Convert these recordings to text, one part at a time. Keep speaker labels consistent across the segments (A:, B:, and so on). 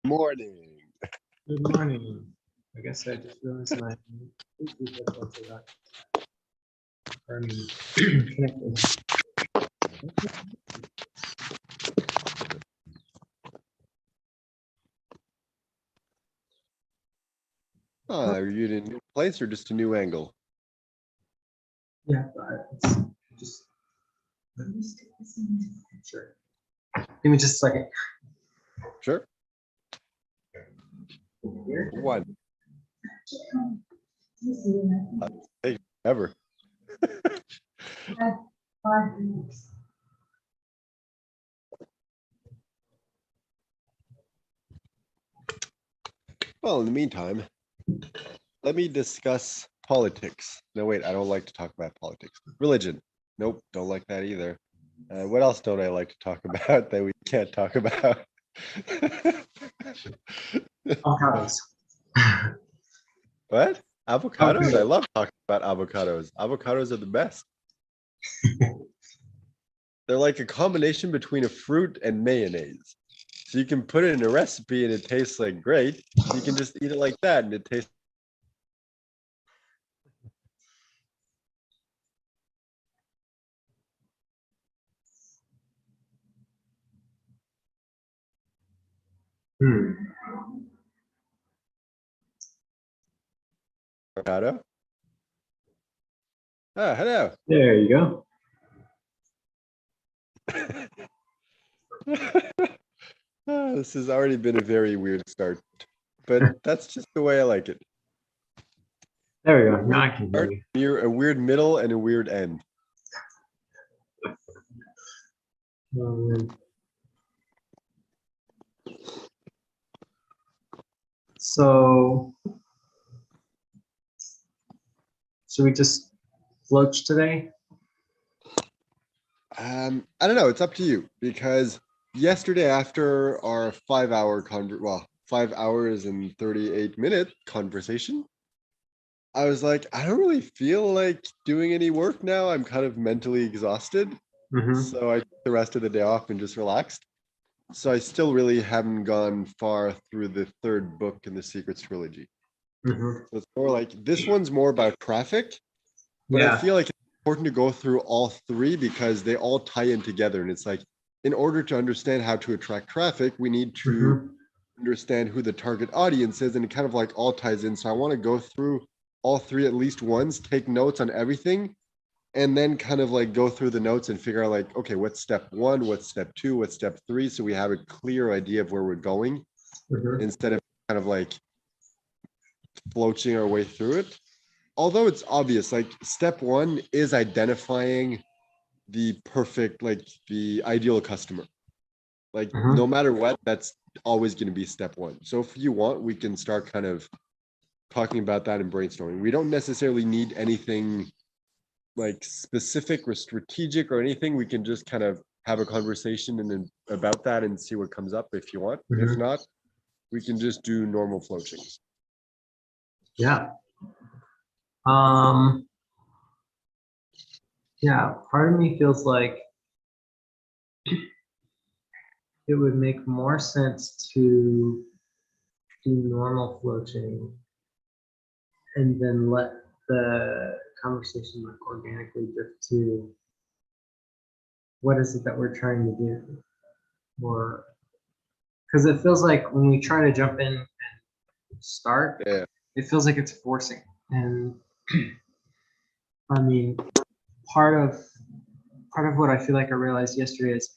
A: Morning.
B: Good morning. I guess I just realized my Bluetooth headphones are not connected.
A: Are you in a new place or just a new angle?
B: Yeah, but it's just let me stick this in. Sure. Give me just a second.
A: Sure.
B: Here.
A: One. Hey, ever. Well, in the meantime, let me discuss politics. No, wait, I don't like to talk about politics. Religion. Nope, don't like that either. What else don't I like to talk about that we can't talk about?
B: Avocados.
A: What? Avocados? I love talking about avocados. Avocados are the best. They're like a combination between a fruit and mayonnaise. So you can put it in a recipe and it tastes like great. You can just eat it like that and it tastes. Avocado. Ah, hello.
B: There you go.
A: This has already been a very weird start, but that's just the way I like it.
B: There we go. Now I can hear you.
A: You're a weird middle and a weird end.
B: So should we just float today?
A: I don't know. It's up to you because yesterday after our 5 hours and 38-minute conversation, I was like, I don't really feel like doing any work now. I'm kind of mentally exhausted. So I took the rest of the day off and just relaxed. So I still really haven't gone far through the third book in the Secrets trilogy. So it's more like this one's more about traffic, but I feel like it's important to go through all three because they all tie in together. And it's like, in order to understand how to attract traffic, we need to understand who the target audience is, and it kind of like all ties in. So I want to go through all three at least once, take notes on everything, and then kind of like go through the notes and figure out like, okay, what's step one, what's step two, what's step three, so we have a clear idea of where we're going instead of kind of like floating our way through it. Although it's obvious, like step one is identifying the perfect, like the ideal customer. Like no matter what, that's always going to be step one. So if you want, we can start kind of talking about that and brainstorming. We don't necessarily need anything like specific or strategic or anything. We can just kind of have a conversation and then about that and see what comes up if you want. If not, we can just do normal floating.
B: Yeah. Yeah, part of me feels like it would make more sense to do normal floating and then let the conversation like organically drift to what is it that we're trying to do, or because it feels like when we try to jump in and start, it feels like it's forcing. And I mean, part of what I feel like I realized yesterday is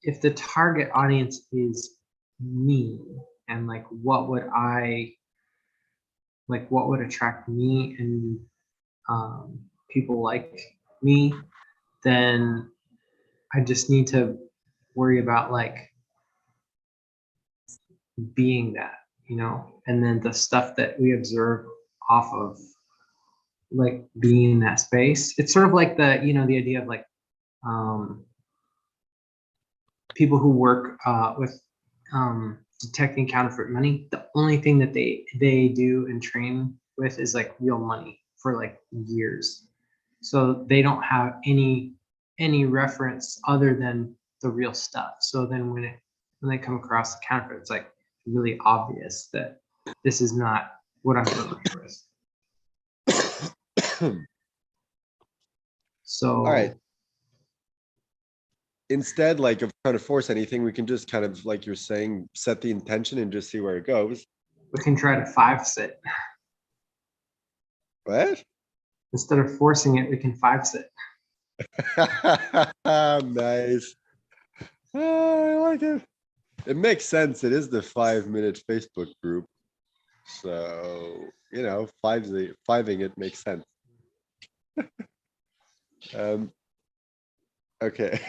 B: if the target audience is me and like what would attract me and people like me, then I just need to worry about like being that, and then the stuff that we observe off of like being in that space. It's sort of like the idea of like people who work with detecting counterfeit money. The only thing that they do and train with is like real money for like years, so they don't have any reference other than the real stuff. So then when when they come across the counterfeit, it's like really obvious that this is not what I'm familiar with. So,
A: All right. Instead, like, of trying to force anything, we can just kind of, like you're saying, set the intention and just see where it goes.
B: we can try to 5-sit.
A: What?
B: Instead of forcing it, we can 5-sit.
A: Nice. I like it. It makes sense. It is the 5-minute Facebook group. So, you know, fiving it makes sense. Okay.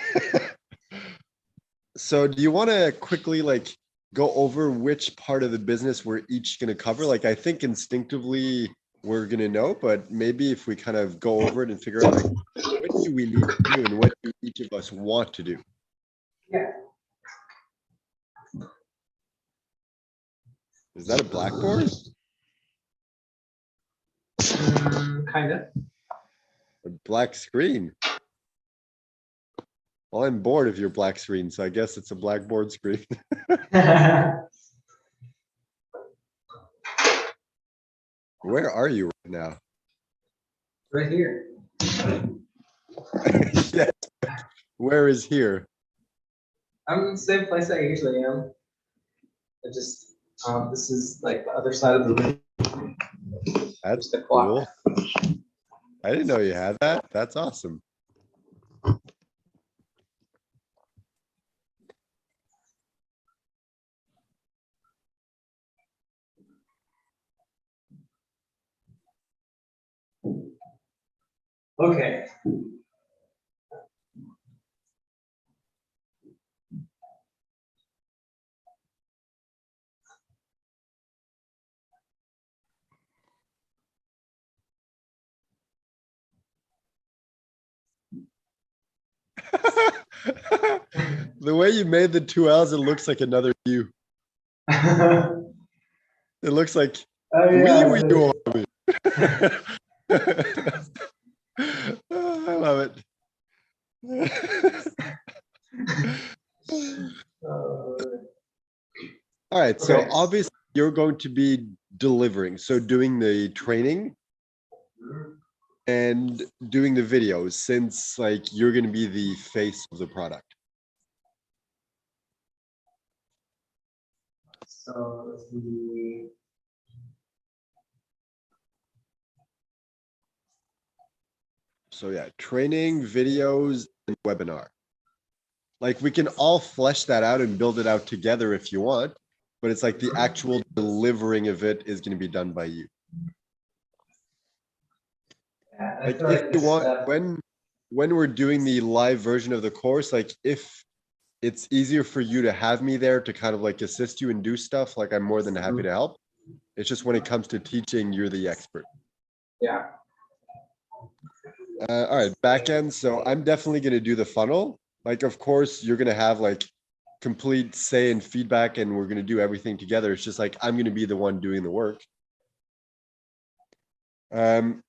A: So do you want to quickly like go over which part of the business we're each going to cover? Like, I think instinctively we're going to know, but maybe if we kind of go over it and figure out like, what do we need to do and what do each of us want to do?
B: Yeah.
A: Is that a blackboard?
B: Kind of.
A: A black screen? Well, I'm bored of your black screen, so I guess it's a blackboard screen. Where are you right now?
B: Right here.
A: Yes. Where is here?
B: I'm in the same place I usually am. I just, this is like the other side of the room.
A: That's
B: the clock.
A: cool. I didn't know you had that. That's awesome.
B: Okay.
A: The way you made the two L's, it looks like another U.
B: Oh,
A: It looks like
B: yeah.
A: we do all of it. Oh, I love it. All right, so
B: Okay.
A: obviously you're going to be delivering, so doing the training and doing the videos, since like you're going to be the face of the product.
B: So the
A: So yeah, training, videos, and webinar. Like we can all flesh that out and build it out together if you want, but it's like the actual delivering of it is going to be done by you.
B: yeah, I
A: Like
B: feel
A: if
B: like
A: you
B: this,
A: want, when we're doing the live version of the course, like if it's easier for you to have me there to kind of like assist you and do stuff, like I'm more than happy to help. It's just when it comes to teaching, you're the expert.
B: yeah.
A: All right, back end. So I'm definitely going to do the funnel. Like, of course, you're going to have like complete say and feedback, and we're going to do everything together. It's just like I'm going to be the one doing the work. For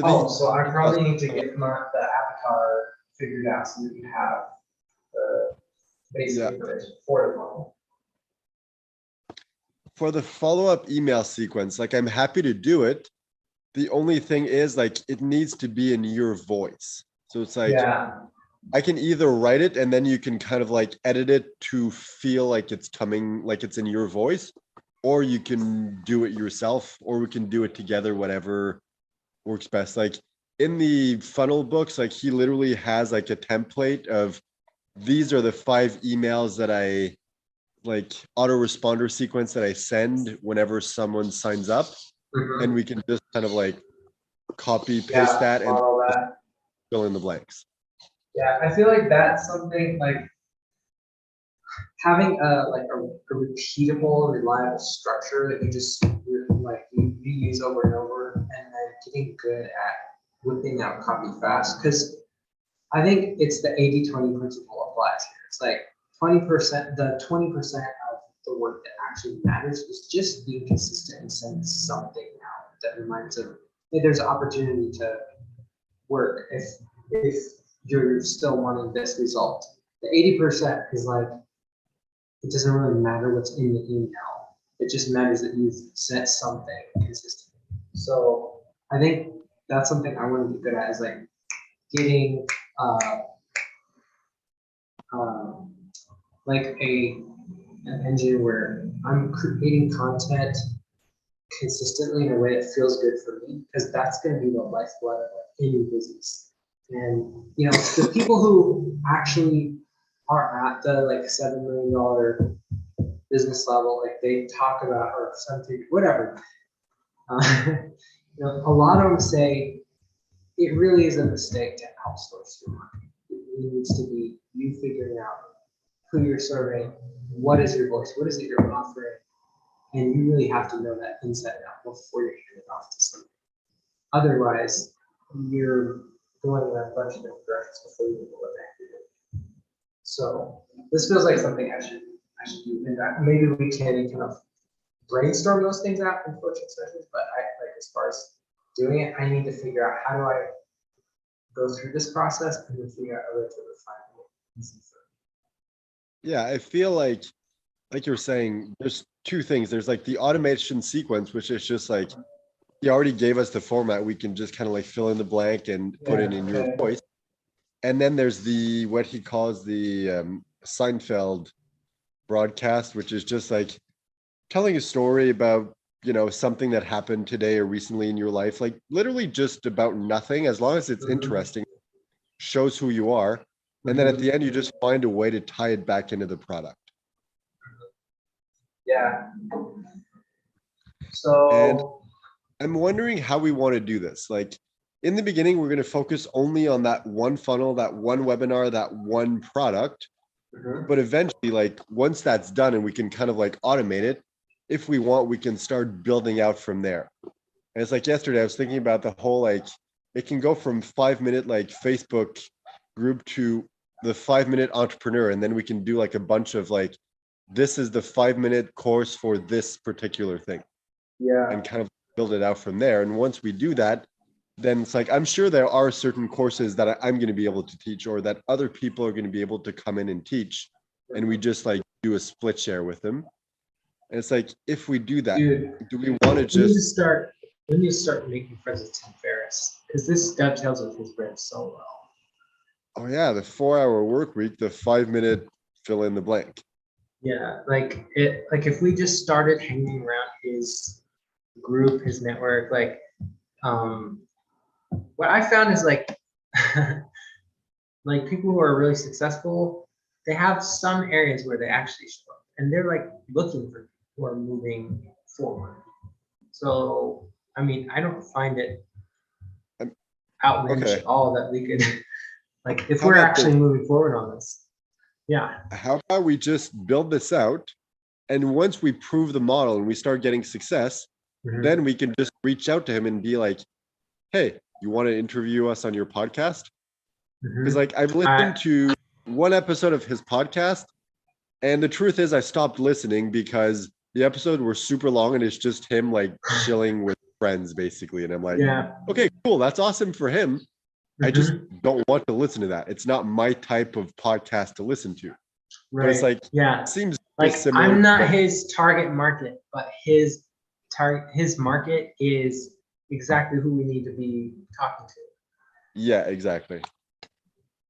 A: the
B: So I probably need to get the avatar figured out so that you have the basic information for the model.
A: For the follow-up email sequence, like I'm happy to do it. The only thing is like it needs to be in your voice. So it's like I can either write it and then you can kind of like edit it to feel like it's coming, like it's in your voice, or you can do it yourself, or we can do it together, whatever works best. Like in the funnel books, like he literally has like a template of these are the 5 emails that I like autoresponder sequence that I send whenever someone signs up. And we can just kind of like copy paste that and fill in the blanks.
B: Yeah, I feel like that's something like having a repeatable, reliable structure that you just like you use over and over, and then getting good at whipping out copy fast. Because I think it's the 80-20 principle applies here. It's like 20%, the 20% of the work that actually matters is just being consistent and sending something out that reminds them, hey, there's an opportunity to work if you're still wanting this result. The 80% is like, it doesn't really matter what's in the email. It just matters that you've sent something consistently. So I think that's something I want to be good at, is like getting like an engine where I'm creating content consistently in a way that feels good for me, because that's going to be the lifeblood of any business. And you know, the people who actually are at the like $7 million business level, like they talk about, or something, whatever. You know, a lot of them say it really is a mistake to outsource your marketing. It really needs to be you figuring out who you're serving, what is your voice, what is it you're offering, and you really have to know that inside out before you hand it off to somebody. Otherwise, you're going in a bunch of different directions before you know what the heck you're doing. So this feels like something I should do, and maybe we can kind of brainstorm those things out in coaching sessions. But I like, as far as doing it, I need to figure out how do I go through this process and then figure out a way to refine it.
A: Yeah, I feel like you're saying, there's two things. There's like the automation sequence, which is just like, he already gave us the format. We can just kind of like fill in the blank and put it in your voice. And then there's the, what he calls the Seinfeld broadcast, which is just like telling a story about, you know, something that happened today or recently in your life, like literally just about nothing, as long as it's interesting, shows who you are. And then at the end, you just find a way to tie it back into the product.
B: Yeah.
A: And
B: So
A: I'm wondering how we want to do this. Like in the beginning, we're going to focus only on that one funnel, that one webinar, that one product. But eventually, like once that's done and we can kind of like automate it, if we want, we can start building out from there. And it's like yesterday, I was thinking about the whole, like, it can go from 5-minute like Facebook group to the 5-minute entrepreneur. And then we can do like a bunch of like, this is the 5-minute course for this particular thing.
B: yeah,
A: And kind of build it out from there. And once we do that, then it's like, I'm sure there are certain courses that I'm going to be able to teach, or that other people are going to be able to come in and teach. And we just like do a split share with them. And it's like, if we do that,
B: dude,
A: do we want to
B: we need to
A: just,
B: start. We need to start making friends with Tim Ferriss, because this dovetails with his brand so well.
A: oh yeah, the 4-hour work week, the 5-minute fill in the blank.
B: Yeah, like it. Like if we just started hanging around his group, his network, like what I found is like like people who are really successful, they have some areas where they actually show up, and they're like looking for people who are moving forward. So I mean, I don't find it
A: Um,
B: outlandish
A: Okay,
B: at all that we could like, if
A: how
B: we're
A: about this?
B: actually moving forward on this. Yeah.
A: How about we just build this out? And once we prove the model and we start getting success, then we can just reach out to him and be like, hey, you want to interview us on your podcast? Because like I've listened to one episode of his podcast, and the truth is I stopped listening because the episodes were super long and it's just him like chilling with friends basically. And I'm like,
B: Yeah.
A: okay, cool. That's awesome for him. I just don't want to listen to that. It's not my type of podcast to listen to. But it's
B: Right.
A: like,
B: Yeah.
A: it seems
B: Like
A: similar.
B: I'm not his target market, but his market is exactly who we need to be talking to.
A: Yeah, exactly.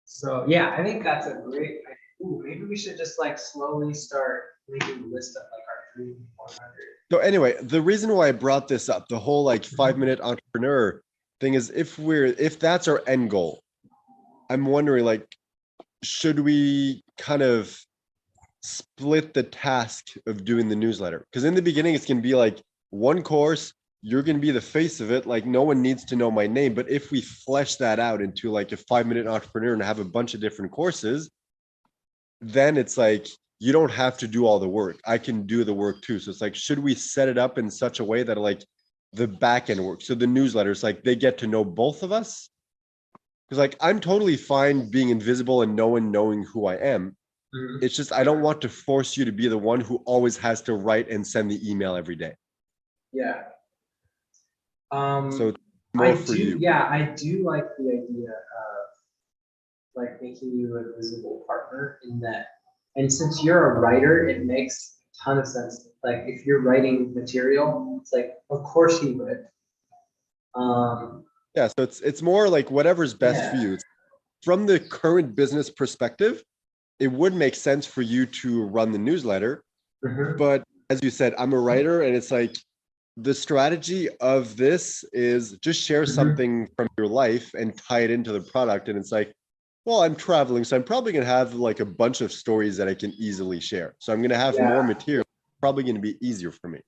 B: So yeah, I think that's a great idea. Ooh, maybe we should just like slowly start making a list of like our dream 100.
A: So anyway, the reason why I brought this up, the whole like 5-minute entrepreneur thing, is if that's our end goal, I'm wondering like, should we kind of split the task of doing the newsletter? Because in the beginning, it's going to be like one course, you're going to be the face of it. Like no one needs to know my name. But if we flesh that out into like a 5-minute entrepreneur and have a bunch of different courses, then it's like, you don't have to do all the work. I can do the work too. So it's like, should we set it up in such a way that like the back end works? So the newsletters, like they get to know both of us. Because like, I'm totally fine being invisible and no one knowing who I am. It's just, I don't want to force you to be the one who always has to write and send the email every day.
B: Yeah.
A: So it's more for you.
B: Yeah, I do like the idea of like making you a visible partner in that. And since you're a writer, it makes a ton of sense. Like if you're writing material, it's like, of course you would.
A: Yeah, so it's more like whatever's best for
B: Yeah.
A: you. From the current business perspective, it would make sense for you to run the newsletter.
B: Mhm.
A: But as you said, I'm a writer, and it's like the strategy of this is just share
B: Mhm.
A: something from your life and tie it into the product. And it's like, well, I'm traveling, so I'm probably going to have like a bunch of stories that I can easily share. So I'm going to have more
B: Yeah.
A: material, probably going to be easier for me.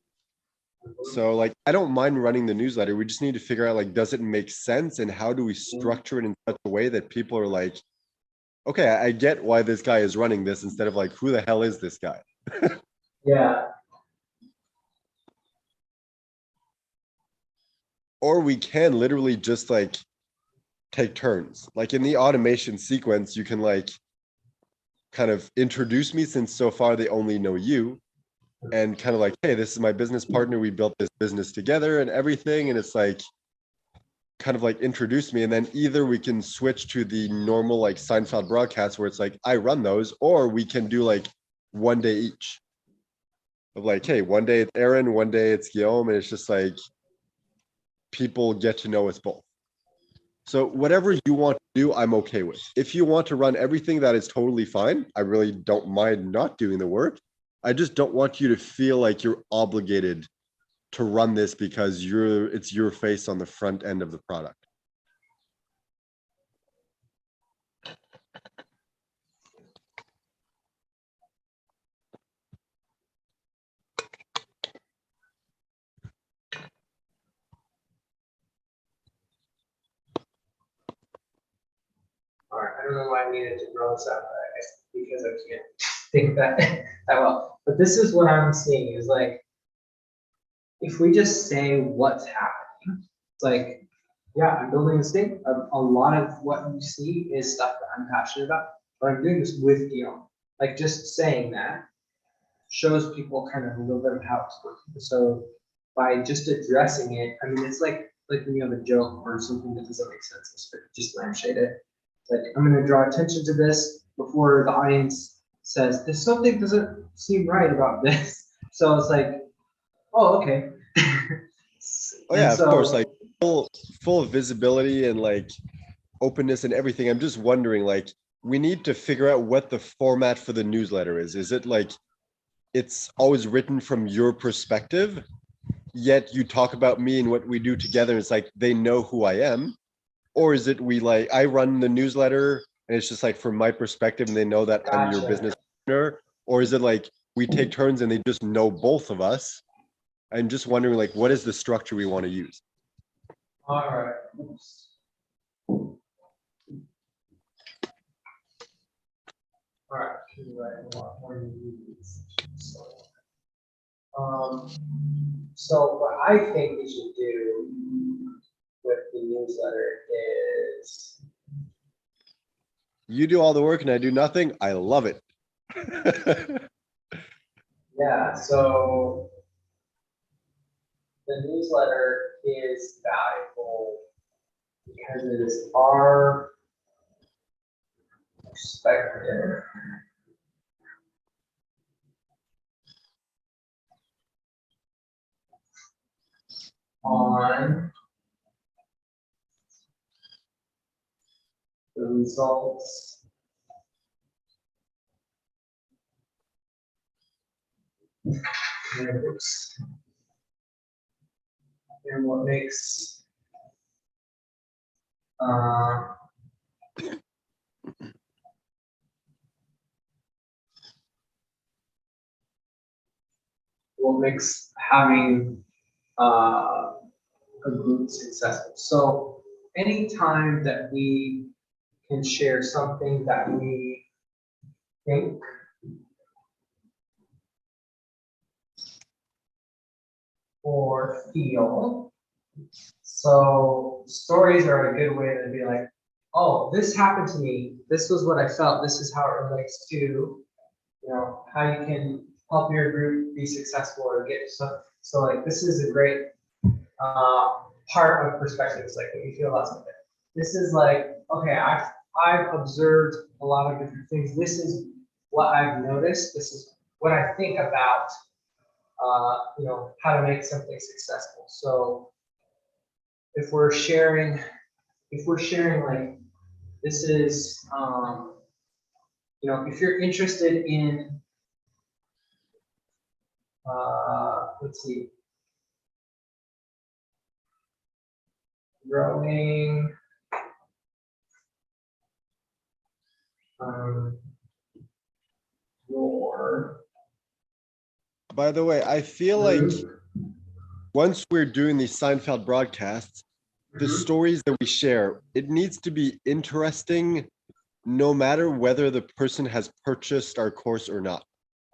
A: So like, I don't mind running the newsletter. We just need to figure out like, does it make sense, and how do we structure it in such a way that people are like, okay, I get why this guy is running this, instead of like, who the hell is this guy?
B: Yeah.
A: Or we can literally just like take turns. Like in the automation sequence, you can like kind of introduce me, since so far they only know you, and kind of like, hey, this is my business partner. We built this business together and everything. And it's like, kind of like introduce me. And then either we can switch to the normal like Seinfeld broadcast where it's like, I run those, or we can do like one day each of like, hey, one day it's Aaron, one day it's Guillaume. And it's just like, people get to know us both. So whatever you want to do, I'm okay with. If you want to run everything, that is totally fine. I really don't mind not doing the work. I just don't want you to feel like you're obligated to run this because it's your face on the front end of the product.
B: All right. I don't know why I needed to throw this out, but I guess because I can't think that that well. But this is what I'm seeing is like, if we just say what's happening, it's like, yeah, I'm building this thing. A lot of what you see is stuff that I'm passionate about, but I'm doing this with Guillaume. Like just saying that shows people kind of a little bit of how it's working. So by just addressing it, I mean, it's like when you have a joke or something that doesn't make sense, it's just lampshade it. It's like, I'm going to draw attention to this before the audience says, there's something doesn't seem right about this. So it's like, oh, okay.
A: Oh
B: And
A: yeah, of course, like
B: so,
A: full visibility and like openness and everything. I'm just wondering, like, we need to figure out what the format for the newsletter is. Is it like it's always written from your perspective, yet you talk about me and what we do together? It's like they know who I am. Or is it we like I run the newsletter and it's just like from my perspective and they know that I'm your
B: gotcha.
A: business partner? Or is it like we take turns and they just know both of us? I'm just wondering, like, what is the structure we want to use?
B: All right. Oops. All right. Can you write a lot more than these? So what I think we should do with the newsletter is,
A: You do all the work and I do nothing. I love it.
B: yeah, so the newsletter is valuable because it is our perspective on the results and what makes uh, having a group successful. So anytime that we can share something that we think or feel. So stories are a good way to be like, oh, this happened to me. This was what I felt. This is how it relates to, how you can help your group be successful or get stuff. So like, this is a great uh, part of perspective. It's like when you feel about something. This is like, okay, I've observed a lot of different things. This is what I've noticed. This is what I think about, how to make something successful. So if we're sharing like, this is, if you're interested in, let's see, growing, your
A: By the way, I feel like
B: group.
A: once we're doing these Seinfeld broadcasts, the
B: Mhm.
A: stories that we share, it needs to be interesting no matter whether the person has purchased our course or not.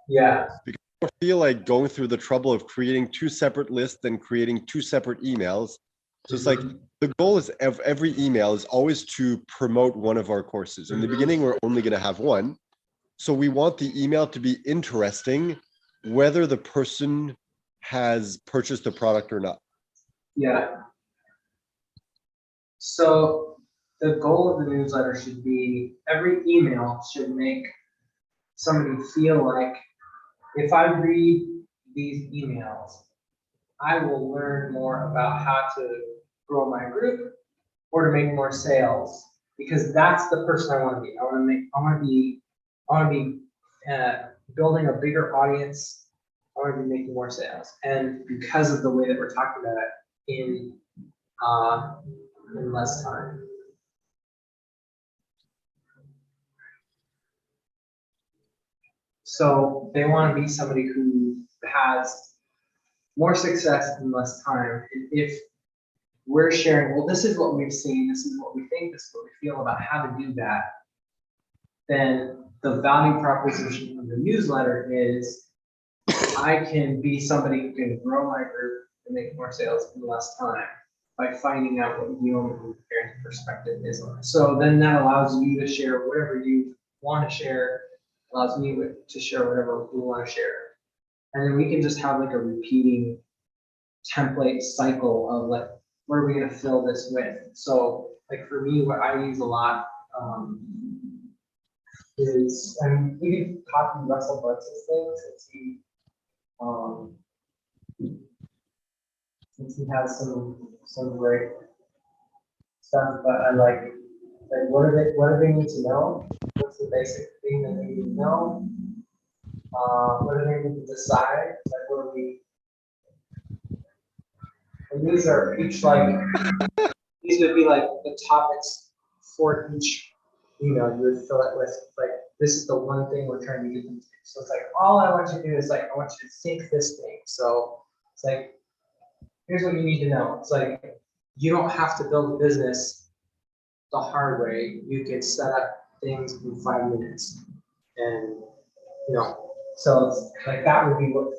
B: Yeah.
A: I feel like going through the trouble of creating two separate lists and creating two separate emails. So it's like
B: Mhm.
A: the goal is of every email is always to promote one of our courses. In the
B: Mhm.
A: beginning, we're only going to have one. So we want the email to be interesting, whether the person has purchased the product or not.
B: Yeah. So the goal of the newsletter should be every email should make somebody feel like if I read these emails, I will learn more about how to grow my group or to make more sales, because that's the person I want to be. I want to be building a bigger audience. I want to be making more sales, and because of the way that we're talking about it uh, in less time. So they want to be somebody who has more success in less time. And if we're sharing, well, this is what we've seen, this is what we think, this is what we feel about how to do that, then the value proposition of the newsletter is I can be somebody who can grow my group and make more sales in less time by finding out what you and your parents' perspective is on it. So then that allows you to share whatever you want to share, allows me to share whatever we want to share. And then we can just have like a repeating template cycle of like, what are we going to fill this with? So like for me, what I use a lot is, I mean, we can copy Russell Brunson's things um, since he has some great stuff, but I like what do they need to know? What's the basic thing that they need to know? What do they need to decide? Like what are we, and these are each like, these would be like the topics for each, you would fill it with like, this is the one thing we're trying to get them to. So it's like, all I want you to do is like, I want you to think this thing. So it's like, here's what you need to know. It's like, you don't have to build a business the hard way. You can set up things in 5 minutes. And, so it's like, that would be what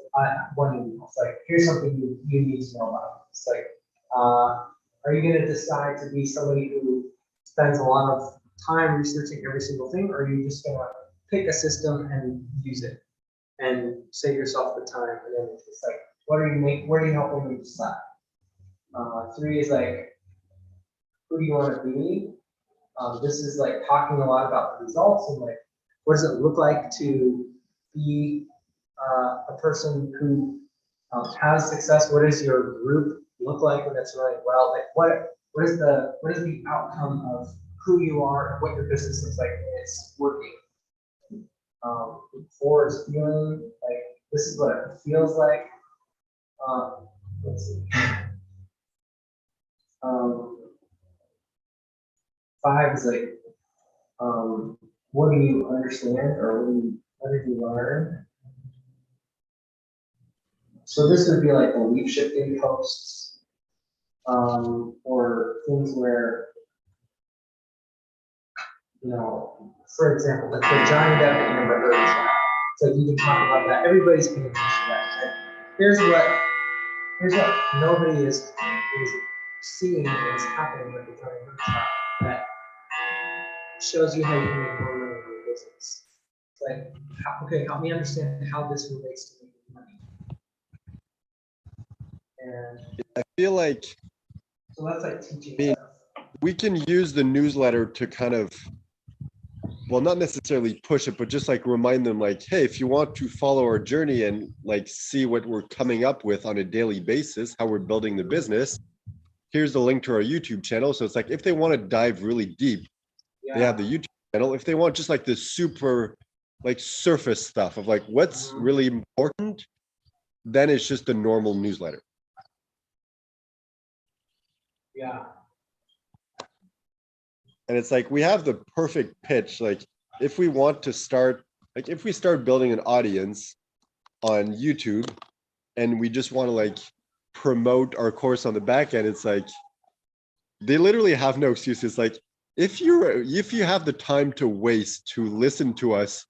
B: one email. It's like, here's something you need to know about. It's like, are you going to decide to be somebody who spends a lot of time researching every single thing, or are you just going to pick a system and use it and save yourself the time? And then it's like, what are you helping me decide? 3 is like, who do you want to be? This is like talking a lot about the results and like, what does it look like to be a person who has success? What does your group look like when it's running well? Like what is the outcome of who you are and what your business looks like when it's working? 4 is feeling like this is what it feels like. Let's see. 5 is like, what do you understand, or what did you learn? So this would be like belief shifting posts, or things where, for example, like the Johnny Depp and Amber Heard trial. It's like you can talk about that. Everybody's paying attention to that. Like, here's what nobody is seeing is happening with the Johnny Depp trial. That shows you how you can make more money in your business. It's like, okay, help me understand how this relates to making money. And
A: I feel like
B: so that's like teaching
A: I mean,
B: stuff.
A: we can use the newsletter to kind of well, not necessarily push it, but just like remind them like, hey, if you want to follow our journey and like see what we're coming up with on a daily basis, how we're building the business, here's the link to our YouTube channel. So it's like, if they want to dive really deep, they have the YouTube channel. If they want just like the super like surface stuff of like what's really important, then it's just a normal newsletter.
B: Yeah.
A: And it's like, we have the perfect pitch. Like if we want to start, like if we start building an audience on YouTube and we just want to like promote our course on the back end, it's like, they literally have no excuses. Like if you have the time to waste to listen to us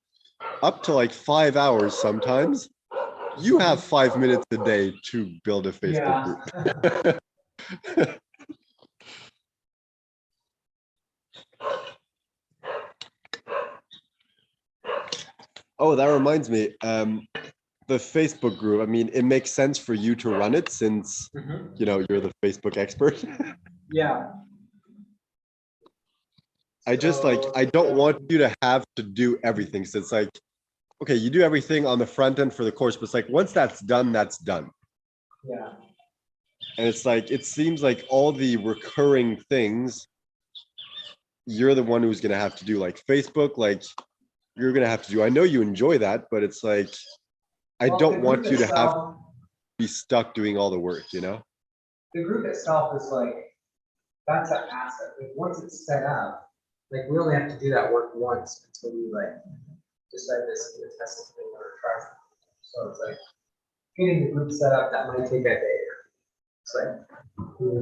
A: up to like 5 hours sometimes, you have 5 minutes a day to build a Facebook group. Oh, that reminds me, the Facebook group, I mean, it makes sense for you to run it since, you know, you're the Facebook expert.
B: Yeah.
A: I just like, I don't want you to have to do everything. So it's like, okay, you do everything on the front end for the course, but it's like, once that's done, that's done.
B: Yeah.
A: And it's like, it seems like all the recurring things, you're the one who's going to have to do, like Facebook, like you're going to have to do. I know you enjoy that, but it's like, I don't want you to have to be stuck doing all the work, you know?
B: The group itself is like, that's an asset. Like once it's set up, like we only have to do that work once until we like decide this is gonna test this thing or try something. So it's like getting the group set up, that might take a day. It's like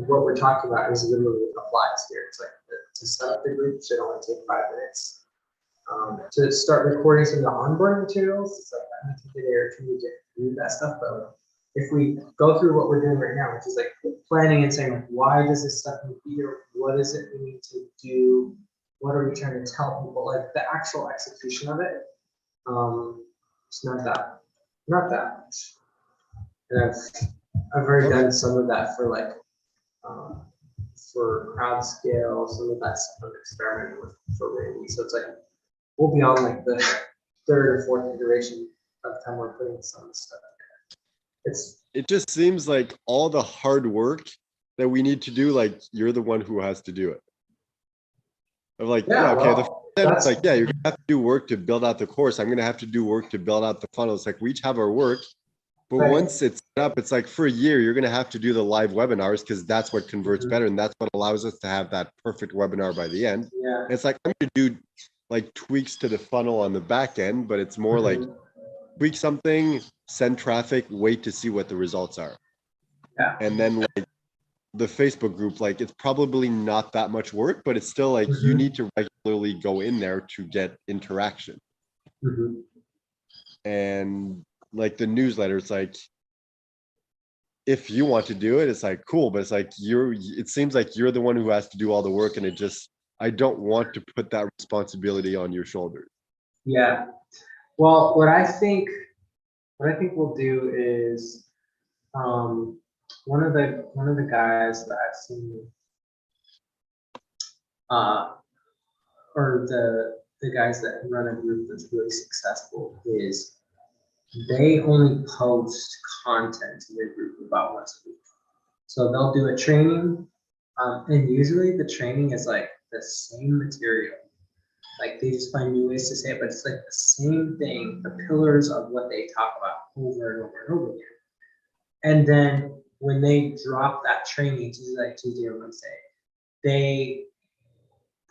B: what we're talking about is literally applies here. It's like to set up the group should only take 5 minutes. To start recording some of the onboarding materials, it's like that might take a day or two to do that stuff. But like, if we go through what we're doing right now, which is like planning and saying like, why does this stuff need to be here? What is it we need to do? What are we trying to tell people? Like the actual execution of it, it's not that much. And I've already done some of that for like for crowd scale, some of that stuff I'm experimenting with for Randy. So it's like we'll be on like the 3rd or 4th iteration of the time we're putting some of this stuff together.
A: It just seems like all the hard work that we need to do, like you're the one who has to do it. Of like, yeah, okay, it's like, yeah, you're gonna have to do work to build out the course. I'm gonna have to do work to build out the funnel. It's like we each have our work, but once it's set up, it's like for a year, you're gonna have to do the live webinars because that's what converts better, and that's what allows us to have that perfect webinar by the end.
B: Yeah.
A: And it's like I'm gonna do like tweaks to the funnel on the back end, but it's more like tweak something, send traffic, wait to see what the results are.
B: Yeah.
A: And then like the Facebook group, like it's probably not that much work, but it's still like you need to regularly go in there to get interaction. And like the newsletter, it's like if you want to do it, it's like cool, but it's like it seems like you're the one who has to do all the work, and I don't want to put that responsibility on your shoulders.
B: Yeah. Well, what I think we'll do is one of the guys that I've seen or the guys that run a group that's really successful is they only post content in their group about once a week. So they'll do a training, and usually the training is like the same material. Like they just find new ways to say it, but it's like the same thing, the pillars of what they talk about over and over and over again. And then when they drop that training, it's usually like Tuesday or Wednesday, they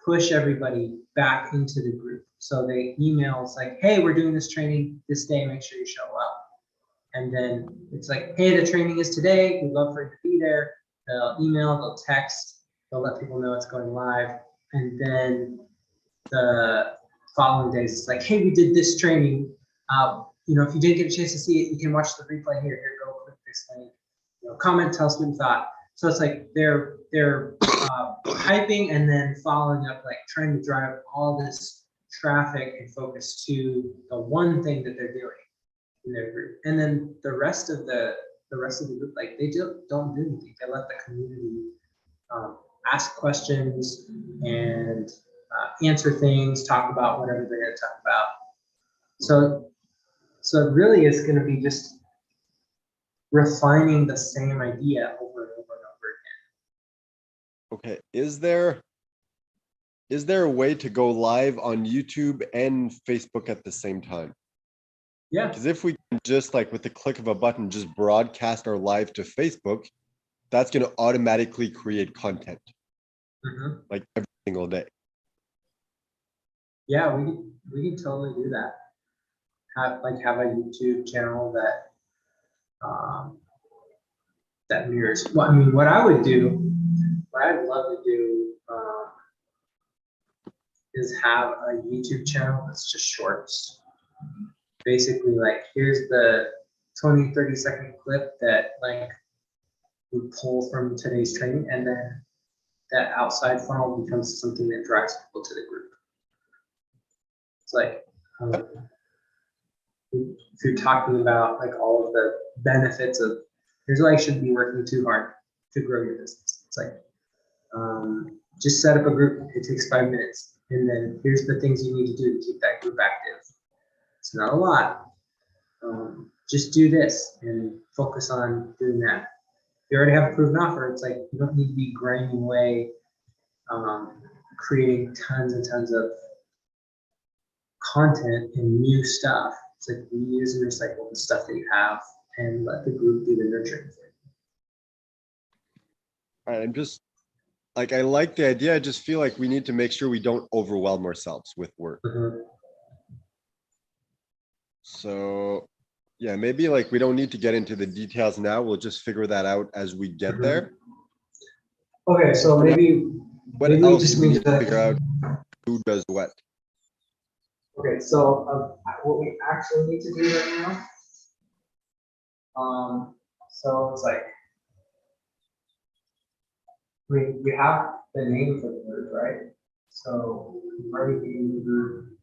B: push everybody back into the group. So they email, it's like, hey, we're doing this training this day, make sure you show up. And then it's like, hey, the training is today, we'd love for you to be there. They'll email, they'll text, they'll let people know it's going live. And then the following days, it's like, hey, we did this training. You know, if you didn't get a chance to see it, you can watch the replay here. Here, go click this link. You know, comment, tell us what you thought. So it's like they're hyping and then following up, like trying to drive all this traffic and focus to the one thing that they're doing in their group. And then the rest of the group, like they don't do anything. They let the community ask questions and answer things, talk about whatever they're going to talk about. So it really is going to be just refining the same idea over and over and over again.
A: Okay, is there a way to go live on YouTube and Facebook at the same time?
B: Yeah.
A: Because if we can just like with the click of a button, just broadcast our live to Facebook, that's going to automatically create content
B: Mm-hmm.
A: like every single day.
B: Yeah, we can totally do that. Have a YouTube channel that that mirrors. Well, I mean, what I'd love to do is have a YouTube channel that's just shorts. Basically, like here's the 20-30 second clip that like we pull from today's training, and then that outside funnel becomes something that drives people to the group. It's like if you're talking about like all of the benefits of here's why you shouldn't be working too hard to grow your business. It's like just set up a group. It takes 5 minutes, and then here's the things you need to do to keep that group active. It's not a lot. Just do this and focus on doing that. If you already have a proven offer, it's like you don't need to be grinding away, creating tons and tons of content and new stuff. It's like reuse and recycle the stuff that you have and let the group do the nurturing for you.
A: All right, I'm just like, I like the idea. I just feel like we need to make sure we don't overwhelm ourselves with work.
B: Mm-hmm.
A: So yeah, maybe like we don't need to get into the details now. We'll just figure that out as we get
B: Mm-hmm.
A: there.
B: Okay, so maybe
A: What
B: maybe
A: else
B: just
A: do we
B: need
A: need to figure out? Who does what?
B: Okay, so what we actually need to do right now, so it's like we have the name for the group, right? So we've already named the group.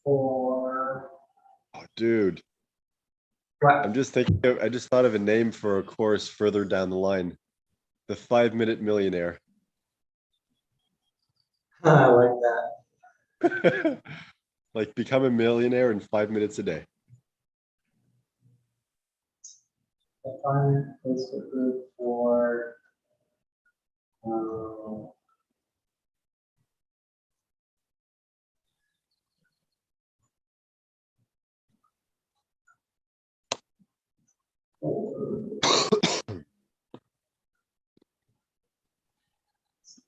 B: For
A: Oh, dude,
B: what?
A: I'm just thinking I just thought of a name for a course further down the line. The 5-Minute Millionaire.
B: I like that.
A: Like become a millionaire in 5 minutes a day.
B: The fun Facebook group for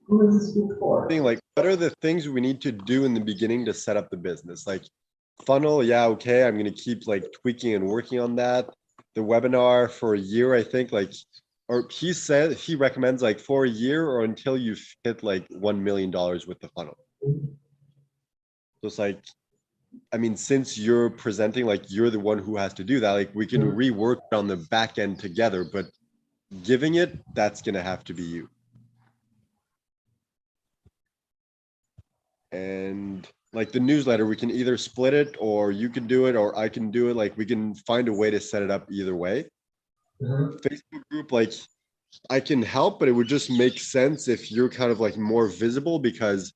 B: who is this group for?
A: Being like, what are the things we need to do in the beginning to set up the business? Like funnel, yeah, okay, I'm gonna keep like tweaking and working on that. The webinar for a year, I think, like, or he said he recommends like for a year or until you've hit like $1 million with the funnel. So it's like, I mean, since you're presenting, like you're the one who has to do that, like we can rework on the back end together, but giving it, that's gonna have to be you. And like the newsletter, we can either split it or you can do it or I can do it. Like we can find a way to set it up either way. Facebook group, like I can help, but it would just make sense if you're kind of like more visible because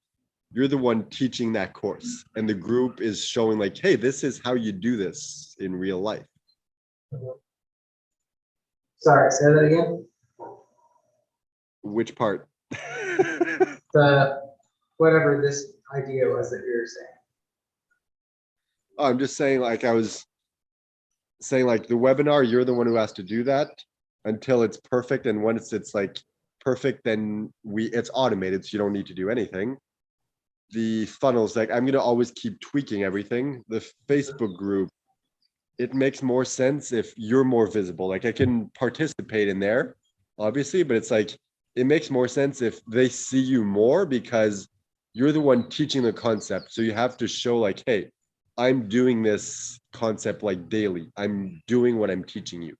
A: you're the one teaching that course and the group is showing like, hey, this is how you do this in real life.
B: Sorry, say that again.
A: Which part?
B: The whatever this idea was that you were saying.
A: Oh, I'm just saying, like I was saying, like the webinar, you're the one who has to do that until it's perfect. And once it's like perfect, then it's automated, so you don't need to do anything. The funnels, like I'm gonna always keep tweaking everything. The Facebook group, it makes more sense if you're more visible. Like I can participate in there, obviously, but it's like it makes more sense if they see you more because you're the one teaching the concept. So you have to show like, hey, I'm doing this concept like daily. I'm doing what I'm teaching you.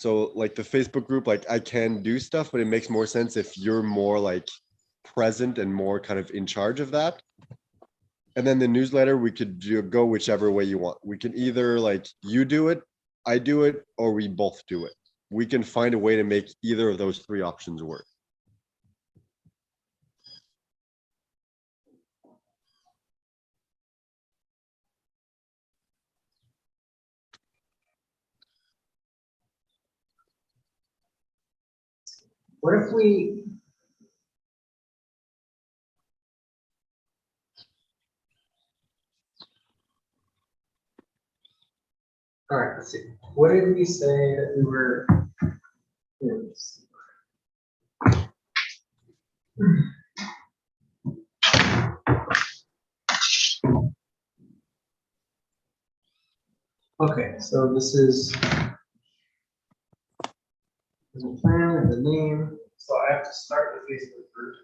A: So like the Facebook group, like I can do stuff, but it makes more sense if you're more like present and more kind of in charge of that. And then the newsletter, we could go whichever way you want. We can either like you do it, I do it, or we both do it. We can find a way to make either of those three options work.
B: What if we? All right, let's see. What did we say that we were? Okay, so this is the plan and the name. So I have to start the Facebook group.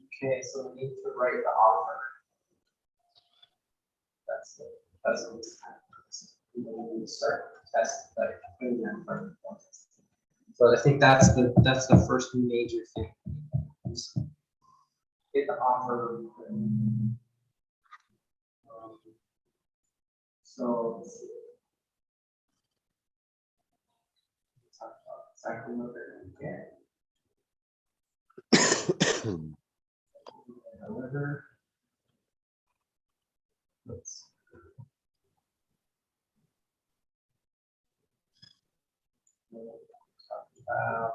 B: Okay, so we need to write the offer. That's what it's kind of. We need to start the test, like putting that in front of the test. So I think that's the first major thing. Get the offer. So let's see. Talk about exactly what they're going to get. However, let's talk about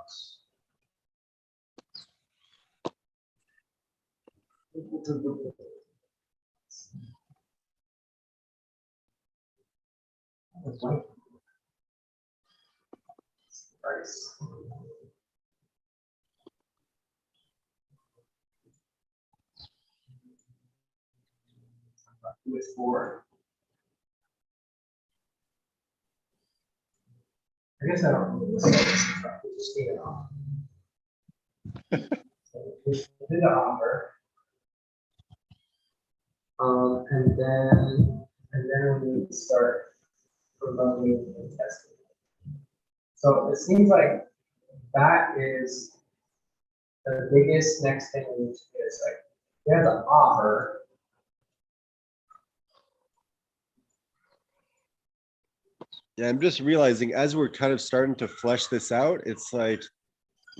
B: price. With four. I guess I don't know. Just need it off. So we do the offer. And then we need to start promoting and testing. So it seems like that is the biggest next thing we need to do is like we have the offer.
A: Yeah, I'm just realizing as we're kind of starting to flesh this out, it's like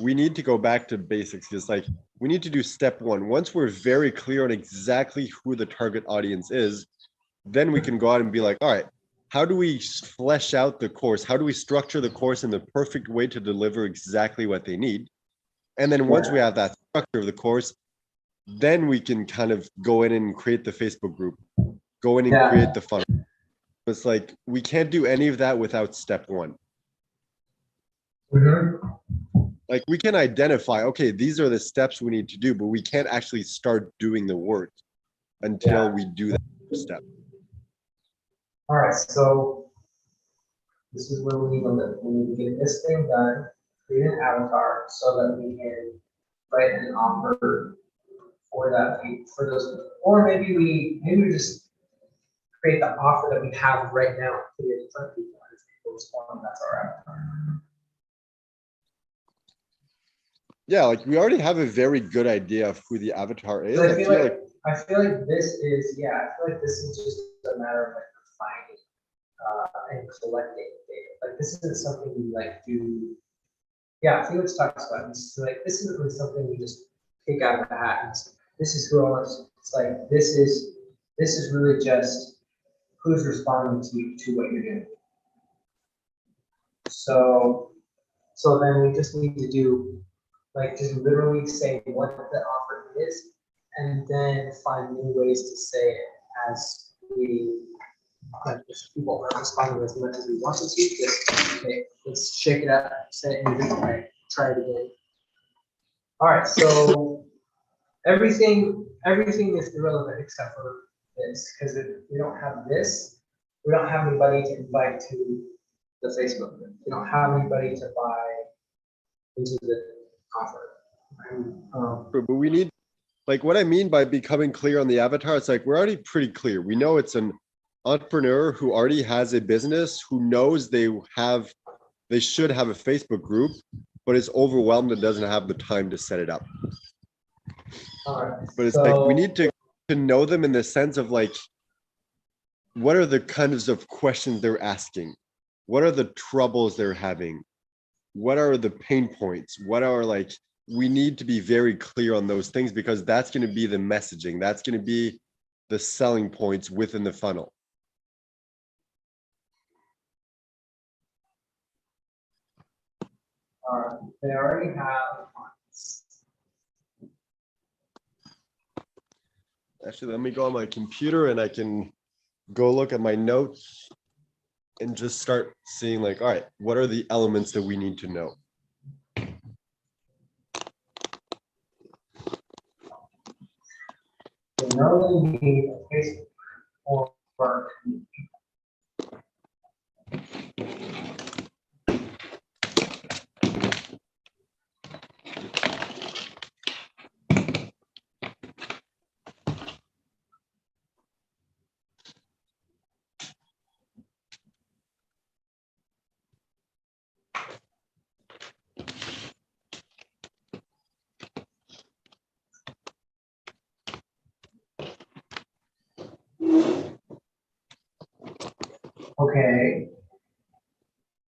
A: we need to go back to basics. It's like we need to do step one. Once we're very clear on exactly who the target audience is, then we can go out and be like, all right, how do we flesh out the course? How do we structure the course in the perfect way to deliver exactly what they need? And then once we have that structure of the course, then we can kind of go in and create the Facebook group, go in and create the funnel. It's like we can't do any of that without step one. Like we can identify, okay, these are the steps we need to do, but we can't actually start doing the work until we do that step.
B: All right, so this is where we need to get this thing done, create an avatar so that we can write an offer for that for those, or maybe we just create the offer that we have right now, put it in front of people, and if people respond, that's our avatar.
A: Yeah, like we already have a very good idea of who the avatar is.
B: So I feel like this is just a matter of like refining and collecting data. Like this isn't something we like do. Yeah, Felix talks about this. Like this isn't really something we just pick out of the hat. This is who I want. It's like this is really just who's responding to what you're doing. So then we just need to do like just literally say what the offer is, and then find new ways to say it as we like if people aren't responding as much as we want them to. Just okay, let's shake it up, say it in a different way, try it again. All right, so everything is irrelevant except for this, because if we don't have this, we don't have anybody to invite to the Facebook group. We don't have anybody to buy into the offer.
A: But we need like what I mean by becoming clear on the avatar, it's like we're already pretty clear. We know it's an entrepreneur who already has a business, who knows they should have a Facebook group, but is overwhelmed and doesn't have the time to set it up.
B: All right.
A: But it's like we
B: So
A: need to know them in the sense of like, what are the kinds of questions they're asking? What are the troubles they're having? What are the pain points? What are like, we need to be very clear on those things because that's going to be the messaging. That's going to be the selling points within the funnel.
B: they already have clients.
A: Actually, let me go on my computer and I can go look at my notes and just start seeing like, all right, what are the elements that we need to know?
B: They know they need a Facebook or okay.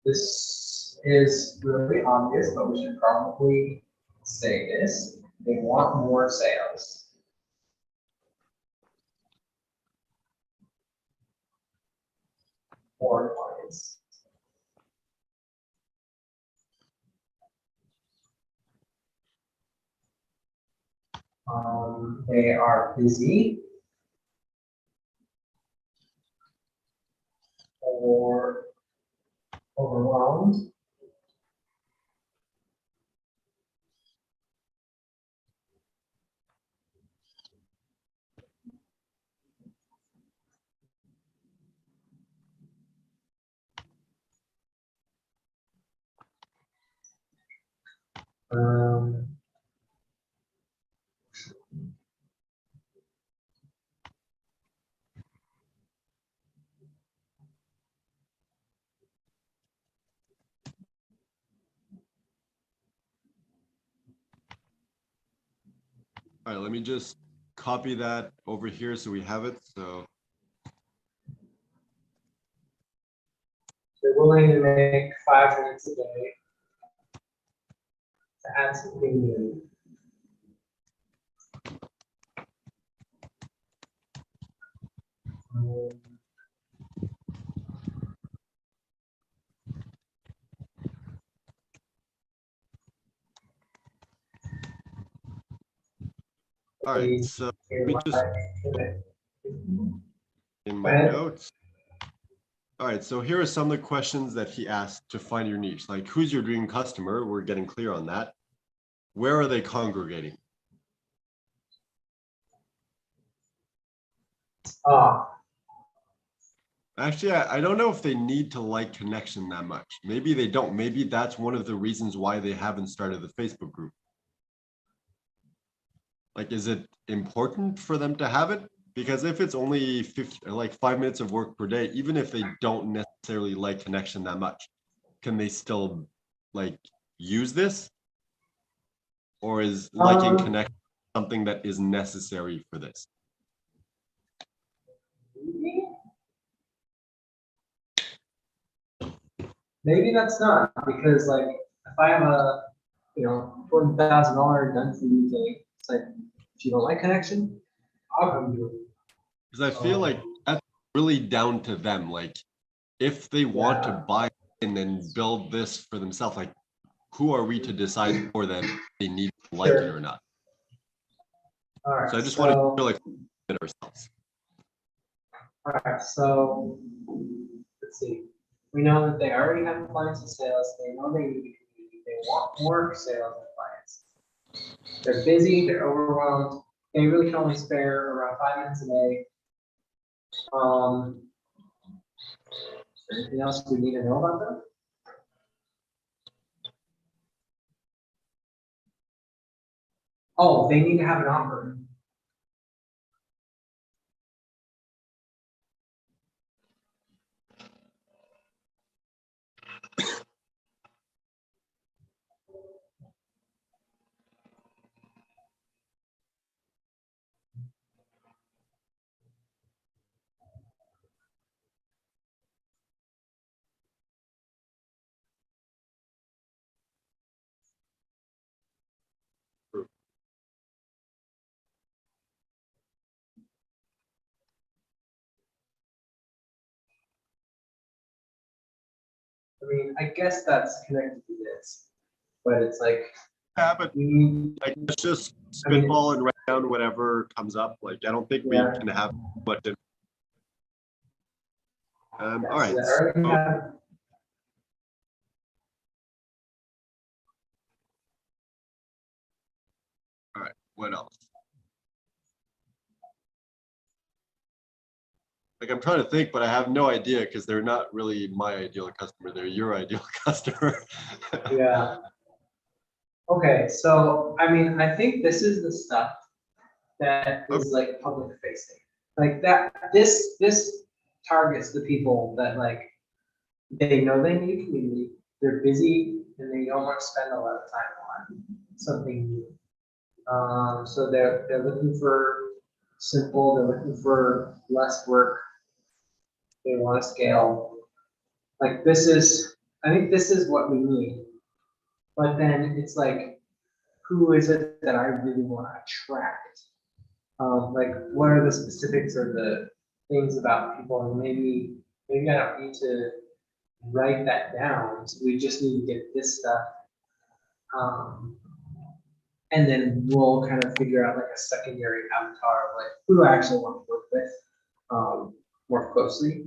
B: This is really obvious, but we should probably say this. They want more sales. More clients. They are busy or overwhelmed. Um,
A: All right, let me just copy that over here so we have it. So
B: they're willing to make 5 minutes a day to add something new.
A: all right, so let me just in my notes. All right, so here are some of the questions that he asked to find your niche. Like, who's your dream customer? We're getting clear on that. Where are they congregating? Actually, I don't know if they need to like connection that much. Maybe they don't. Maybe that's one of the reasons why they haven't started the Facebook group. Like, is it important for them to have it? Because if it's only 50, like 5 minutes of work per day, even if they don't necessarily like connection that much, can they still like use this? Or is liking connection something that is necessary for this?
B: Maybe that's not, because like if I have a $40,000 done for you thing, it's like if you don't like connection, I'll come do it.
A: Because I feel like that's really down to them. Like if they want to buy and then build this for themselves, like who are we to decide for them if they need to like it or not?
B: All right,
A: So I just want to feel like it ourselves.
B: All right, so let's see. We know that they already have clients and sales. They know they need a community. They want more sales and clients. They're busy. They're overwhelmed. They really can only spare around 5 minutes a day. Is there anything else we need to know about them? Oh, they need to have an offer. I mean, I guess that's connected to this, but it's like,
A: Yeah, but
B: we need,
A: like, let's just
B: I mean,
A: spitball and write down whatever comes up. Like, I don't think we
B: Yeah.
A: can have much. All
B: so
A: right.
B: I already
A: So,
B: have,
A: what else? Like, I'm trying to think, but I have no idea because they're not really my ideal customer. They're your ideal customer.
B: yeah. Okay, so, I mean, I think this is the stuff that is like public facing. Like that, this targets the people that like, they know they need a community, they're busy, and they don't want to spend a lot of time on something new. So they're looking for simple, they're looking for less work, they want to scale. Like this is, I think this is what we need. But then it's like, who is it that I really want to attract? Like what are the specifics or the things about people? And maybe I don't need to write that down. So we just need to get this stuff. And then we'll kind of figure out like a secondary avatar of like who do I actually want to work with more closely.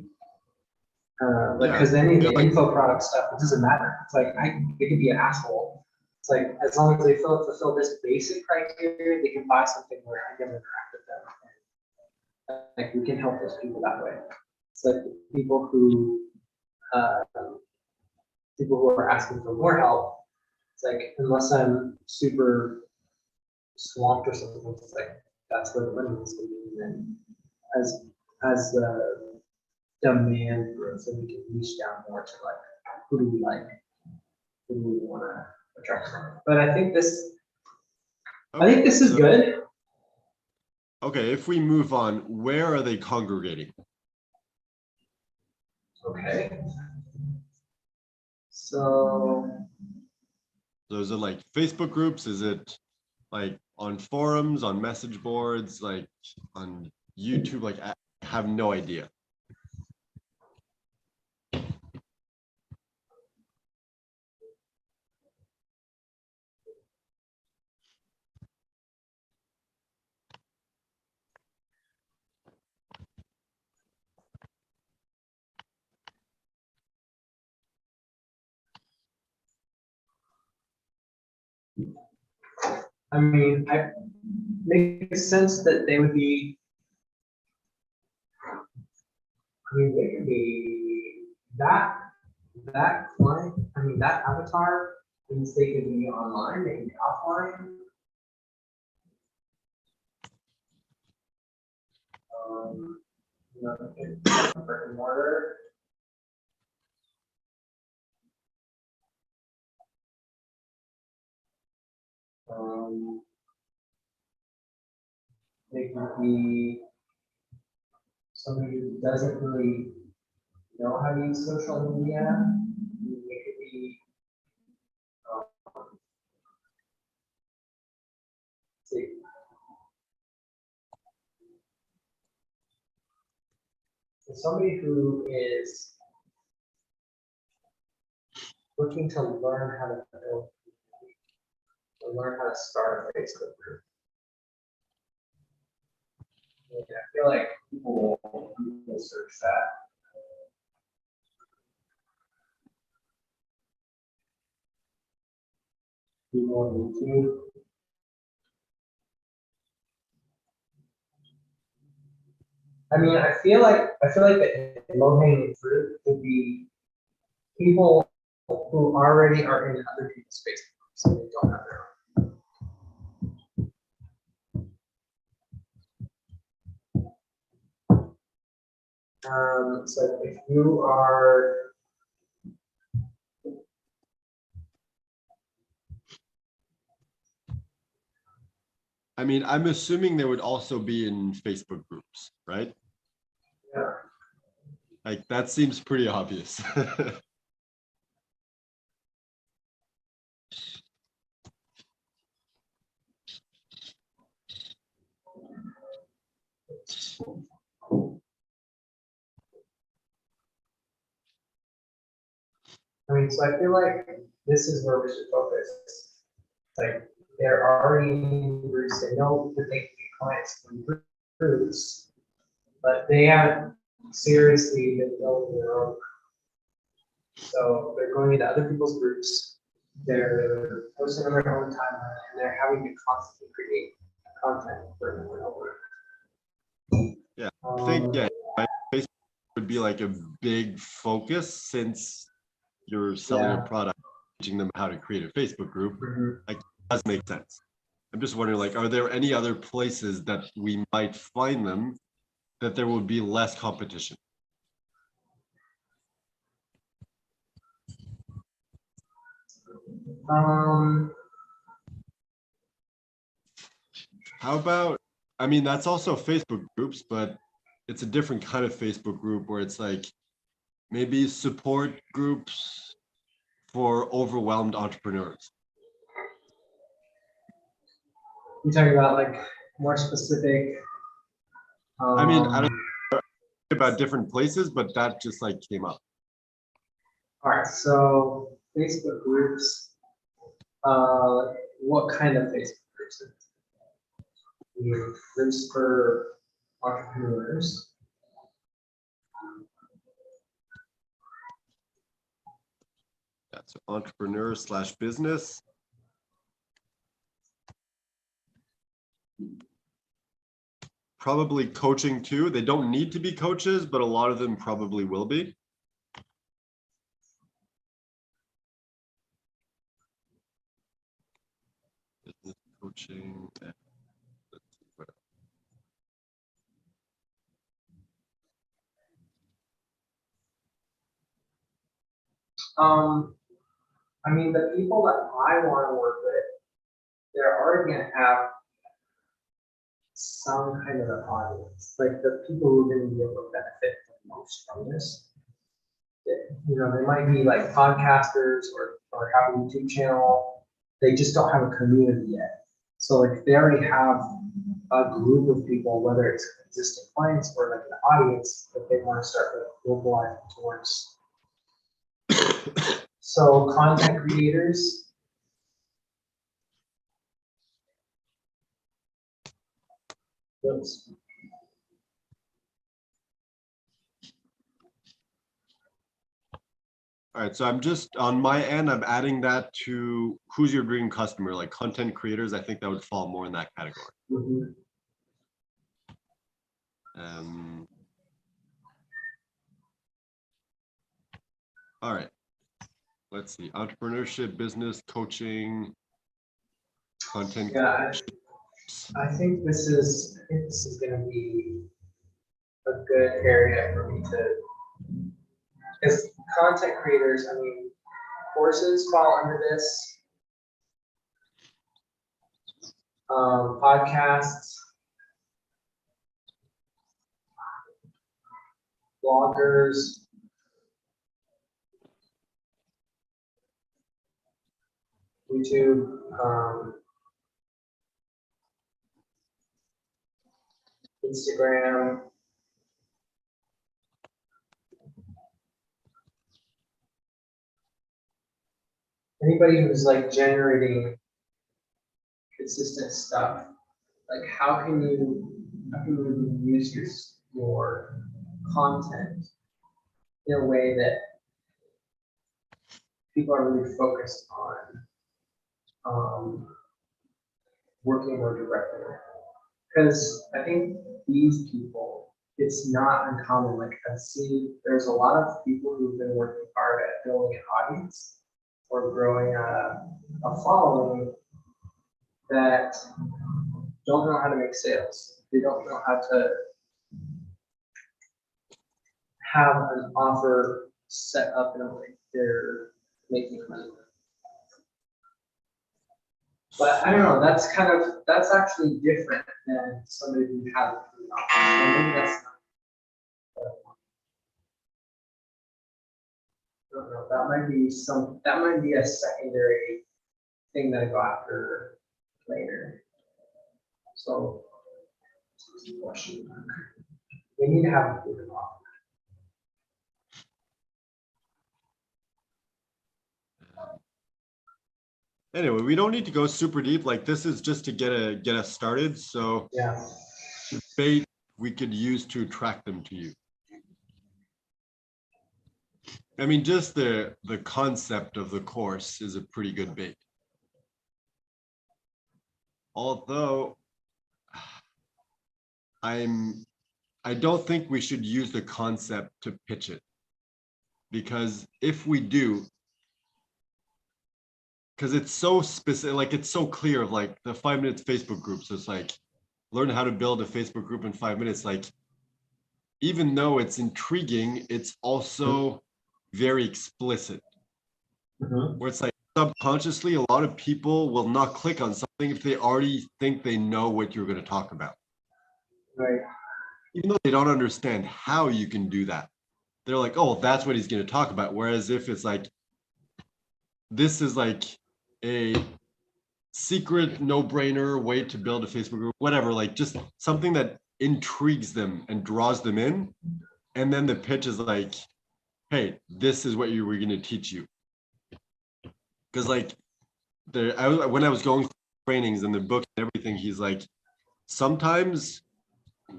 B: Like,
A: Yeah,
B: because then in
A: yeah,
B: the
A: like,
B: info product stuff, it doesn't matter. It's like it could be an asshole. It's like as long as they fulfill this basic criteria, they can buy something where I can interact with them. Like we can help those people that way. It's like uh, people who are asking for more help. It's like unless I'm super swamped or something, it's like that's where the money is going to be. And as the demand grows, then we can reach down more to like who do we like, who do we want to attract from. But I think this is
A: so,
B: good.
A: okay, if we move on, where are they congregating?
B: Okay. So
A: So is it like Facebook groups? Is it like on forums, on message boards, like on YouTube? Like, I have no idea.
B: I mean, I makes sense that they would be. I mean, they could be that client. I mean, that avatar means they could be online, they can be offline. You know, brick and mortar. They could be somebody who doesn't really know how to use social media. They could be say, somebody who is looking to learn how to build, or learn how to start a Facebook group. Yeah, I feel like people will search that. People on YouTube. I mean, I feel like the low hanging fruit would be people who already are in other people's Facebook groups, so they don't have their own. So if you are,
A: I mean, I'm assuming they would also be in Facebook groups, right?
B: yeah,
A: Like that seems pretty obvious.
B: I mean, so I feel like this is where we should focus. Like, they're already in groups, they know that they can get clients from groups, but they haven't seriously been building their own. So they're going into other people's groups, they're posting on their own timeline, and they're having to constantly create content for over and over.
A: Yeah, I think,
B: Um,
A: yeah, Facebook would be like a big focus since you're selling a
B: Yeah.
A: product, teaching them how to create a Facebook group.
B: mhm.
A: Like, it does make sense. I'm just wondering, like, are there any other places that we might find them that there would be less competition?
B: Um,
A: How about, I mean, that's also Facebook groups, but it's a different kind of Facebook group where it's like maybe support groups for overwhelmed entrepreneurs.
B: you talking about like more specific.
A: I mean, I don't
B: Um,
A: know about different places, but that just like came up.
B: all right, so Facebook groups. What kind of Facebook groups? Groups for entrepreneurs.
A: That's entrepreneur slash business. Probably coaching too. They don't need to be coaches, but a lot of them probably will be. Business coaching.
B: I mean, the people that I want to work with, they're already going to have some kind of an audience. Like the people who are going to be able to benefit the most from this. You know, they might be like podcasters or have a YouTube channel. They just don't have a community yet. So like they already have a group of people, whether it's existing clients or like an audience that they want to start like globalizing towards. So content creators. Oops.
A: All right, so I'm just on my end, I'm adding that to who's your dream customer, like content creators. I think that would fall more in that category.
B: Mhm.
A: All right, let's see, entrepreneurship, business, coaching, content.
B: Yeah, I think this is going to be a good area for me to, because content creators, I mean, courses fall under this. Podcasts, bloggers, YouTube, Instagram. Anybody who's like generating consistent stuff, like how can you use your content in a way that people are really focused on working more directly? Because I think these people, it's not uncommon. Like I've seen, there's a lot of people who've been working hard at building an audience or growing a following that don't know how to make sales. They don't know how to have an offer set up in a way they're making money. But I don't know, that's actually different than somebody who has a free offer. So maybe that's not. I don't know, that might be a secondary thing that I go after later. So we need to have a good offer.
A: Anyway, we don't need to go super deep. Like this is just to get us started. So
B: Yeah.
A: bait we could use to attract them to you. I mean, just the concept of the course is a pretty good bait. Although I don't think we should use the concept to pitch it. Because if we do, because it's so specific, like it's so clear of like the 5 minutes Facebook group. So it's like learn how to build a Facebook group in 5 minutes. Like, even though it's intriguing, it's also very explicit. Where it's like subconsciously, a lot of people will not click on something if they already think they know what you're going to talk about.
B: Right.
A: Even though they don't understand how you can do that. They're like, oh, that's what he's going to talk about. Whereas if it's like, this is like a secret no-brainer way to build a Facebook group, whatever, like just something that intrigues them and draws them in. And then the pitch is like, hey, this is what you were going to teach you. Because like when I was going through trainings and the book and everything, he's like, sometimes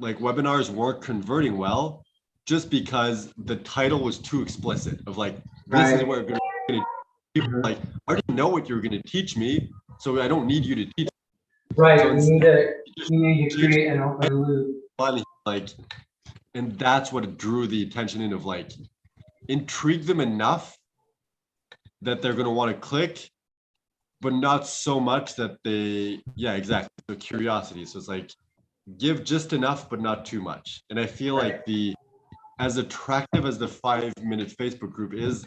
A: like webinars weren't converting well just because the title was too explicit of like, this is what we're going to people like, I already know what you're going to teach me, so I don't need you to teach.
B: Right,
A: So
B: you need to create an open loop.
A: Like, and that's what drew the attention in of like, intrigue them enough that they're going to want to click, but not so much that they, yeah, exactly. So curiosity. So it's like, give just enough, but not too much. And I feel like as attractive as the 5 minute Facebook group is,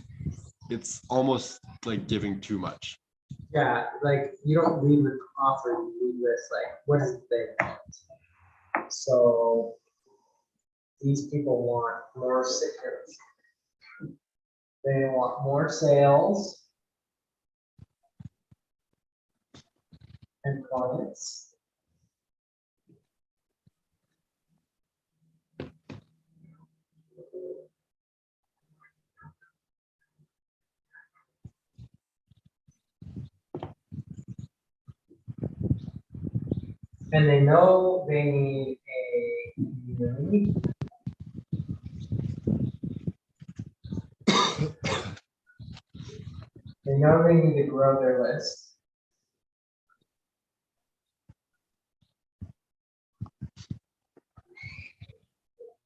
A: it's almost like giving too much.
B: Yeah, like you don't lead with offer, you lead with like, what is it they want? So these people want more security. They want more sales and clients. And they know they need a community. They know they need to grow their list.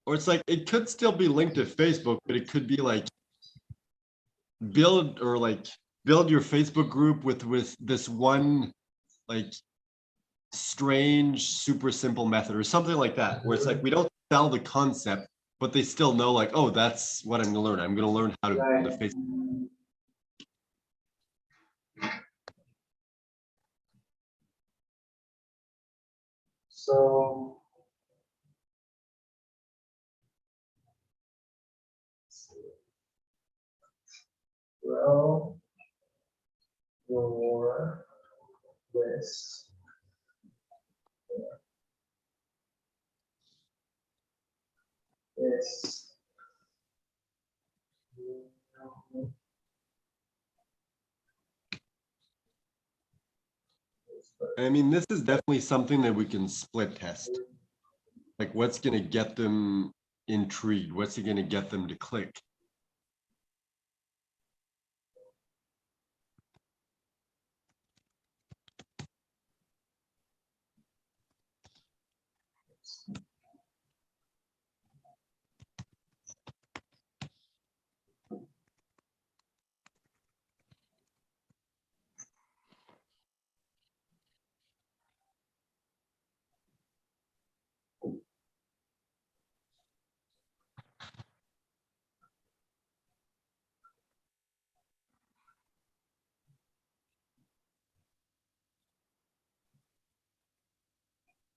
A: Or it's like, it could still be linked to Facebook, but it could be like build your Facebook group with this one like strange, super simple method or something like that, where it's like, we don't sell the concept, but they still know like, oh, that's what I'm going to learn. I'm going to learn how to build a Facebook.
B: So grow your list. This.
A: I mean, this is definitely something that we can split test. Like, what's going to get them intrigued? What's going to get them to click?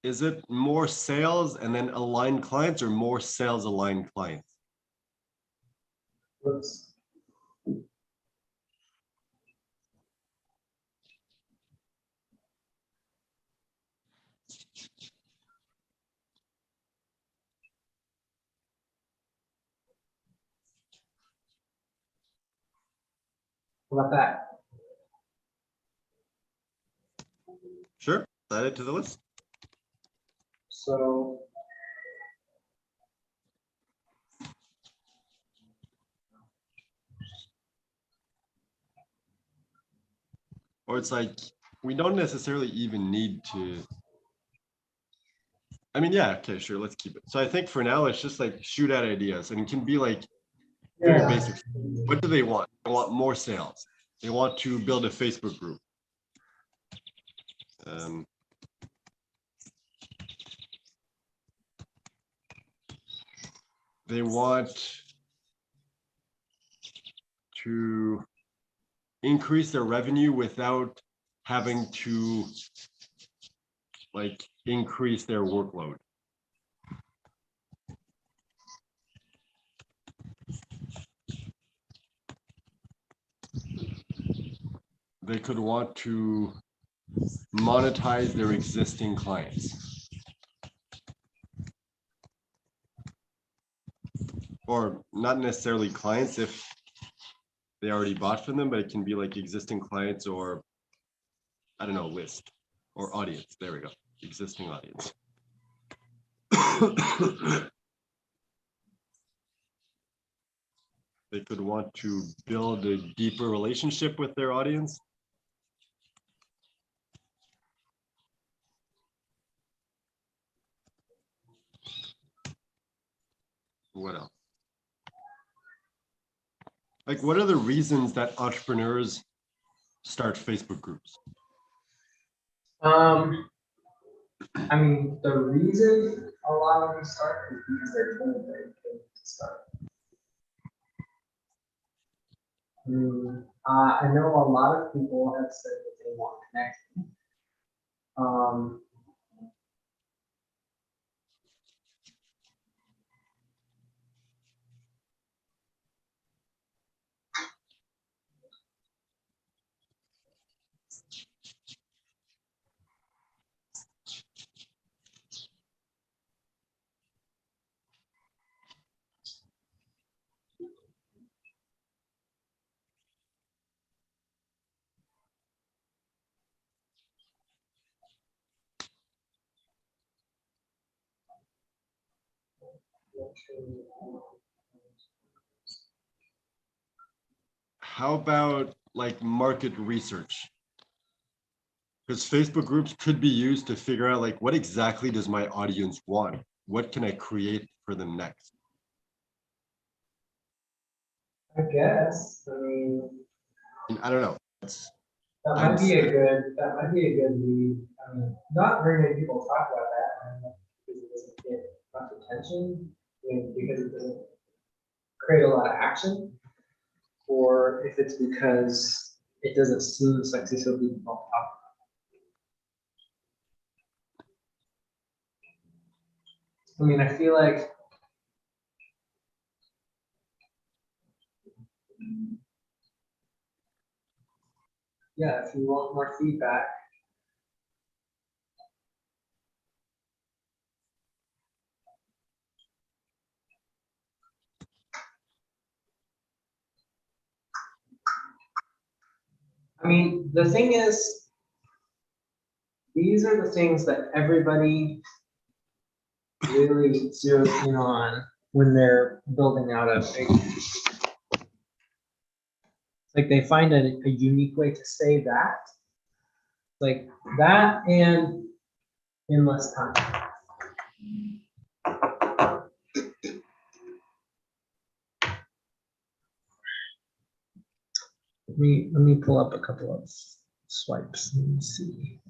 A: is it more sales and then aligned clients or more sales aligned clients?
B: Let's How about that?
A: Sure, add it to the list.
B: So
A: Or it's like, we don't necessarily even need to. I mean, yeah, okay, sure, let's keep it. So I think for now, let's just like shoot at ideas, and it can be like very
B: yeah,
A: basic. What do they want? They want more sales. They want to build a Facebook group. They want to increase their revenue without having to like increase their workload. They could want to monetize their existing clients. Or not necessarily clients if they already bought from them, but it can be like existing clients or, I don't know, list or audience. There we go. Existing audience. They could want to build a deeper relationship with their audience. What else? Like, what are the reasons that entrepreneurs start Facebook groups?
B: I mean, the reason a lot of them start is because they're told they can start. I know a lot of people have said that they want connection.
A: How about like market research? Because Facebook groups could be used to figure out like, what exactly does my audience want? What can I create for them next?
B: I guess. I mean,
A: And I don't know.
B: that
A: I'd
B: might be a
A: say-
B: good. That might be a good lead. I mean, not very many people talk about that because it doesn't get much attention. I mean, because it doesn't create a lot of action, or if it's because it doesn't seem sexy, so people don't talk. I mean, I feel like yeah, if you want more feedback, I mean, the thing is, these are the things that everybody really zeroes in on when they're building out a big. Like they find a unique way to say that, like that, and in less time. Let me pull up a couple of swipes and see.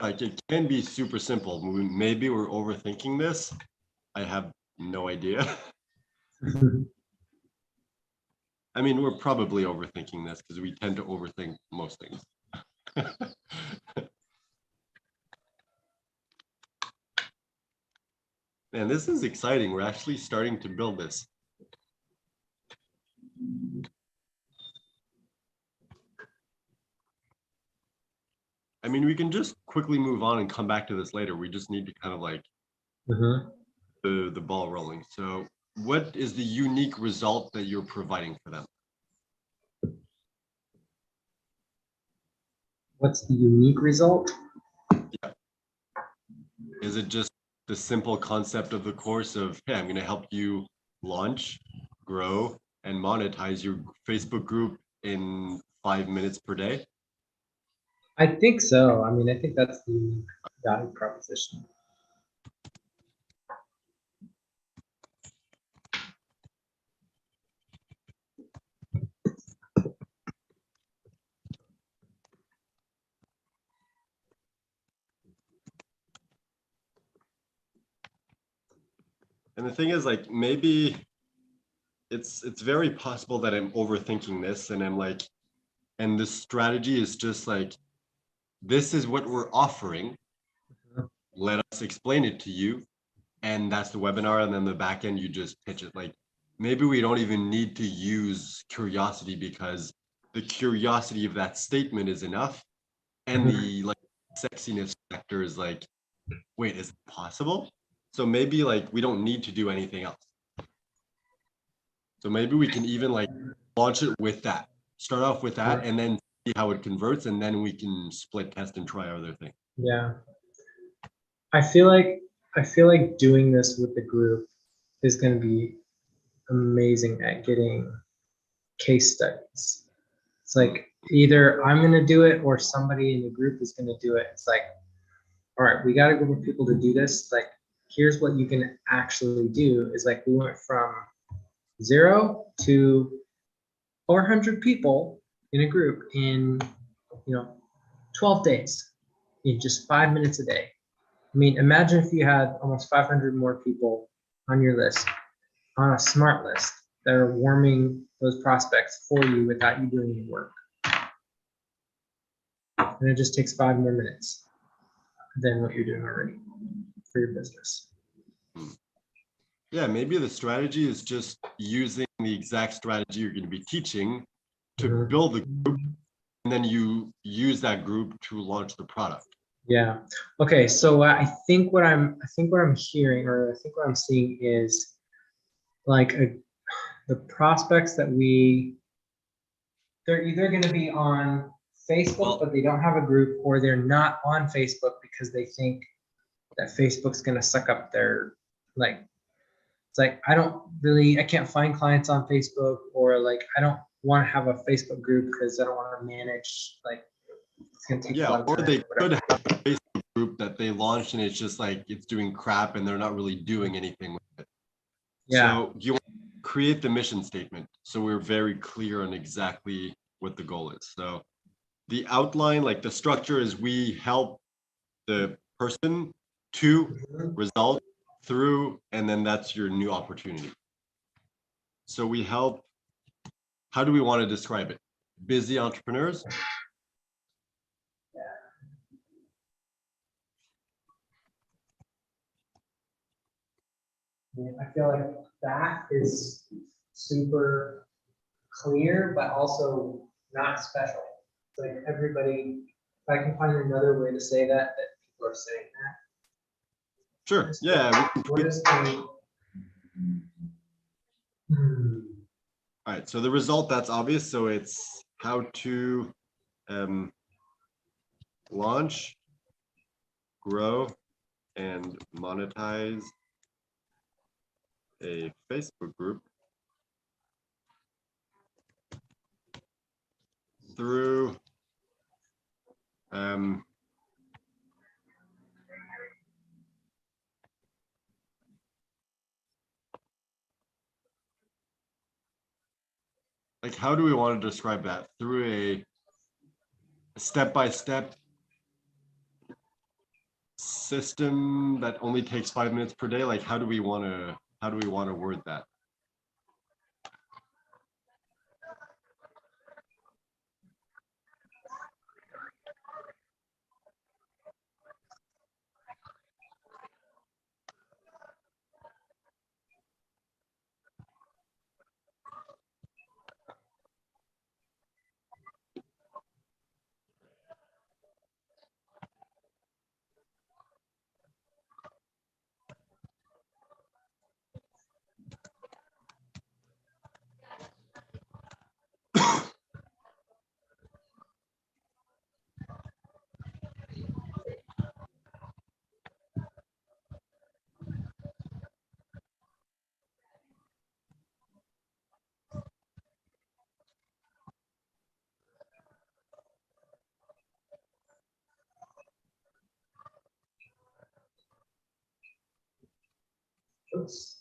A: Like, it can be super simple. Maybe we're overthinking this. I have no idea. I mean, we're probably overthinking this because we tend to overthink most things. Man, this is exciting. We're actually starting to build this. I mean, we can just quickly move on and come back to this later. We just need to kind of like the ball rolling. So what is the unique result that you're providing for them?
B: What's the unique result?
A: Yeah. Is it just the simple concept of the course of, hey, I'm going to help you launch, grow, and monetize your Facebook group in 5 minutes per day?
B: I think so. I mean, I think that's the unique value proposition.
A: And the thing is, like, maybe it's very possible that I'm overthinking this and I'm like, and this strategy is just like, this is what we're offering. Let us explain it to you. And that's the webinar. And then the back end, you just pitch it. Like, maybe we don't even need to use curiosity because the curiosity of that statement is enough. And the like sexiness factor is like, wait, is it possible? So maybe like we don't need to do anything else. So maybe we can even like launch it with that. Start off with that and then see how it converts, and then we can split test and try other things.
B: Yeah. I feel like doing this with the group is going to be amazing at getting case studies. It's like either I'm going to do it or somebody in the group is going to do it. It's like, all right, we got a group of people to do this. Like, here's what you can actually do. Is like we went from 0 to 400 people in a group in 12 days in just 5 minutes a day. I mean, imagine if you had almost 500 more people on your list, on a smart list, that are warming those prospects for you without you doing any work. And it just takes 5 more minutes than what you're doing already for your business.
A: Yeah, maybe the strategy is just using the exact strategy you're going to be teaching to build the group, and then you use that group to launch the product.
B: Yeah. Okay. So I think what I'm hearing, or I think what I'm seeing is like the prospects that they're either going to be on Facebook, but they don't have a group, or they're not on Facebook because they think that Facebook's going to suck up their, like, it's like, I can't find clients on Facebook, or like, I don't want to have a Facebook group because I don't want to manage, like, it's going to take a lot of time.
A: Or they could have a Facebook group that they launched and it's just like, it's doing crap and they're not really doing anything with it.
B: Yeah.
A: So you want to create the mission statement so we're very clear on exactly what the goal is. So the outline, like the structure, is we help the person to result through, and then that's your new opportunity. So we help, how do we want to describe it? Busy entrepreneurs.
B: I feel like that is super clear, but also not special. It's like everybody, if I can find another way to say that people are saying that.
A: Sure. Yeah.
B: What is the,
A: All right. So the result, that's obvious. So it's how to launch, grow, and monetize a Facebook group through like, how do we want to describe that? Through a step-by-step system that only takes 5 minutes per day. Like, how do we want to word that?
B: notes.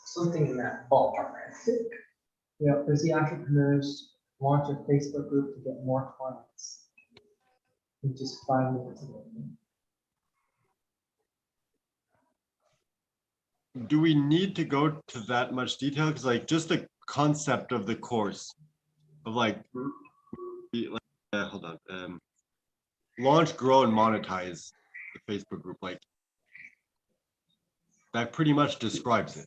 B: Something in that ballpark, I think. Yeah, busy entrepreneurs launch a Facebook group to get more clients in just 5 minutes ago.
A: Do we need to go to that much detail? Because like just the concept of the course of like, hold on, launch, grow, and monetize the Facebook group, like that pretty much describes it.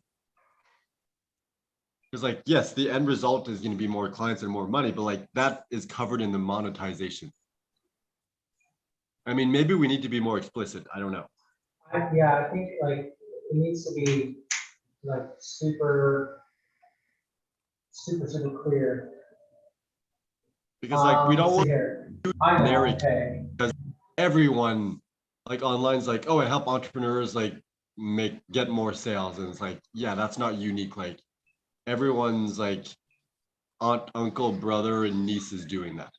A: Because like, yes, the end result is going to be more clients and more money, but like that is covered in the monetization. I mean, maybe we need to be more explicit. I don't know.
B: Yeah, I think like it needs to be like super clear.
A: Because like we don't want
B: I know,
A: generic,
B: okay.
A: because everyone like online's like, oh, I help entrepreneurs like get more sales. And it's like, yeah, that's not unique. Like everyone's like aunt, uncle, brother, and niece is doing that.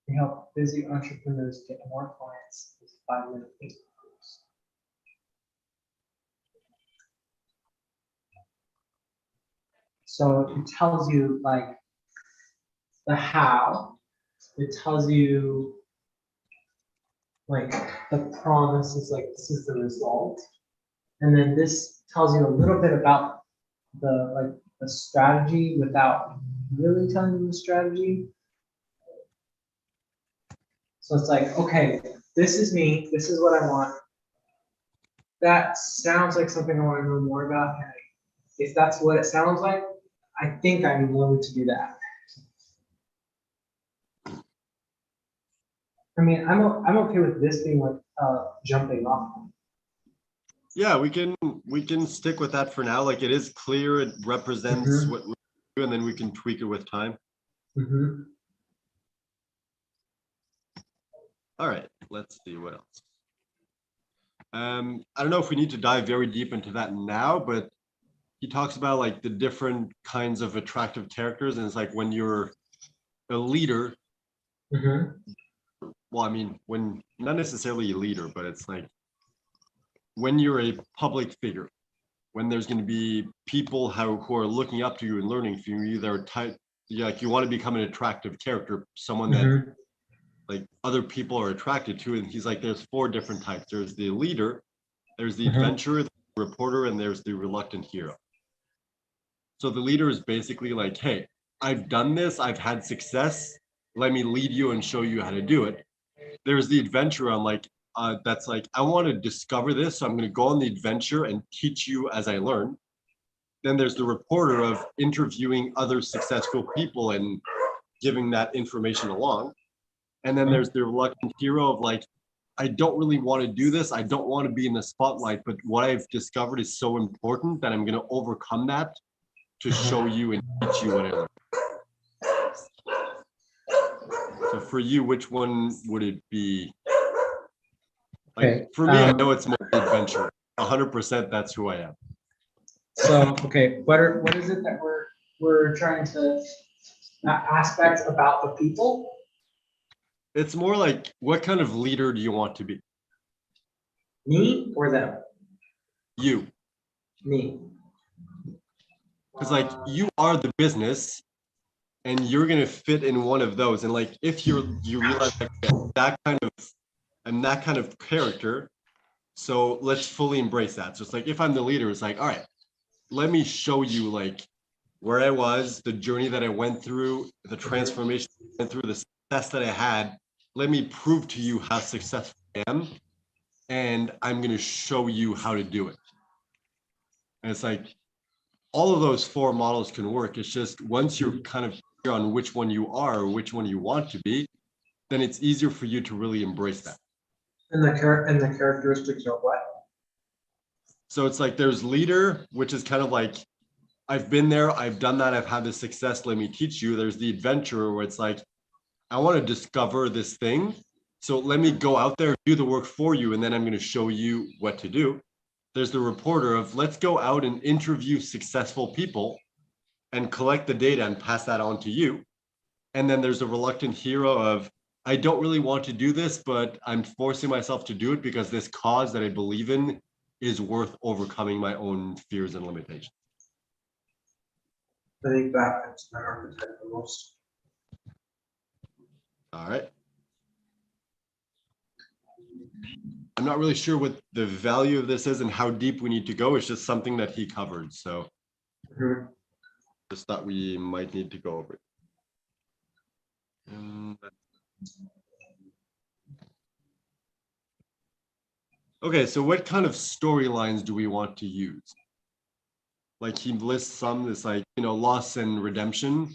B: We help busy entrepreneurs get more clients with 5-minute Facebook groups. So it tells you like the how, it tells you like the promise is like this is the result. And then this tells you a little bit about the strategy without really telling you the strategy. So it's like, okay, this is me, this is what I want. That sounds like something I want to know more about. And if that's what it sounds like, I think I'm willing to do that. I mean, I'm okay with this being like jumping off.
A: Yeah, we can stick with that for now. Like it is clear, it represents what we do, and then we can tweak it with time. All right, let's see what else. I don't know if we need to dive very deep into that now, but he talks about like the different kinds of attractive characters, and it's like when you're a leader. Well, I mean, when not necessarily a leader, but it's like when you're a public figure, when there's going to be people who are looking up to you and learning from you, they're like you want to become an attractive character, someone that like other people are attracted to. And he's like, there's 4 different types. There's the leader, there's the adventurer, the reporter, and there's the reluctant hero. So the leader is basically like, hey, I've done this, I've had success, let me lead you and show you how to do it. There's the adventurer, I'm like, that's like, I want to discover this, so I'm going to go on the adventure and teach you as I learn. Then there's the reporter of interviewing other successful people and giving that information along. And then there's the reluctant hero of like, I don't really want to do this. I don't want to be in the spotlight, but what I've discovered is so important that I'm going to overcome that to show you and teach you what I learned. So for you, which one would it be? Like
B: Okay,
A: for me, I know it's more adventure. 100%, that's who I am.
B: So, okay, what is it that we're trying to, aspects about the people?
A: It's more like, what kind of leader do you want to be?
B: Me or them?
A: You.
B: Me.
A: Because like you are the business and you're gonna fit in one of those. And like if you realize like I'm that kind of character, so let's fully embrace that. So it's like if I'm the leader, it's like, all right, let me show you like where I was, the journey that I went through, the transformation I went through, the success that I had. Let me prove to you how successful I am, and I'm gonna show you how to do it. And it's like all of those four models can work. It's just once you're kind of clear on which one you are or which one you want to be, then it's easier for you to really embrace that.
B: And the characteristics are what?
A: So it's like there's leader, which is kind of like, I've been there, I've done that, I've had the success, let me teach you. There's the adventurer where it's like, I want to discover this thing. So let me go out there, do the work for you, and then I'm going to show you what to do. There's the reporter of let's go out and interview successful people and collect the data and pass that on to you. And then there's a reluctant hero of, I don't really want to do this, but I'm forcing myself to do it because this cause that I believe in is worth overcoming my own fears and limitations.
B: I think that fits my archetype the most.
A: All right. I'm not really sure what the value of this is and how deep we need to go. It's just something that he covered. So just thought we might need to go over it. Okay, so what kind of storylines do we want to use? Like he lists some that's like, loss and redemption,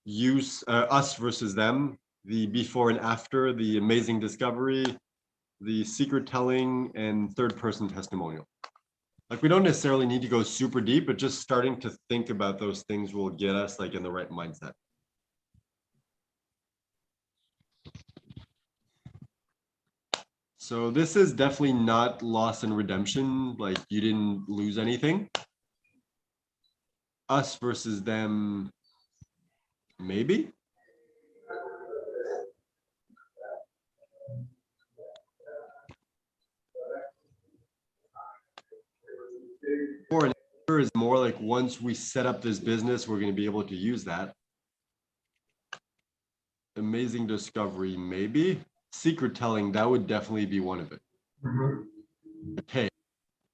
A: use us versus them, the before and after, the amazing discovery, the secret telling, and third person testimonial. Like we don't necessarily need to go super deep, but just starting to think about those things will get us like in the right mindset. So this is definitely not loss and redemption, like you didn't lose anything. Us versus them, maybe. Or an answer is more like once we set up this business, we're going to be able to use that. Amazing discovery, maybe. Secret telling, that would definitely be one of it. Okay,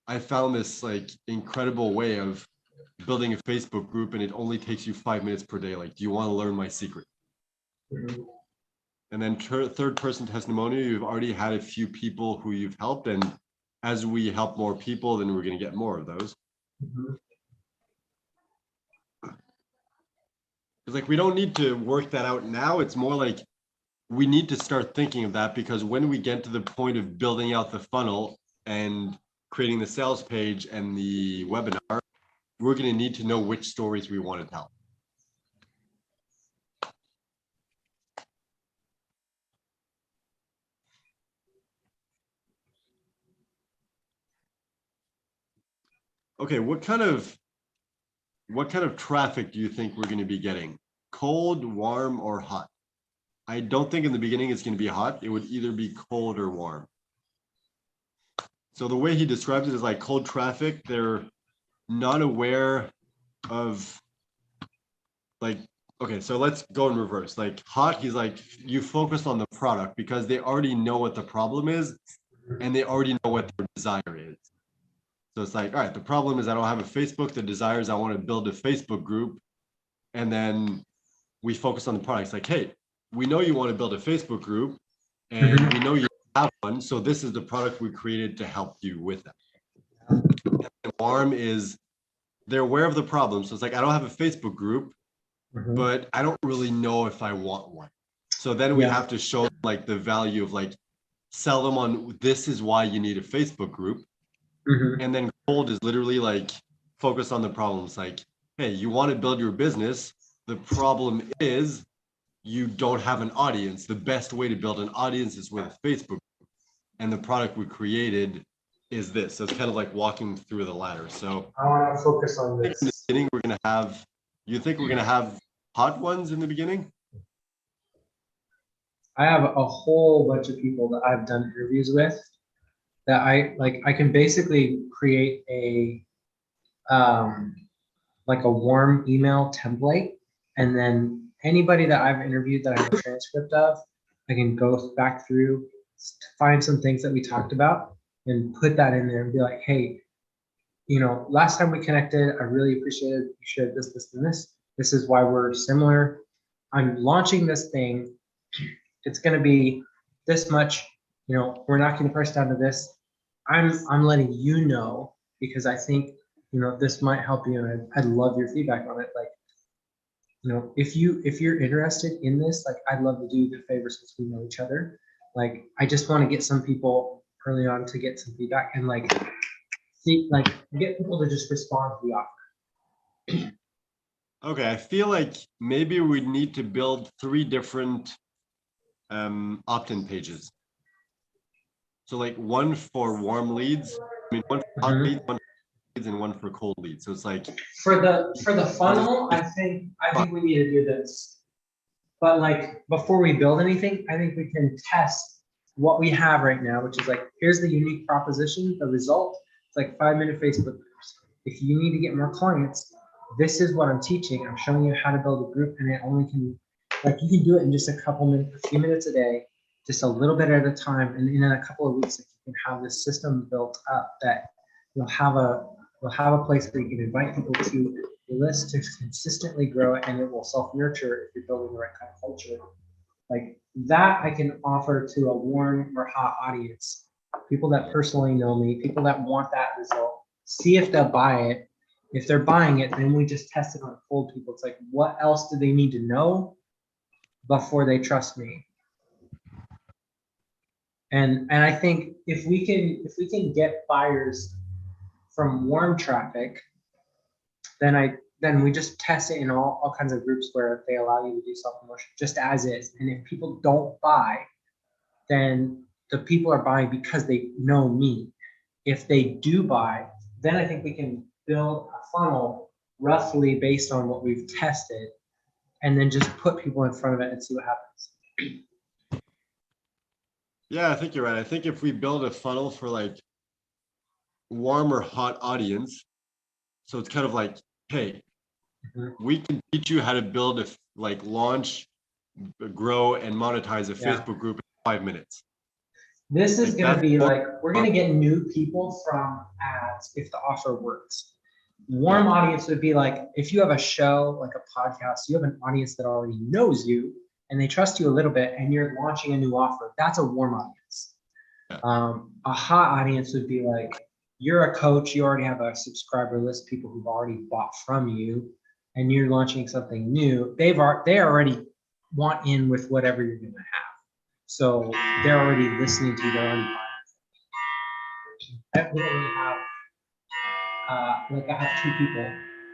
A: I found this like incredible way of building a Facebook group and it only takes you 5 minutes per day. Like, do you want to learn my secret? And then third person testimonial, you've already had a few people who you've helped. And as we help more people, then we're going to get more of those. It's like, we don't need to work that out now. It's more like we need to start thinking of that because when we get to the point of building out the funnel and creating the sales page and the webinar, we're going to need to know which stories we want to tell. Okay, what kind of traffic do you think we're going to be getting? Cold, warm, or hot? I don't think in the beginning it's going to be hot. It would either be cold or warm. So the way he describes it is like cold traffic. They're not aware of like, okay, so let's go in reverse. Like hot, he's like, you focus on the product because they already know what the problem is and they already know what their desire is. So it's like, all right, the problem is I don't have a Facebook. The desire is I want to build a Facebook group. And then we focus on the product. It's like, hey, we know you want to build a Facebook group and we know you have one. So this is the product we created to help you with that. And warm is they're aware of the problem. So it's like, I don't have a Facebook group, but I don't really know if I want one. So then we have to show like the value of like, sell them on this is why you need a Facebook group. And then cold is literally like focus on the problems. Like, hey, you want to build your business. The problem is you don't have an audience, the best way to build an audience is with Facebook. And the product we created is this. So it's kind of like walking through the ladder. So
B: I want to focus on
A: in the
B: this.
A: beginning, we're going to have, you think we're going to have hot ones in the beginning?
B: I have a whole bunch of people that I've done interviews with that I can basically create a like a warm email template, and then anybody that I've interviewed that I have a transcript of, I can go back through to find some things that we talked about and put that in there and be like, hey, you know, last time we connected, I really appreciated you shared this, this, and this. This is why we're similar. I'm launching this thing. It's going to be this much, you know, we're knocking the price down to this. I'm letting you know because I think, you know, this might help you, and I'd love your feedback on it. Like, you know, if you're interested in this, like, I'd love to do the favor since we know each other. Like, I just want to get some people early on to get some feedback and like see, like, get people to just respond to the offer.
A: Okay, I feel like maybe we need to build 3 different opt-in pages. So like one for warm leads, I mean one for hot leads, one for leads, and one for cold leads. So it's like
B: For the funnel, I think we need to do this. But like before we build anything, I think we can test what we have right now, which is like, here's the unique proposition, the result. It's like 5-minute Facebook groups. If you need to get more clients, this is what I'm teaching. I'm showing you how to build a group, and it only can, like, you can do it in just a few minutes a day, just a little bit at a time. And in a couple of weeks, if you can have this system built up, that you'll have a place where you can invite people to your list to consistently grow it, and it will self-nurture if you're building the right kind of culture. Like that I can offer to a warm or hot audience, people that personally know me, people that want that result, see if they'll buy it. If they're buying it, then we just test it on cold people. It's like, what else do they need to know before they trust me? And I think if we can get buyers from warm traffic, then we just test it in all kinds of groups where they allow you to do self-promotion just as is. And if people don't buy, then the people are buying because they know me. If they do buy, then I think we can build a funnel roughly based on what we've tested, and then just put people in front of it and see what happens.
A: Yeah, I think you're right. I think if we build a funnel for like warm or hot audience, so it's kind of like, hey, we can teach you how to build launch, grow, and monetize a Facebook group in 5 minutes.
B: This is going to be like, we're going to get new people from ads if the offer works. Warm audience would be like, if you have a show, like a podcast, you have an audience that already knows you and they trust you a little bit, and you're launching a new offer. That's a warm audience. A hot audience would be like, you're a coach, you already have a subscriber list, people who've already bought from you, and you're launching something new. They already want in with whatever you're going to have. So they're already listening to you, they're already buying. I literally have, I have 2 people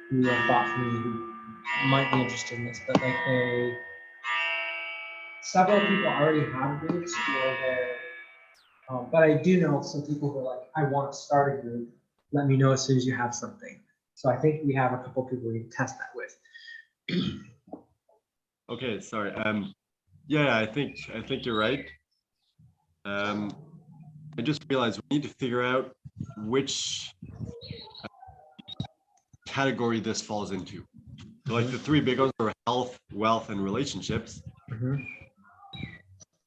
B: who have bought from me who might be interested in this, but like several people already have groups where they're, but I do know some people who are like, I want to start a group. Let me know as soon as you have something. So I think we have a couple people we can test that with.
A: Okay, sorry. Yeah, I think you're right. I just realized we need to figure out which category this falls into. So like the 3 big ones are health, wealth, and relationships.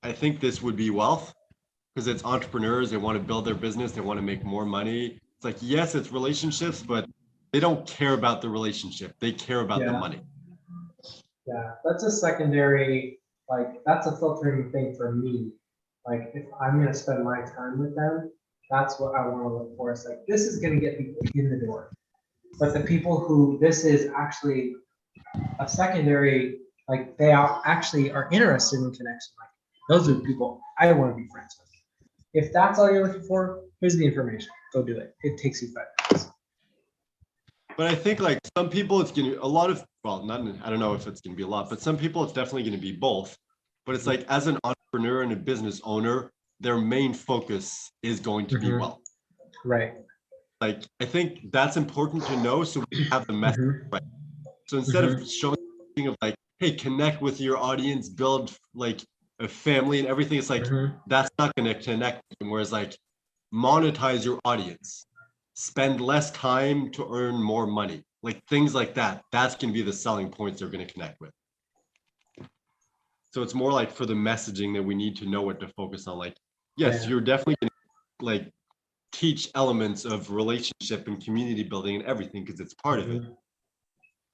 A: I think this would be wealth because it's entrepreneurs. They want to build their business. They want to make more money. It's like, yes, it's relationships, but they don't care about the relationship. They care about the money.
B: Yeah, that's a secondary, like, that's a filtering thing for me. Like, if I'm going to spend my time with them, that's what I want to look for. It's like, this is going to get people in the door. But the people who this is actually a secondary, like, they are interested in connection. Like, those are the people I want to be friends with. If that's all you're looking for, here's the information. Go do it. It takes you 5 minutes.
A: But I think like some people, it's gonna a lot of, well, not, I don't know if it's gonna be a lot, but some people it's definitely gonna be both. But it's like as an entrepreneur and a business owner, their main focus is going to be
B: Mhm.
A: wealth.
B: Right.
A: Like I think that's important to know so we have the message
B: Mhm.
A: right. So instead of showing of like, hey, connect with your audience, build like a family and everything, it's like
B: Mhm.
A: that's not gonna connect. Whereas like monetize your audience, spend less time to earn more money, like things like that. That's going to be the selling points they're going to connect with. So it's more like for the messaging that we need to know what to focus on. Like, yes,
B: Yeah.
A: you're definitely going to like teach elements of relationship and community building and everything because it's part of it.
B: Mhm.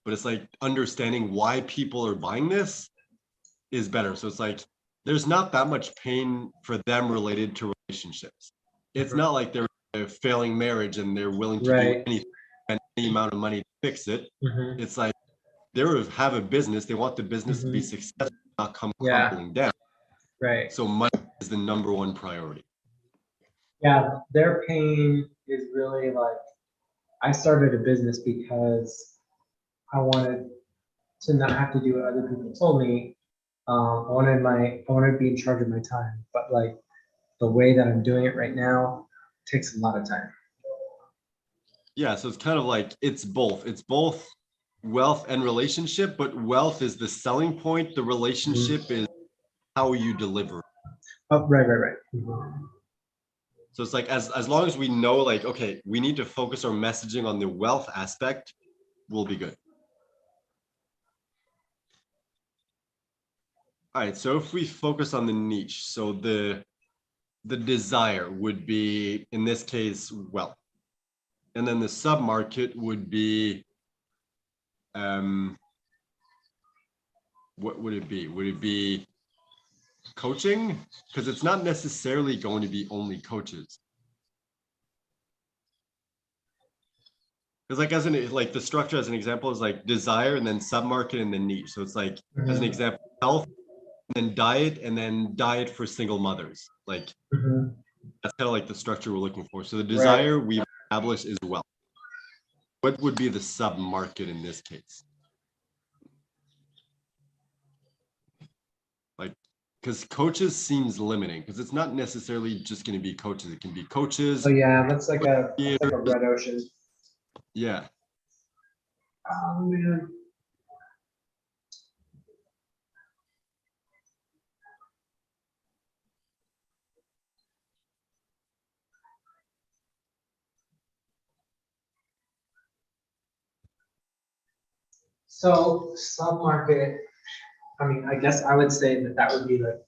A: But it's like understanding why people are buying this is better. So it's like there's not that much pain for them related to relationships. It's
B: Mhm.
A: not like they're a failing marriage and they're willing to do
B: Right.
A: anything, spend any amount of money to fix it.
B: Mhm.
A: It's like they have a business. They want the business to be
B: Mhm.
A: successful, not come
B: Yeah.
A: crumbling down.
B: Right.
A: So money is the number one priority.
B: Yeah. Their pain is really like, I started a business because I wanted to not have to do what other people told me. I wanted to be in charge of my time, but like the way that I'm doing it right now takes a lot of time.
A: Yeah, so it's kind of like it's both. It's both wealth and relationship, but wealth is the selling point. The
B: Mhm.
A: relationship is how you deliver.
B: Oh, right. Mhm.
A: So it's like as long as we know, like, okay, we need to focus our messaging on the wealth aspect, we'll be good. All right, so if we focus on the niche, so the desire would be in this case wealth. And then the sub-market would be what would it be? Would it be coaching? Because it's not necessarily going to be only coaches. Because like as an like the structure as an example is like desire and then sub-market and then niche. So it's like as an
B: Mhm.
A: example, health and then diet for single mothers. Like
B: Mhm.
A: that's kind of like the structure we're looking for. So the
B: Right.
A: desire we establish is wealth. What would be the sub-market in this case? Like, because coaches seems limiting because it's not necessarily just going to be coaches. It can be
B: Oh
A: coaches,
B: yeah, that's like a red ocean.
A: yeah.
B: Oh man. So sub-market, I mean, I guess I would say that that would be like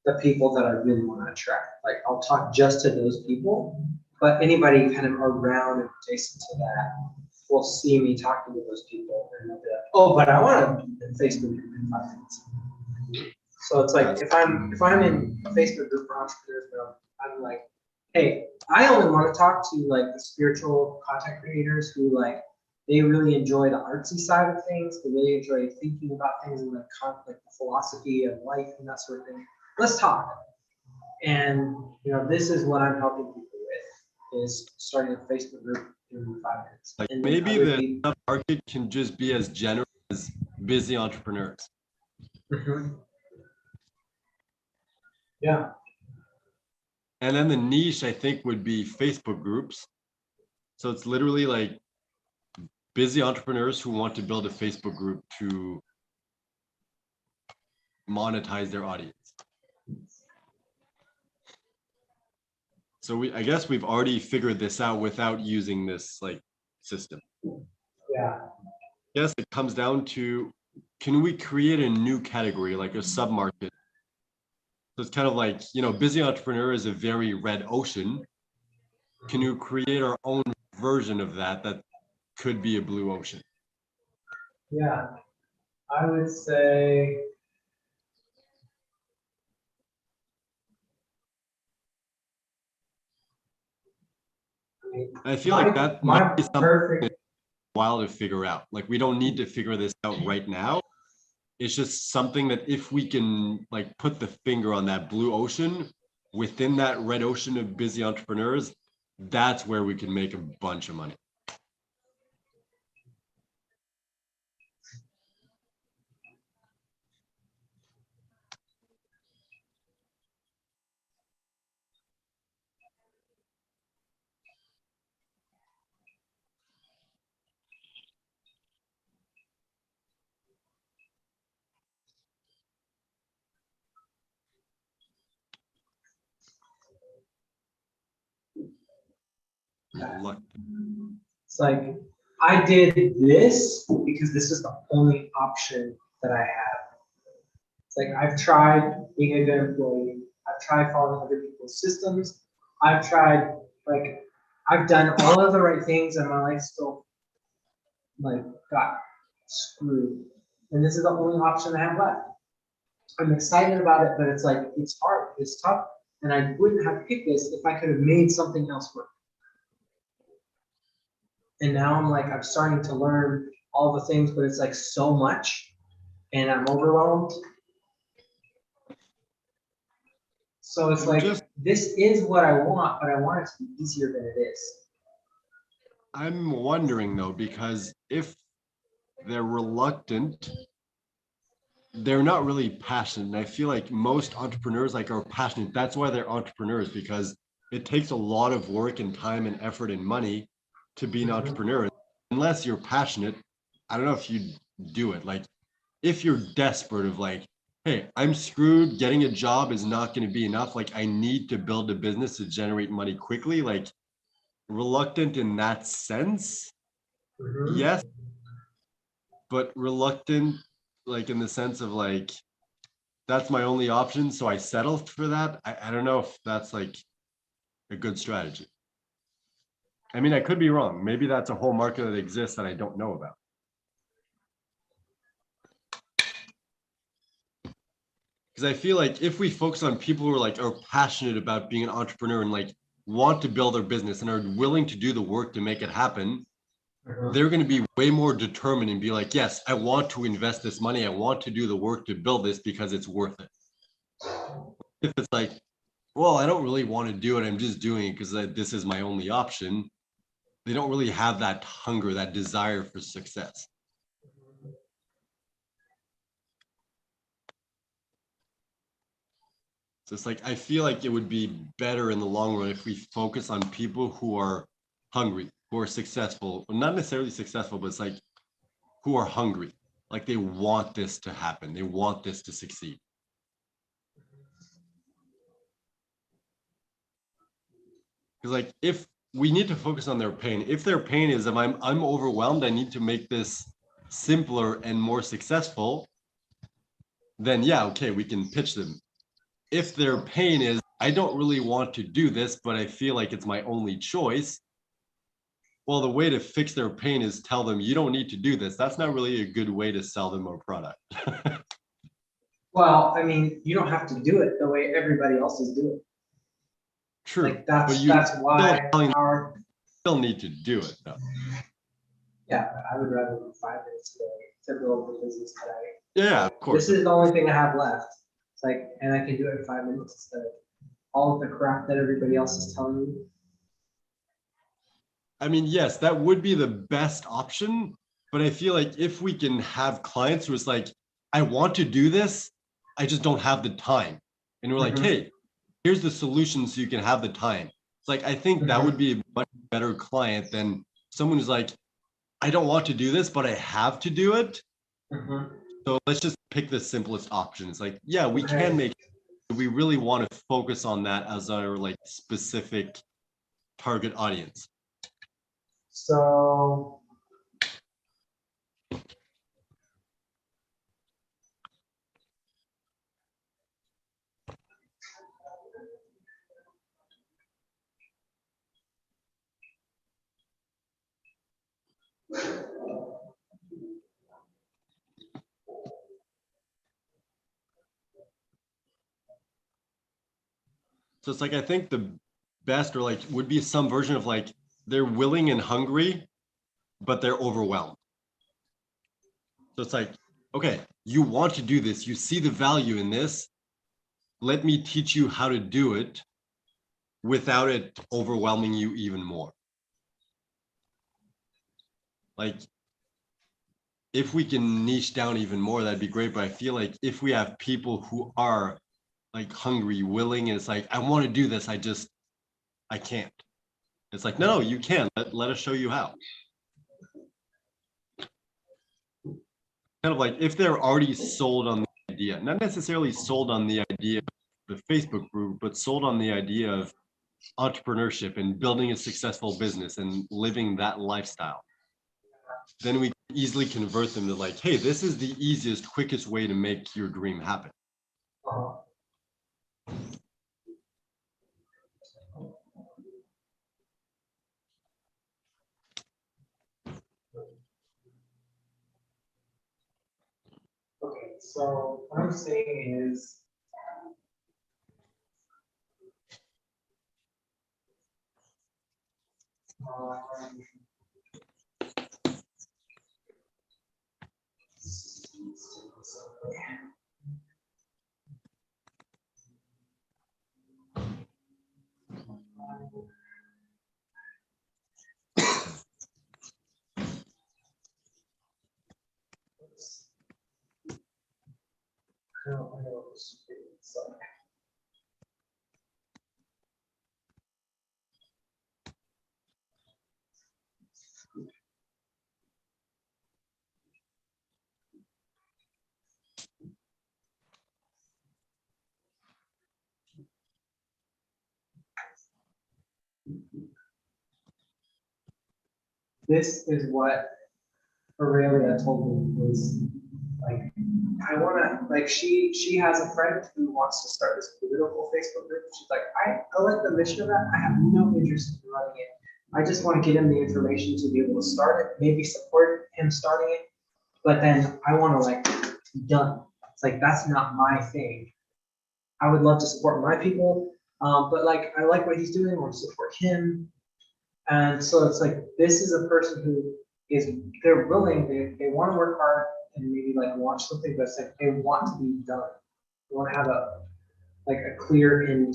B: the people that I really want to attract. Like I'll talk just to those people, but anybody kind of around and adjacent to that will see me talking to those people and they'll be like, oh, but I want to be in Facebook group in 5 minutes. So it's like
A: That's
B: if I'm in a Facebook group for entrepreneurs, I'm like, hey, I only want to talk to like the spiritual content creators who like they really enjoy the artsy side of things. They really enjoy thinking about things and like the philosophy of life and that sort of thing. Let's talk. And this is what I'm helping people with is starting a Facebook group in 5 minutes.
A: like
B: And then
A: maybe
B: other
A: the
B: people.
A: sub-market can just be as generous as busy entrepreneurs.
B: Mhm. Yeah.
A: And then the niche, I think, would be Facebook groups. So it's literally like busy entrepreneurs who want to build a Facebook group to monetize their audience. So I guess we've already figured this out without using this like system.
B: Yeah.
A: Yes, it comes down to, can we create a new category, like a sub-market? So it's kind of like, busy entrepreneur is a very red ocean. Can you create our own version of that could be a blue ocean?
B: Yeah. I would say.
A: I feel like
B: My
A: that might
B: my
A: be something
B: perfect.
A: while to figure out. Like we don't need to figure this out right now. It's just something that if we can like put the finger on that blue ocean within that red ocean of busy entrepreneurs, that's where we can make a bunch of money. reluctant.
B: It's like, I did this because this is the only option that I have. It's like, I've tried being a good employee. I've tried following other people's systems. I've tried, like, I've done all of the right things and my life still, like, got screwed. And this is the only option I have left. I'm excited about it, but it's like, it's hard, it's tough. And I wouldn't have picked this if I could have made something else work. And now I'm like, I'm starting to learn all the things, but it's like so much and I'm overwhelmed. So it's like, this is what I want, but I want it to be easier than it is.
A: I'm wondering though, because if they're reluctant, they're not really passionate. And I feel like most entrepreneurs like are passionate. That's why they're entrepreneurs, because it takes a lot of work and time and effort and money to be an entrepreneur. Unless you're passionate, I don't know if you do it. Like if you're desperate of like, hey, I'm screwed, getting a job is not going to be enough. Like I need to build a business to generate money quickly. Like reluctant in that sense, yes, but reluctant like in the sense of like, that's my only option, so I settled for that. I don't know if that's like a good strategy. I mean, I could be wrong. Maybe that's a whole market that exists that I don't know about. Because I feel like if we focus on people who are like are passionate about being an entrepreneur and like want to build their business and are willing to do the work to make it happen, they're going to be way more determined and be like, yes, I want to invest this money. I want to do the work to build this because it's worth it. If it's like, well, I don't really want to do it, I'm just doing it because this is my only option, they don't really have that hunger, that desire for success. So it's like, I feel like it would be better in the long run if we focus on people who are hungry, who are successful, well, not necessarily successful, but it's like who are hungry. Like they want this to happen. They want this to succeed. Because like if we need to focus on their pain, if their pain is if I'm overwhelmed, I need to make this simpler and more successful, then yeah, okay, we can pitch them. If their pain is, I don't really want to do this, but I feel like it's my only choice. Well, the way to fix their pain is tell them you don't need to do this. That's not really a good way to sell them a product.
B: Well, I mean, you don't have to do it the way everybody else is doing.
A: True,
B: Like that's
A: but you
B: why our
A: still need to do it though.
B: yeah, I would rather do 5 minutes a day to build the business that
A: Yeah, of course.
B: This is the only thing I have left. It's like, and I can do it in 5 minutes instead of all of the crap that everybody else is telling me.
A: I mean, yes, that would be the best option, but I feel like if we can have clients who is like, I want to do this, I just don't have the time. And we're like, hey, here's the solution so you can have the time. It's like, I think that would be a much better client than someone who's like, I don't want to do this, but I have to do it. So let's just pick the simplest option. It's like, yeah, we can make it. We really want to focus on that as our like specific target audience.
B: So
A: So it's like, I think the best or like would be some version of like, they're willing and hungry, but they're overwhelmed. So it's like, okay, you want to do this. You see the value in this. Let me teach you how to do it without it overwhelming you even more. Like, if we can niche down even more, that'd be great. But I feel like if we have people who are like hungry, willing, and it's like, I want to do this, I can't. It's like, no, you can. Let us show you how. Kind of like if they're already sold on the idea, not necessarily sold on the idea of the Facebook group, but sold on the idea of entrepreneurship and building a successful business and living that lifestyle, then we easily convert them to like, hey, this is the easiest, quickest way to make your dream happen.
B: Uh-huh. Okay, so what I'm saying is, I don't know what this is. This is what Aurelia told me was like, I wanna, like, she has a friend who wants to start this political Facebook group. She's like, I like the mission of that. I have no interest in running it. I just want to get him the information to be able to start it, maybe support him starting it. But then I want to like be done. It's like, that's not my thing. I would love to support my people, but like, I like what he's doing. I want to support him. And so it's like, this is a person who is, they're willing, they want to work hard and maybe like launch something, but it's like, they want to be done. They want to have a, like a clear end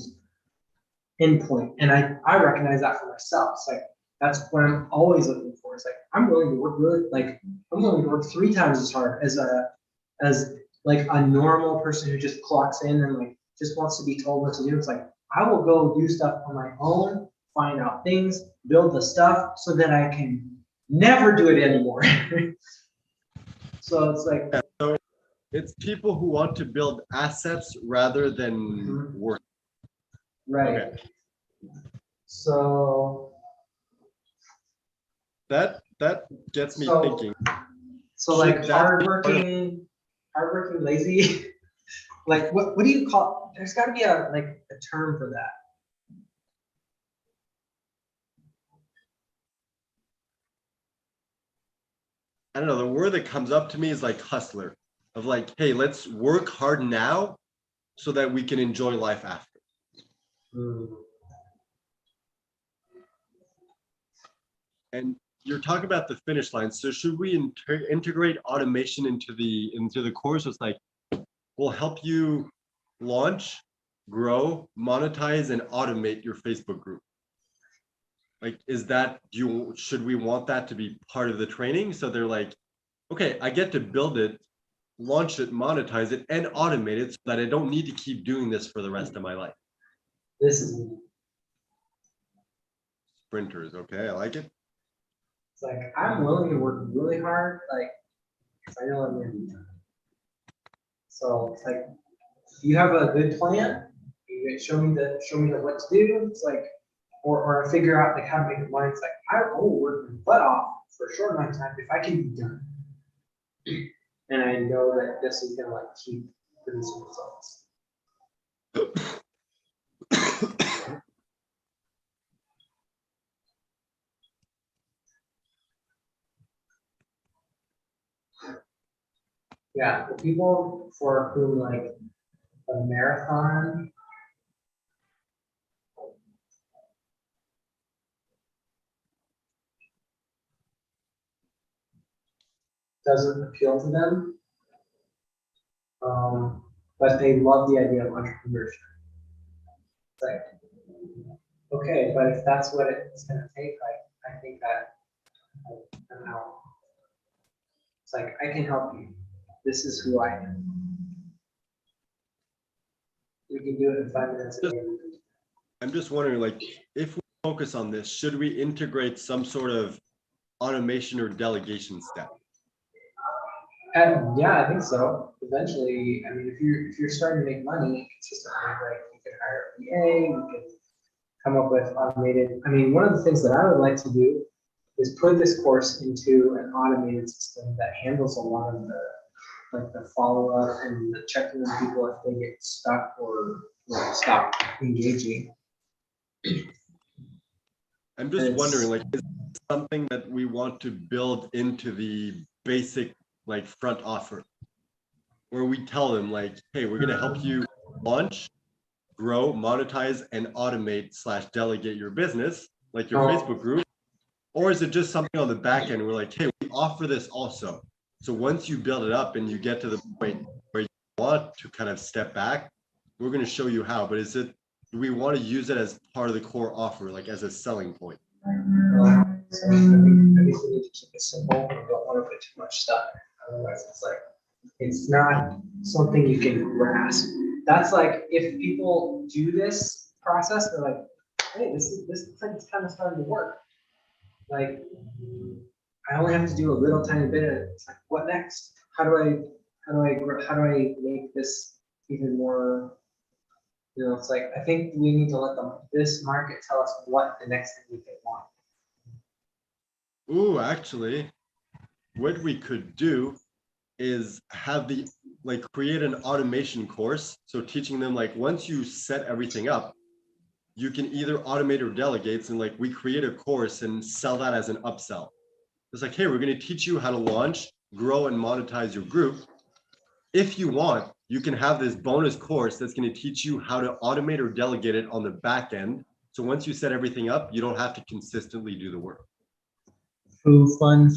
B: point. And I recognize that for myself. It's like, that's what I'm always looking for. It's like, I'm willing to work really, like, I'm willing to work 3 times as hard as like a normal person who just clocks in and like, just wants to be told what to do. It's like, I will go do stuff on my own, find out things, build the stuff so that I can never do it anymore. So it's like,
A: So it's people who want to build assets rather than work.
B: right.
A: Okay.
B: So
A: That gets me
B: So-
A: thinking.
B: So
A: Should
B: like
A: that be part of-
B: hardworking, lazy, like what do you call, there's gotta be a term for that.
A: I don't know, the word that comes up to me is like hustler, of like, hey, let's work hard now so that we can enjoy life after. And you're talking about the finish line. So should we integrate automation into the course? It's like, we'll help you launch, grow, monetize, and automate your Facebook group. Like, is that, should we want that to be part of the training? So they're like, okay, I get to build it, launch it, monetize it, and automate it so that I don't need to keep doing this for the rest of my life.
B: This is,
A: Sprinters, okay, I like it.
B: it's like, I'm willing to work really hard, like, 'cause I know I'm gonna be done. So it's like, you have a good plan, you show me the what to do, it's like, or figure out like how to make it money. It's like, I will work my butt off for a short amount of time if I can be done. And I know that this is gonna like keep producing results. Yeah, the people for whom like a marathon doesn't appeal to them, but they love the idea of entrepreneurship. It's like, okay, but if that's what it's gonna take, I think that I don't know. It's like, I can help you. This is who I am. We can do it in 5 minutes a day.
A: I'm just wondering, like, if we focus on this, should we integrate some sort of automation or delegation step?
B: Yeah, I think so. Eventually, I mean, if you're starting to make money consistently, like you could hire a VA, you could come up with automated. I mean, one of the things that I would like to do is put this course into an automated system that handles a lot of the like the follow-up and the checking on people if they get stuck or like stop engaging.
A: I'm just
B: It's-
A: wondering, like, is it something that we want to build into the basic like front offer, where we tell them like, hey, we're gonna help you launch, grow, monetize, and automate / delegate your business, like your Facebook group? Or is it just something on the back end? We're like, hey, we offer this also. So once you build it up and you get to the point where you want to kind of step back, we're going to show you how. But do we want to use it as part of the core offer, like as a selling point?
B: So I think we need to keep it simple. We don't want to put too much stuff. Otherwise, it's like it's not something you can grasp. That's like if people do this process, they're like, hey, this looks like it's kind of starting to work. Like I only have to do a little tiny bit of it. It's like, what next? How do I make this even more? You know, it's like I think we need to let this market tell us what the next thing they want.
A: Ooh, actually, what we could do is have create an automation course. So teaching them like once you set everything up, you can either automate or delegate. And like we create a course and sell that as an upsell. It's like, hey, we're going to teach you how to launch, grow, and monetize your group. If you want, you can have this bonus course that's going to teach you how to automate or delegate it on the back end. So once you set everything up, you don't have to consistently do the work.
B: Ooh, fund.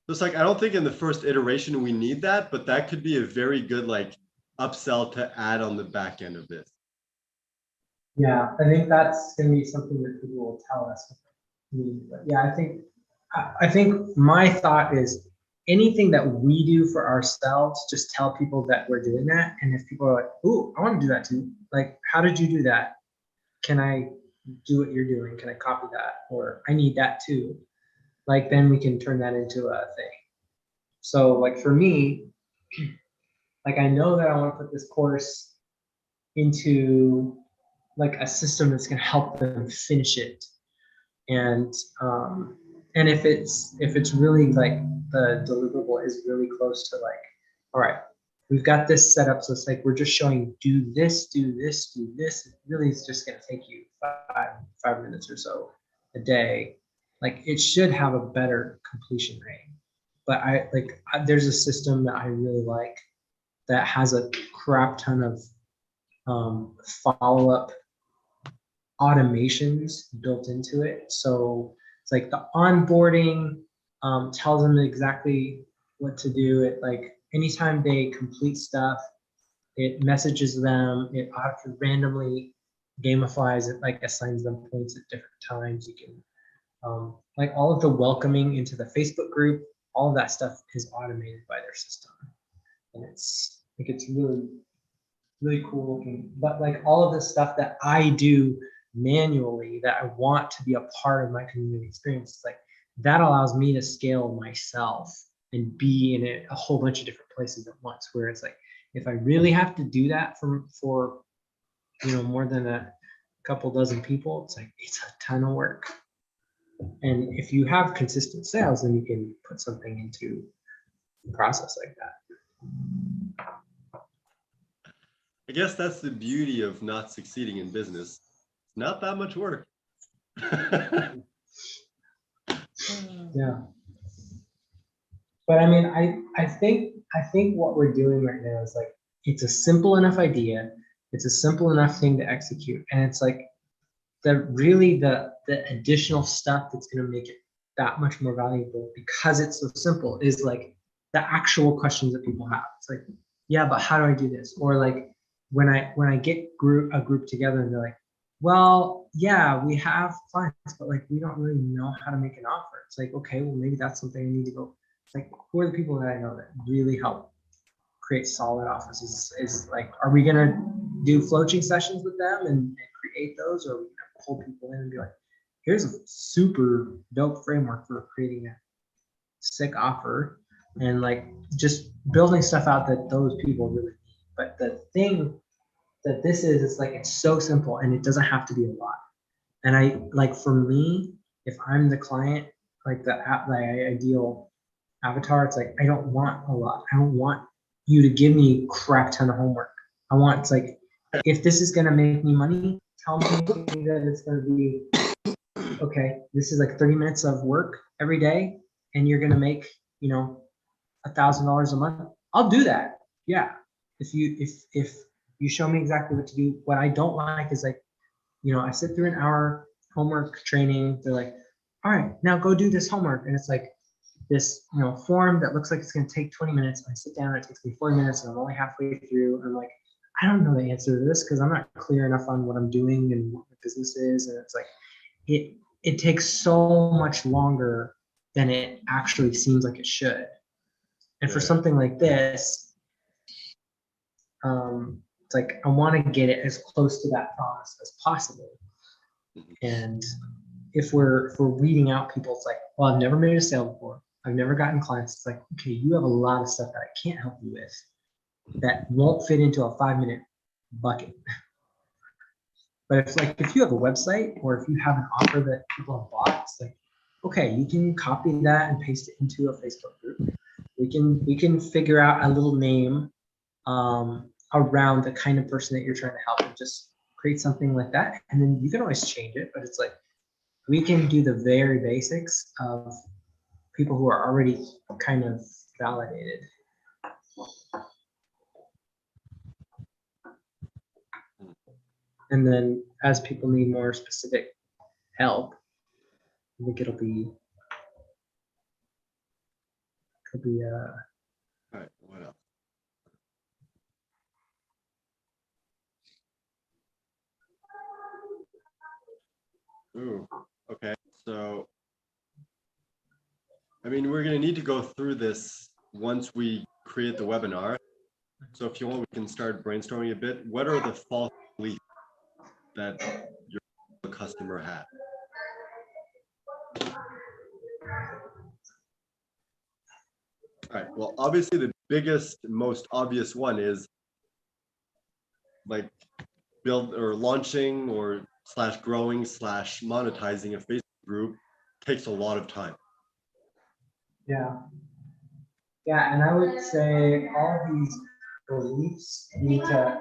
A: It's like, I don't think in the first iteration we need that, but that could be a very good like upsell to add on the back end of this.
B: Yeah, I think that's going to be something that people will tell us. But yeah, I think my thought is anything that we do for ourselves, just tell people that we're doing that. And if people are like, "Ooh, I want to do that too," like, how did you do that? Can I do what you're doing? Can I copy that? Or I need that too. Like then we can turn that into a thing. So like for me, like I know that I want to put this course into like a system that's going to help them finish it. And if it's really like the deliverable is really close to like, all right, we've got this set up. So it's like we're just showing do this, do this, do this. It really is just going to take you five minutes or so a day. Like it should have a better completion rate. But there's a system that I really like that has a crap ton of follow-up automations built into it. So it's like the onboarding tells them exactly what to do. It like anytime they complete stuff, it messages them. It randomly gamifies it, like assigns them points at different times. You can like all of the welcoming into the Facebook group, all of that stuff is automated by their system, and it's like it's really cool looking. But like all of the stuff that I do manually that I want to be a part of my community experience, it's like that allows me to scale myself and be in a whole bunch of different places at once. Where it's like if I really have to do that for more than a couple dozen people, it's like it's a ton of work. And if you have consistent sales, then you can put something into the process like that.
A: I guess that's the beauty of not succeeding in business. It's not that much work.
B: Yeah. But I mean, I think what we're doing right now is like it's a simple enough idea, it's a simple enough thing to execute, and it's like the additional stuff that's going to make it that much more valuable because it's so simple is like the actual questions that people have. It's like, yeah, but how do I do this? Or like when I get a group together and they're like, well, yeah, we have clients, but like we don't really know how to make an offer. It's like, okay, well maybe that's something I need to go. It's like, who are the people that I know that really help create solid offers? Is like, are we gonna do floaching sessions with them and create those, or are we gonna pull people in and be like, here's a super dope framework for creating a sick offer. and like just building stuff out that those people really need. But the thing that this is like it's so simple and it doesn't have to be a lot. And I like for me, if I'm the client, like the ideal avatar, it's like I don't want a lot. I don't want you to give me crap ton of homework. I want it's like if this is gonna make me money, tell me that it's gonna be okay. This is like 30 minutes of work every day, and you're gonna make $1,000 a month. I'll do that. Yeah. If you show me exactly what to do. What I don't like is like I sit through an hour homework training. They're like, all right, now go do this homework. And it's like this, form that looks like it's going to take 20 minutes. I sit down, it takes me 40 minutes and I'm only halfway through. I'm like, I don't know the answer to this because I'm not clear enough on what I'm doing and what my business is. And it's like, it takes so much longer than it actually seems like it should. And for
A: Yeah.
B: something like this, it's like I want to get it as close to that promise as possible. And if we're weeding out people, it's like, well, I've never made a sale before. I've never gotten clients. It's like, okay, you have a lot of stuff that I can't help you with that won't fit into a 5-minute bucket. But if you have a website or if you have an offer that people have bought, it's like, okay, you can copy that and paste it into a Facebook group. We can figure out a little name around the kind of person that you're trying to help and just create something like that. And then you can always change it, but it's like we can do the very basics of people who are already kind of validated. And then as people need more specific help, I think it'll be
A: All right, what else? Ooh, okay. So, I mean, we're gonna need to go through this once we create the webinar. So if you want, we can start brainstorming a bit. What are the false beliefs that your customer had? All right, well, obviously the biggest, most obvious one is like build or launching or slash growing slash monetizing a Facebook group takes a lot of time.
B: Yeah. Yeah, and I would say all these beliefs need to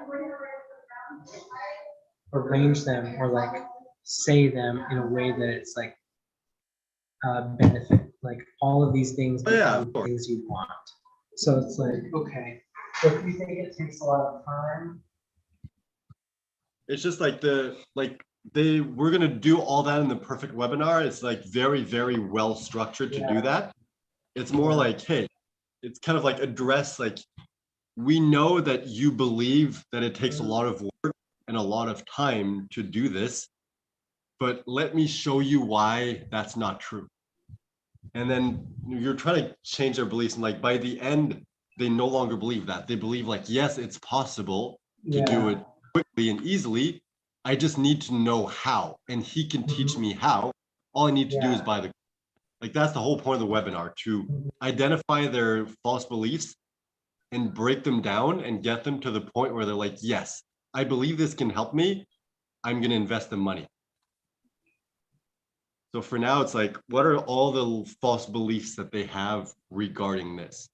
B: arrange them or like say them in a way that it's like benefit. Like all of these things
A: Oh, yeah,
B: become
A: of course.
B: things you want. So it's like, okay, so if you think it takes a lot of time.
A: It's just like we're gonna do all that in the perfect webinar. It's like very, very well structured to do that. It's more like, hey, it's kind of like address like we know that you believe that it takes a lot of work and a lot of time to do this, but let me show you why that's not true. And then you're trying to change their beliefs, and like by the end, they no longer believe that. They believe like, yes, it's possible to do it quickly and easily. I just need to know how, and he can teach me how. All I need to do is buy the, like that's the whole point of the webinar, to identify their false beliefs and break them down and get them to the point where they're like, yes, I believe this can help me. I'm going to invest the money. So for now, it's like, what are all the false beliefs that they have regarding this?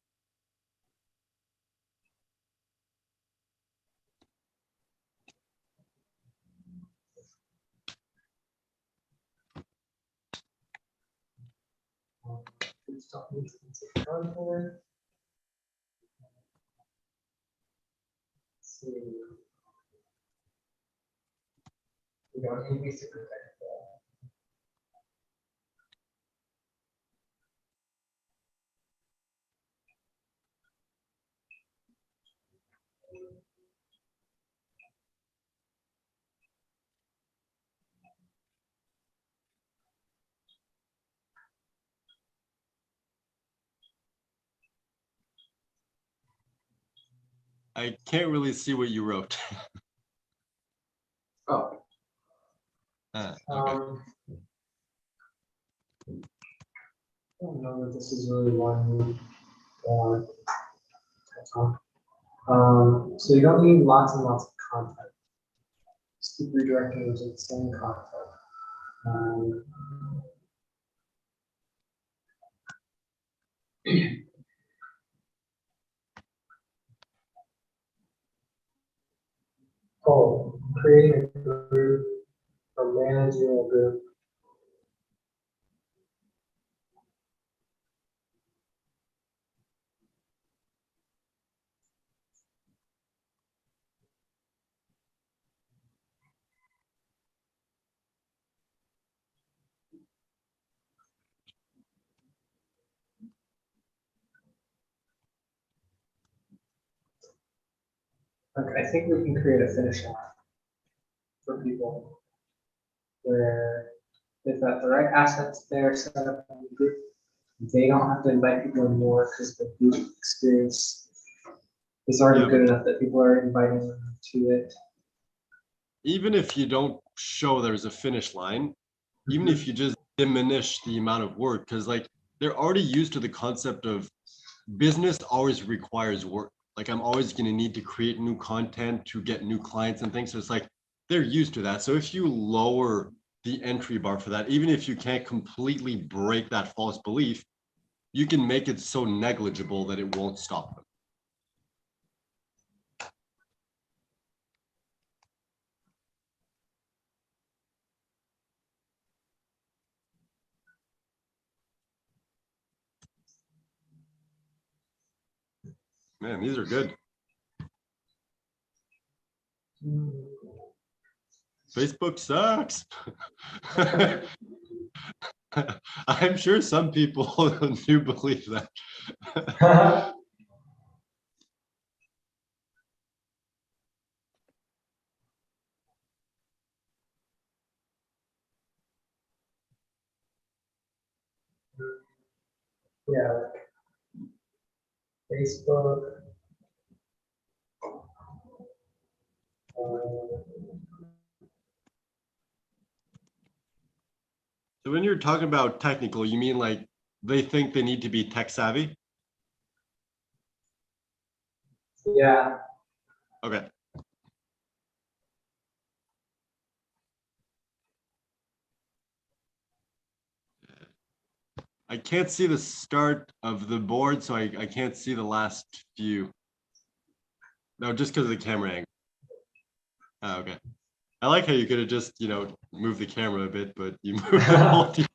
A: I can't really see what you wrote.
B: Oh.
A: Okay.
B: I don't know that this is really one. That's all. So you don't need lots and lots of content. Just keep redirecting to the same content. Oh, creating a group or managing a group. Okay, I think we can create a finish line for people where they've got the right assets there set up in the group. They don't have to invite people anymore because the group experience is already good enough that people are inviting them to it.
A: Even if you don't show there's a finish line, even if you just diminish the amount of work, because like they're already used to the concept of business always requires work. Like I'm always going to need to create new content to get new clients and things. So it's like they're used to that. So if you lower the entry bar for that, even if you can't completely break that false belief, you can make it so negligible that it won't stop them. Man, these are good. Facebook sucks. I'm sure some people do believe that.
B: Yeah, Facebook.
A: So when you're talking about technical, you mean like they think they need to be tech savvy?
B: Yeah.
A: Okay. I can't see the start of the board, so I can't see the last few. No, just because of the camera angle. Oh, okay. I like how you could have just, moved the camera a bit, but you moved the whole TV.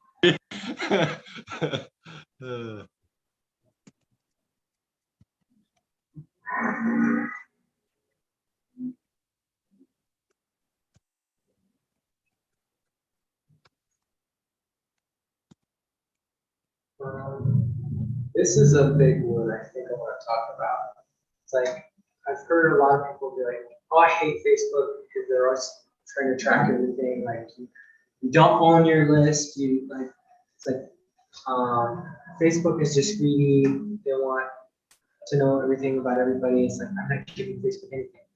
B: This is a big one I think I want to talk about. It's like, I've heard a lot of people be like, oh, I hate Facebook because they're always trying to track everything. Like, you don't own your list. It's like, Facebook is just greedy. They want to know everything about everybody. It's like, I'm not giving Facebook anything.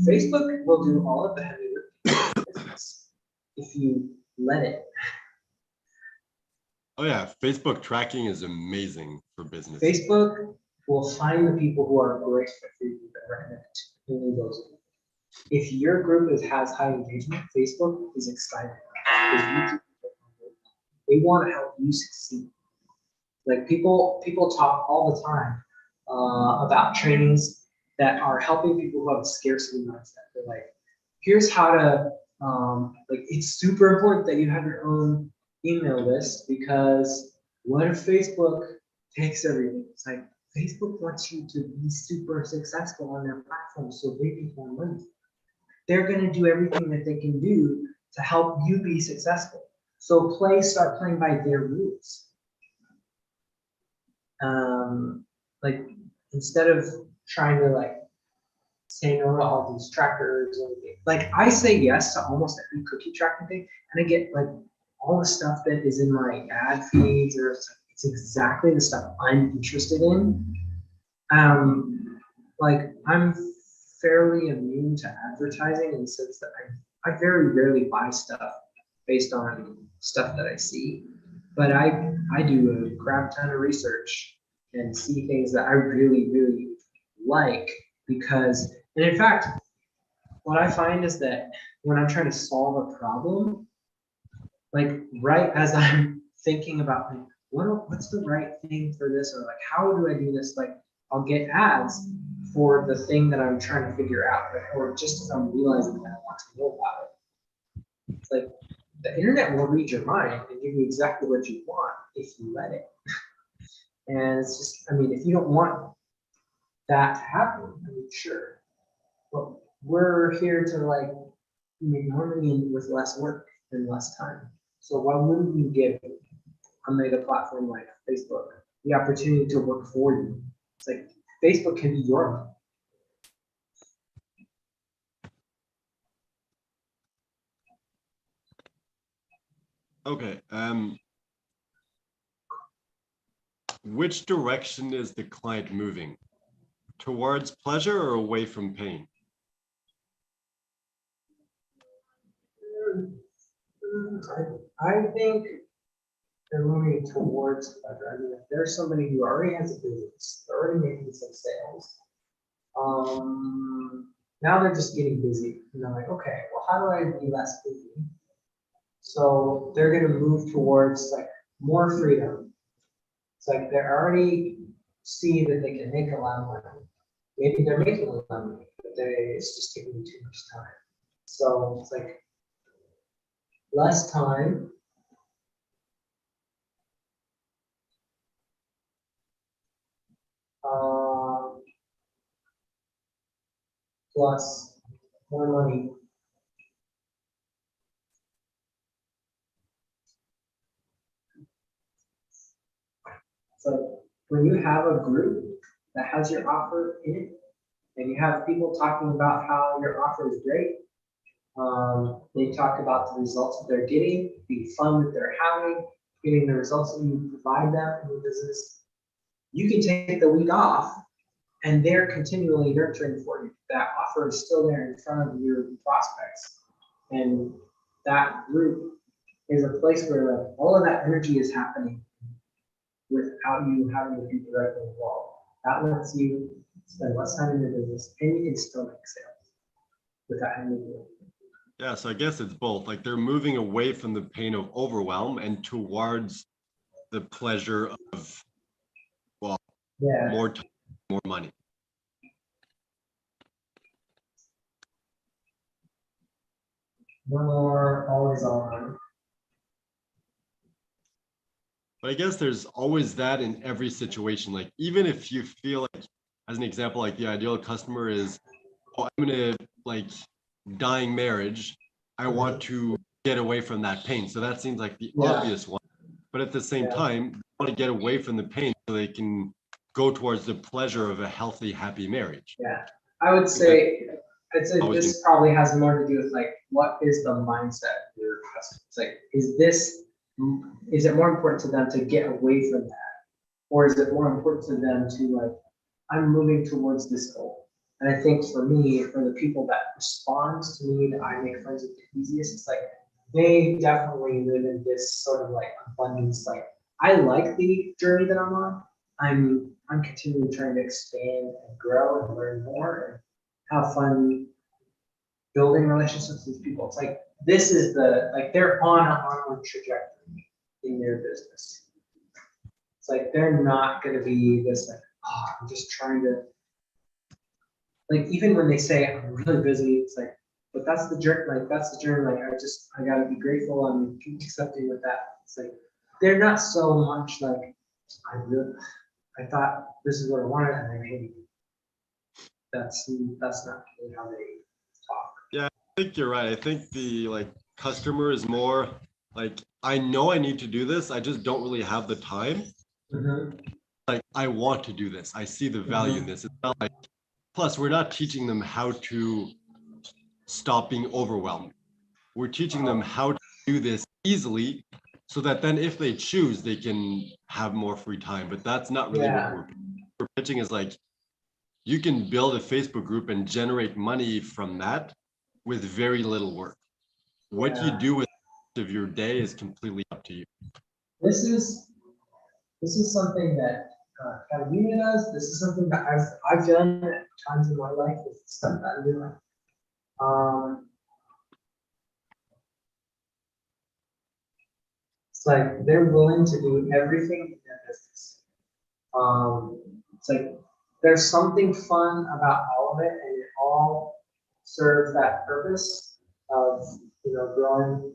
B: Facebook will do all of the heavy lifting business if you let it.
A: Oh yeah, Facebook tracking is amazing for business.
B: Facebook will find the people who are great fit for you and recommend it to only those. If your group has high engagement, Facebook is excited because they want to help you succeed. Like people talk all the time about trainings that are helping people who have a scarcity mindset. They're like, here's how to like it's super important that you have your own email list because what if Facebook takes everything? It's like Facebook wants you to be super successful on their platform so they make more money. They're going to do everything that they can do to help you be successful. So start playing by their rules. Like instead of trying to like say no to all these trackers, like I say yes to almost every cookie tracking thing, and I get like all the stuff that is in my ad feeds, or it's exactly the stuff I'm interested in. Like I'm fairly immune to advertising in the sense that I very rarely buy stuff based on stuff that I see. but I do a crap ton of research and see things that I really, really like because, and in fact, what I find is that when I'm trying to solve a problem, like right as I'm thinking about like, what's the right thing for this, or like how do I do this? Like I'll get ads for the thing that I'm trying to figure out, right? Or just as I'm realizing that I want to know about it. It's like the internet will read your mind and give you exactly what you want if you let it. And it's just, I mean, if you don't want that to happen, I mean, sure. But we're here to like make more money with less work and less time. So why wouldn't you give a mega platform like Facebook the opportunity to work for you? It's like Facebook can be your.
A: Okay. Which direction is the client moving? Towards pleasure or away from pain?
B: I think they're moving towards pleasure. I mean, if there's somebody who already has a business, they're already making some sales. Now they're just getting busy. And they're like, okay, well, how do I be less busy? So they're going to move towards like more freedom. It's like they already see that they can make a lot of money. Maybe they're making a lot of money, but it's just taking too much time. So it's like less time. Plus more money. So when you have a group that has your offer in it, and you have people talking about how your offer is great, they talk about the results that they're getting, the fun that they're having, getting the results that you provide them in your business. You can take the week off and they're continually nurturing for you. That offer is still there in front of your prospects. And that group is a place where like, all of that energy is happening without you having to be directly involved. That lets you spend less time in your business and you can still make sales without having to do it.
A: Yeah, so I guess it's both. Like they're moving away from the pain of overwhelm and towards the pleasure of, well, more time, more money.
B: More always on.
A: But I guess there's always that in every situation. Like even if you feel like, as an example, like the ideal customer is, oh, I'm gonna like dying marriage. I want to get away from that pain. So that seems like the obvious one. But at the same time, they want to get away from the pain so they can go towards the pleasure of a healthy, happy marriage.
B: Yeah, I would say, I'd say this probably has more to do with like, what is the mindset of your customer? It's like, is it more important to them to get away from that? Or is it more important to them to like, I'm moving towards this goal? And I think for me, for the people that respond to me, that I make friends with the easiest, it's like, they definitely live in this sort of like abundance. Like, I like the journey that I'm on. I'm continually trying to expand and grow and learn more and have fun building relationships with people. It's like this is like they're on an onward trajectory in their business. It's like they're not going to be this like, oh, I'm just trying to, like, even when they say I'm really busy, it's like, but that's the journey. Like that's the journey. Like I gotta be grateful and keep accepting with that. It's like they're not so much like I thought this is what I wanted, and I hate it. That's not really how they talk.
A: Yeah, I think you're right. I think the like customer is more like, I know I need to do this. I just don't really have the time. Like I want to do this. I see the value in this. It's not like, plus we're not teaching them how to stop being overwhelmed. We're teaching them how to do this easily so that then if they choose, they can have more free time. But that's not really what we're pitching is like, you can build a Facebook group and generate money from that with very little work. What you do with of your day is completely up to you.
B: this is something that Catalina does. This is something that I've done at times in my life with stuff that I'm doing. It's like they're willing to do everything in their business. It's like there's something fun about all of it, and it all serves that purpose of growing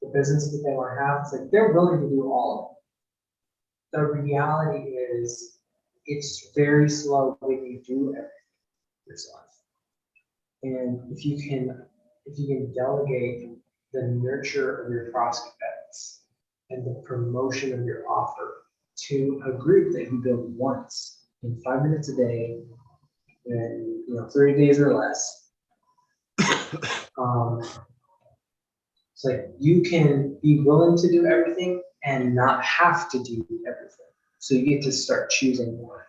B: the business that they want to have. It's like they're willing to do all of it. The reality is it's very slow when you do everything yourself. And if you can delegate the nurture of your prospects and the promotion of your offer to a group that you build once in 5 minutes a day, in 30 days or less, it's like you can be willing to do everything and not have to do everything. So you get to start choosing more.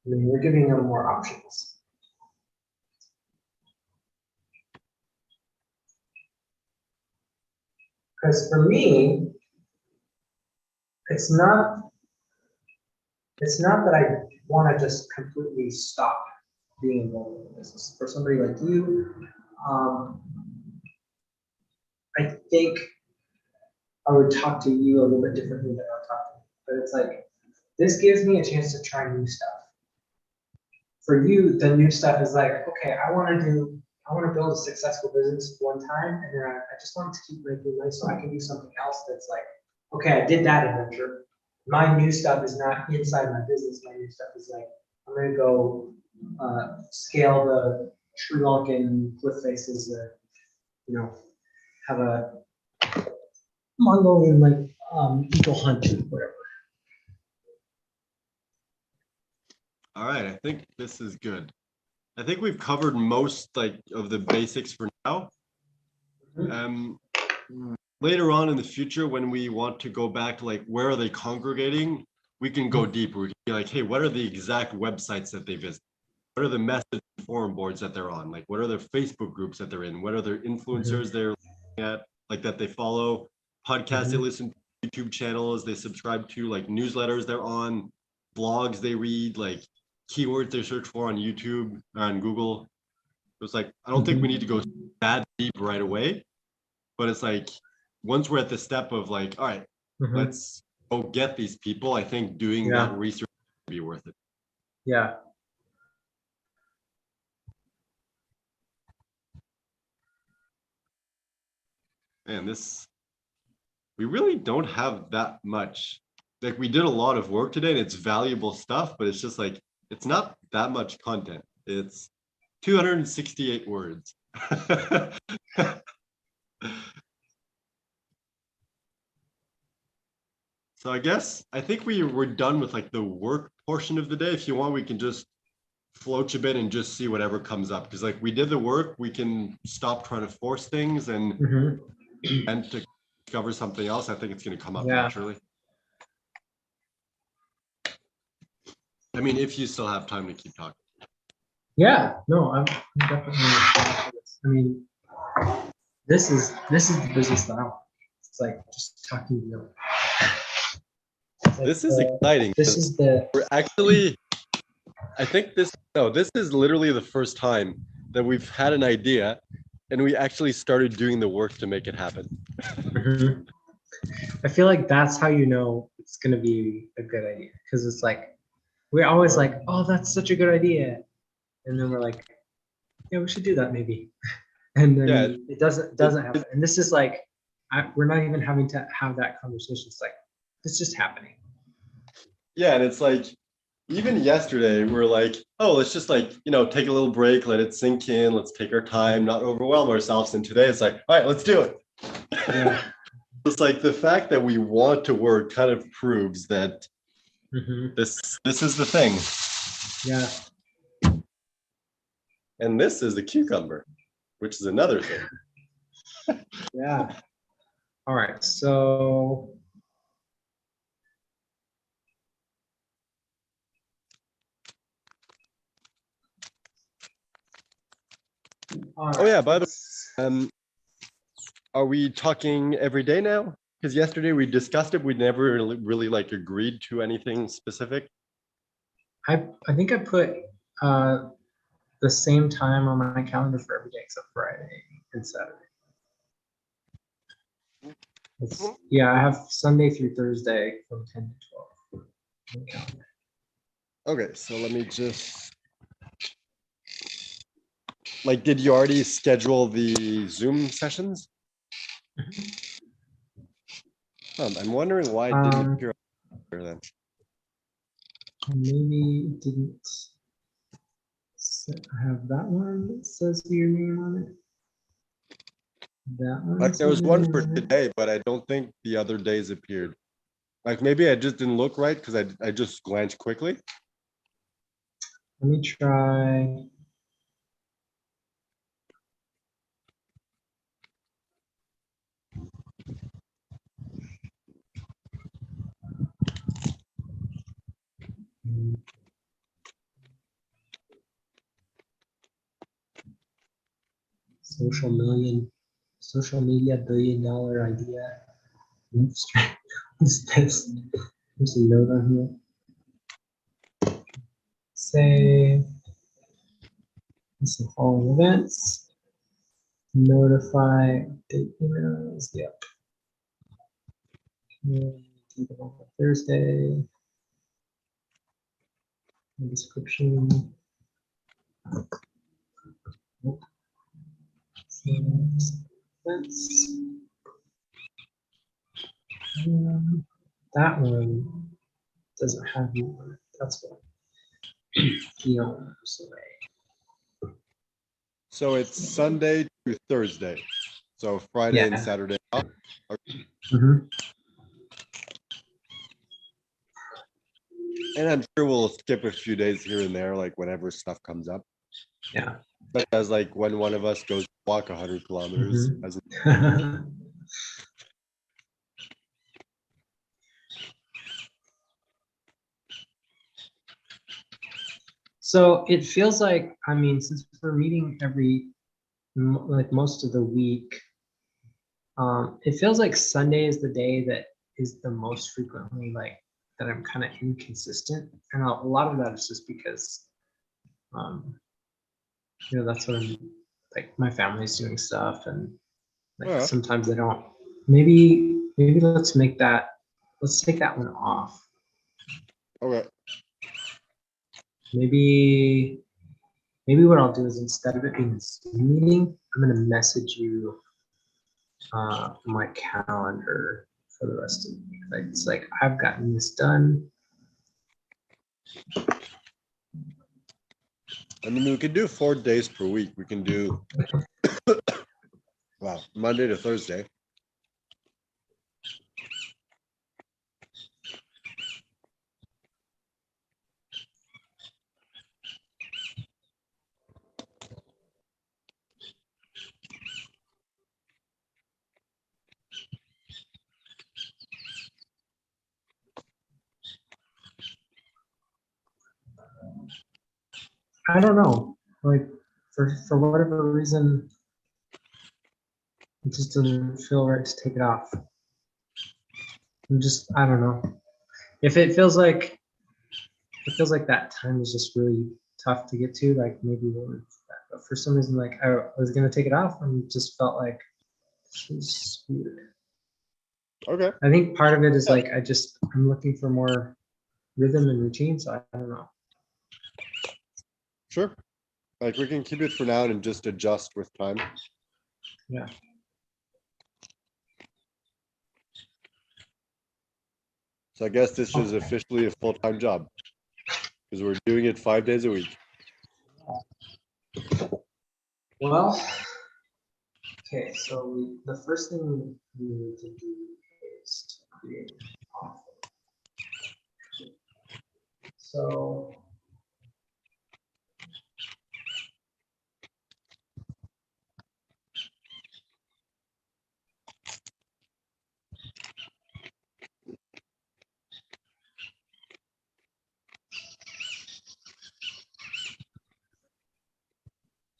B: I mean, we're giving them more options. Because for me, it's not that I want to just completely stop being involved in the business. For somebody like you, I think I would talk to you a little bit differently than I'll talk to you. But it's like, this gives me a chance to try new stuff. For you, the new stuff is like, okay, I want to build a successful business one time, and then I just want to keep making money so I can do something else that's like, okay, I did that adventure. My new stuff is not inside my business. My new stuff is like, I'm going to go scale the Sri Lankan cliff faces, have a Mongolian eagle hunt, whatever.
A: All right, I think this is good. I think we've covered most of the basics for now. Later on in the future, when we want to go back to where are they congregating, we can go deeper. We can be like, hey, what are the exact websites that they visit? What are the message forum boards that they're on? What are their Facebook groups that they're in? What are their influencers they're looking at, that they follow? Podcasts they listen to, YouTube channels they subscribe to, newsletters they're on, blogs they read, keywords they search for on YouTube or on Google. It's I don't think we need to go that deep right away, but it's once we're at the step of all right, let's go get these people. I think doing that research would be worth it.
B: Yeah.
A: And we really don't have that much. We did a lot of work today and it's valuable stuff, but it's just it's not that much content. It's 268 words. So I think we're done with the work portion of the day. If you want, we can just float a bit and just see whatever comes up. Because we did the work, we can stop trying to force things and to discover something else. I think it's going to come up naturally. I mean, if you still have time to keep talking.
B: Yeah, no, I'm definitely. I mean, this is the business that I want. It's just talking to you.
A: This is exciting.
B: This is
A: we're actually. I think this is literally the first time that we've had an idea, and we actually started doing the work to make it happen.
B: I feel like that's how you know it's going to be a good idea, because it's we're always oh, that's such a good idea, and then we're yeah, we should do that maybe, and then it doesn't happen. And this is we're not even having to have that conversation. It's it's just happening.
A: Yeah, and it's even yesterday we're oh, let's just take a little break, let it sink in, let's take our time, not overwhelm ourselves. And today it's all right, let's do it. Yeah. It's the fact that we want to work kind of proves that this is the thing.
B: Yeah.
A: And this is the cucumber, which is another thing.
B: Yeah. All right. So
A: oh yeah, by the way, are we talking every day now? Because yesterday we discussed it, we never really like agreed to anything specific.
B: I think I put the same time on my calendar for every day except Friday and Saturday. Yeah, I have Sunday through Thursday from 10 to 12 on the calendar.
A: Okay, so let me just. Like, did you already schedule the Zoom sessions? I'm wondering why it didn't appear here then.
B: Maybe it didn't. I have that one that says your name on it. That one.
A: Like there was
B: says
A: one
B: your
A: for
B: name on it.
A: today, but I don't think the other days appeared. Like maybe I just didn't look right because I just glanced quickly.
B: Let me try. Social media $1 billion idea. What's this? There's a note on here. Say this is all events. Notify date emails. Yep. Thursday. Description. Events. That one doesn't have you on it. That's what Guillaume's away.
A: So it's Sunday to Thursday. So Friday and Saturday off.
B: Mhm.
A: And I'm sure we'll skip a few days here and there, like whenever stuff comes up.
B: Yeah.
A: But as like when one of us goes walk 100 kilometers.
B: Mhm.
A: As
B: So it feels like, I mean, since we're meeting like most of the week, it feels like Sunday is the day that is the most frequently like that I'm kind of inconsistent, and a lot of that is just because, that's what I'm like. My family's doing stuff, and like
A: Yeah.
B: sometimes I don't. Maybe let's take that one off.
A: Okay.
B: Maybe what I'll do is instead of it being a Zoom meeting, I'm gonna message you my calendar for the rest of the week. Like it's like I've gotten this done.
A: I mean, we could do 4 days per week. We can do wow, Monday to Thursday.
B: I don't know. Like for whatever reason, it just doesn't feel right to take it off. I don't know. If it feels like that time is just really tough to get to, like maybe we'll do that. But for some reason, like I was gonna take it off and just felt like this is weird.
A: Okay.
B: I think part of it is like I'm looking for more rhythm and routine, so I don't know.
A: Sure. Like we can keep it for now and just adjust with time.
B: Yeah.
A: So I guess this is officially a full-time job because we're doing it 5 days a week.
B: Well, okay, so the first thing we need to do is to create an offer. So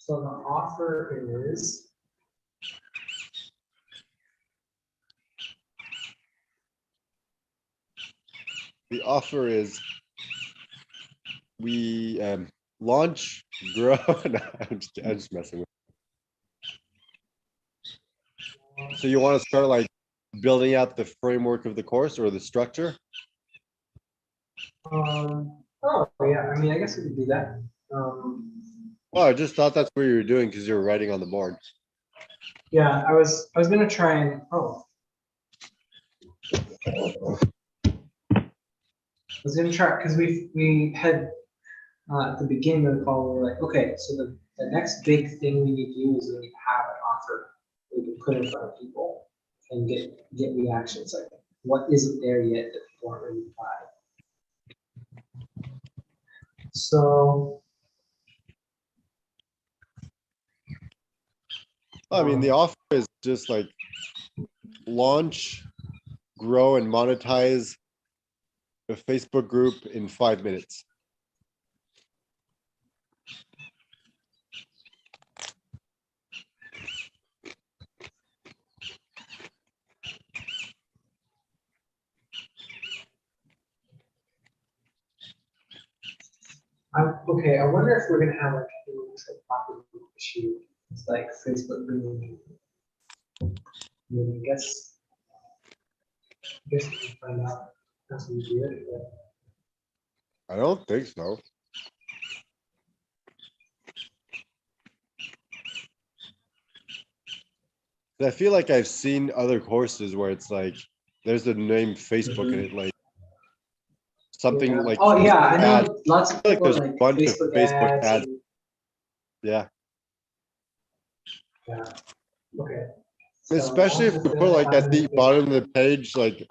B: the offer is
A: The offer is we launch, grow. No, I'm just messing with. So you want to start like building out the framework of the course or the structure?
B: Oh yeah, I mean, I guess we could do that.
A: Oh, I just thought that's what you were doing because you were writing on the board.
B: Yeah, I was gonna try and, oh. I was gonna try, because we had, at the beginning of the call, we were like, okay, so the next big thing we need to do is we need to have an offer we can put in front of people and get reactions. Like, what isn't there yet that people aren't ready to buy? So.
A: I mean, the offer is just like launch, grow, and monetize a Facebook group in 5 minutes.
B: Okay, I wonder if we're gonna have like a proper issue. It's like Facebook being. I mean, I guess we can find out as we do it.
A: I don't think so. I feel like I've seen other courses where it's like there's the name Facebook and it like something
B: Yeah.
A: like
B: Oh yeah, I
A: ads.
B: know lots of
A: I feel like
B: people
A: there's a
B: like
A: bunch of
B: Facebook
A: Facebook
B: ads.
A: ads.
B: And,
A: Yeah.
B: yeah. Okay. So
A: Especially if we put like at the bottom of the page, like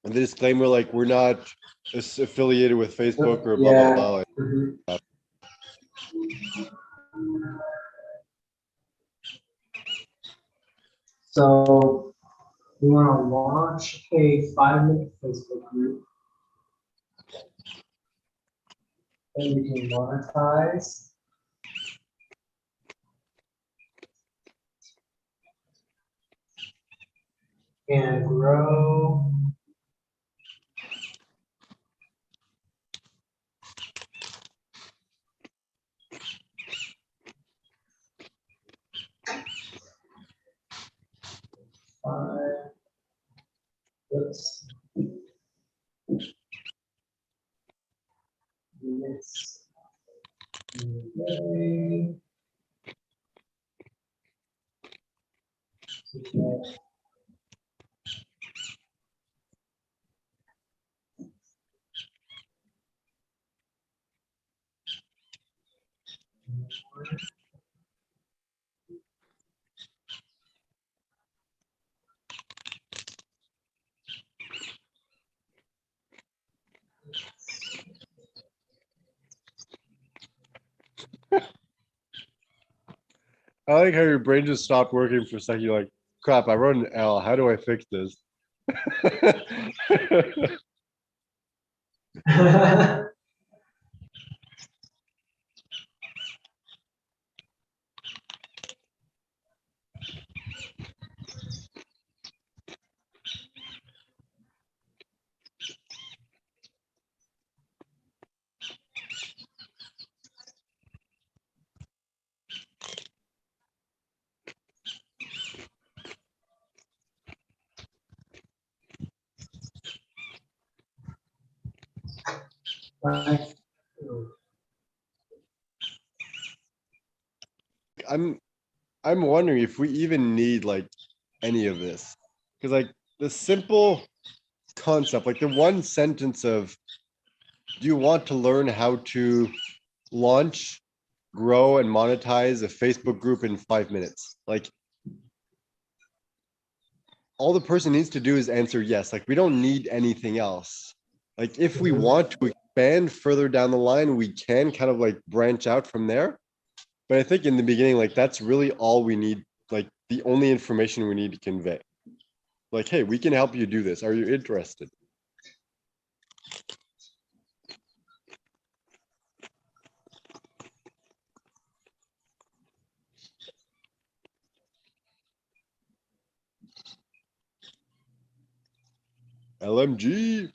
A: a disclaimer, like we're not affiliated with Facebook or blah blah
B: yeah.
A: blah. Like,
B: So we want to launch a 5-minute Facebook group. Then we can monetize. And grow. Oops. Minutes. Okay. Okay.
A: I like how your brain just stopped working for a second. You're like, crap, I wrote an L. How do I fix this? I'm wondering if we even need like any of this. Because like the simple concept, like the one sentence of do you want to learn how to launch, grow, and monetize a Facebook group in 5 minutes? Like all the person needs to do is answer yes. Like we don't need anything else. Like if we want to expand further down the line, we can kind of like branch out from there. But I think in the beginning, like that's really all we need, like the only information we need to convey. Like, hey, we can help you do this. Are you interested? LMG.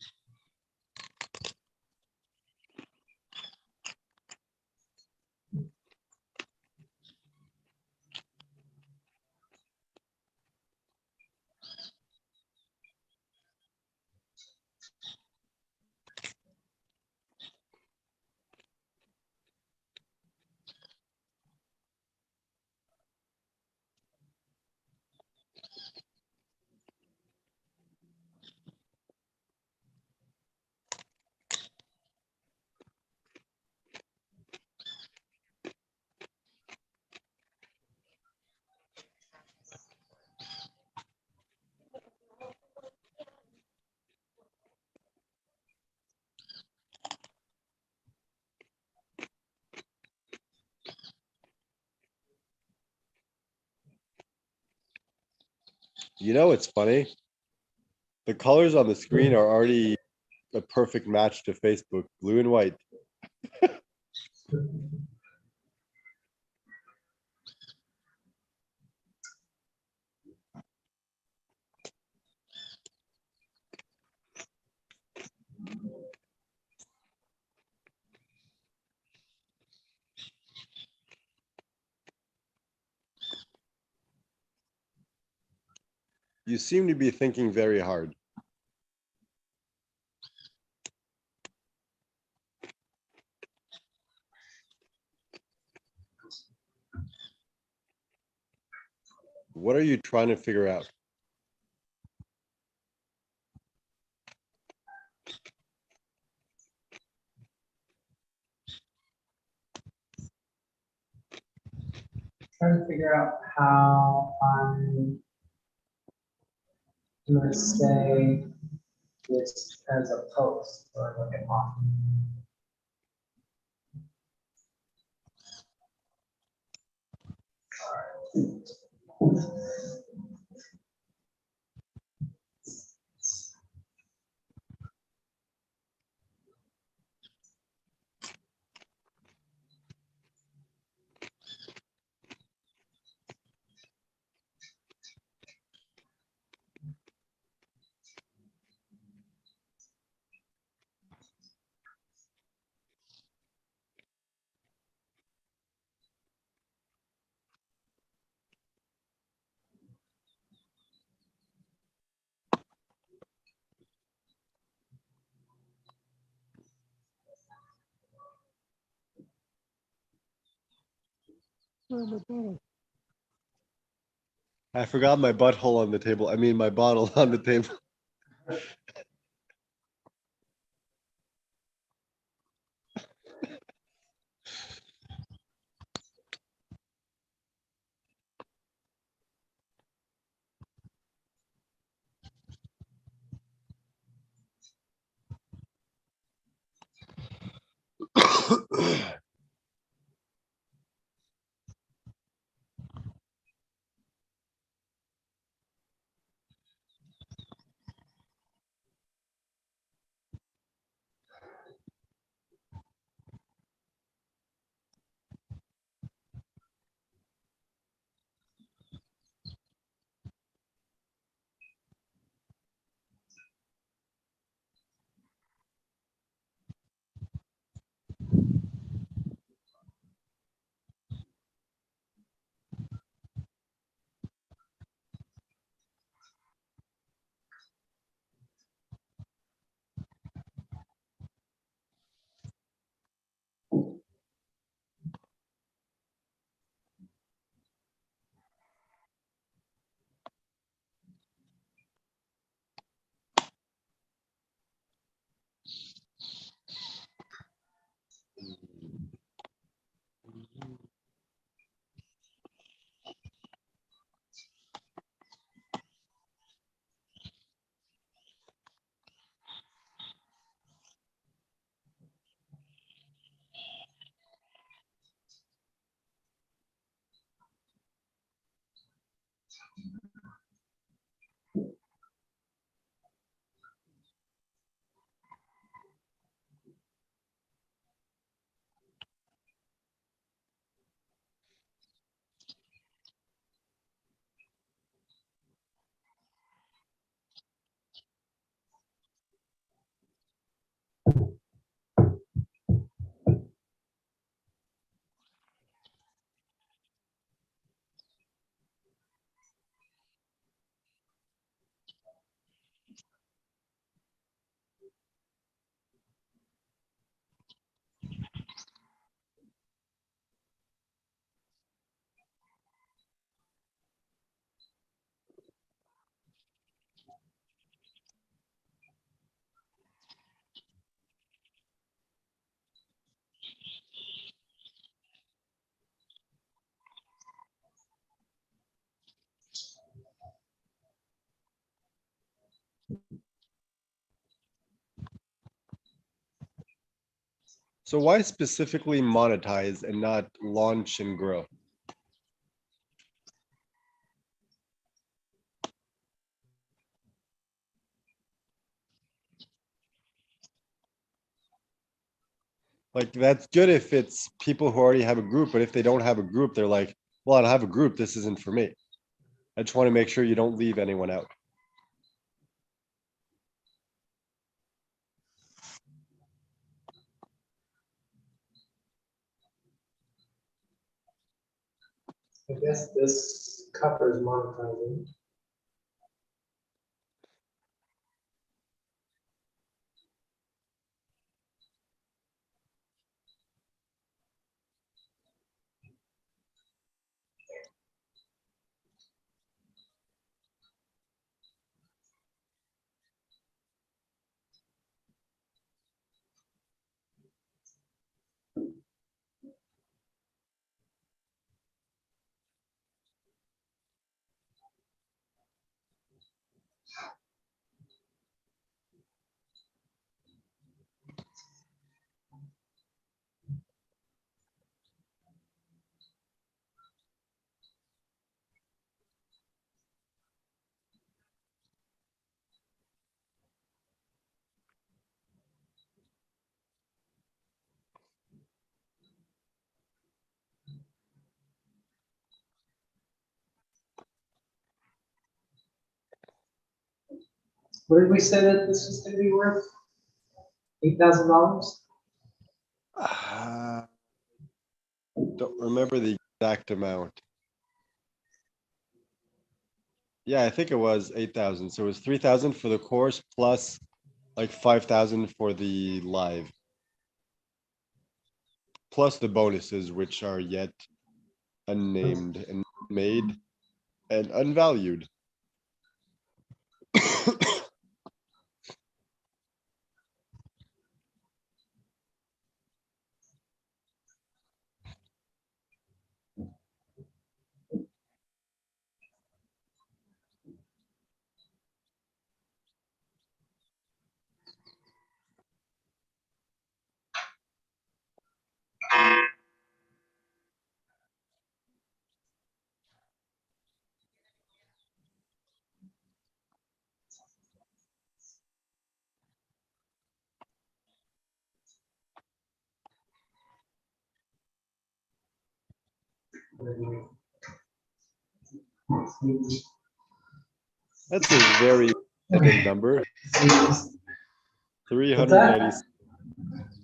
A: You know, it's funny. The colors on the screen are already a perfect match to Facebook, blue and white. You seem to be thinking very hard. What are you trying to figure out?
B: Trying to figure out how I'm gonna say this as a post or like an off.
A: I forgot my butthole on the table. I mean, my bottle on the table. So why specifically monetize and not launch and grow? Like, that's good if it's people who already have a group, but if they don't have a group, they're like, well, I don't have a group, this isn't for me. I just want to make sure you don't leave anyone out.
B: I guess this covers monetizing. What did we say that this was gonna be worth? $8,000?
A: Don't remember the exact amount. Yeah, I think it was 8,000. So it was 3,000 for the course plus like 5,000 for the live. Plus the bonuses, which are yet unnamed and made and unvalued. That's a very random number.
B: What's
A: 390,
B: that?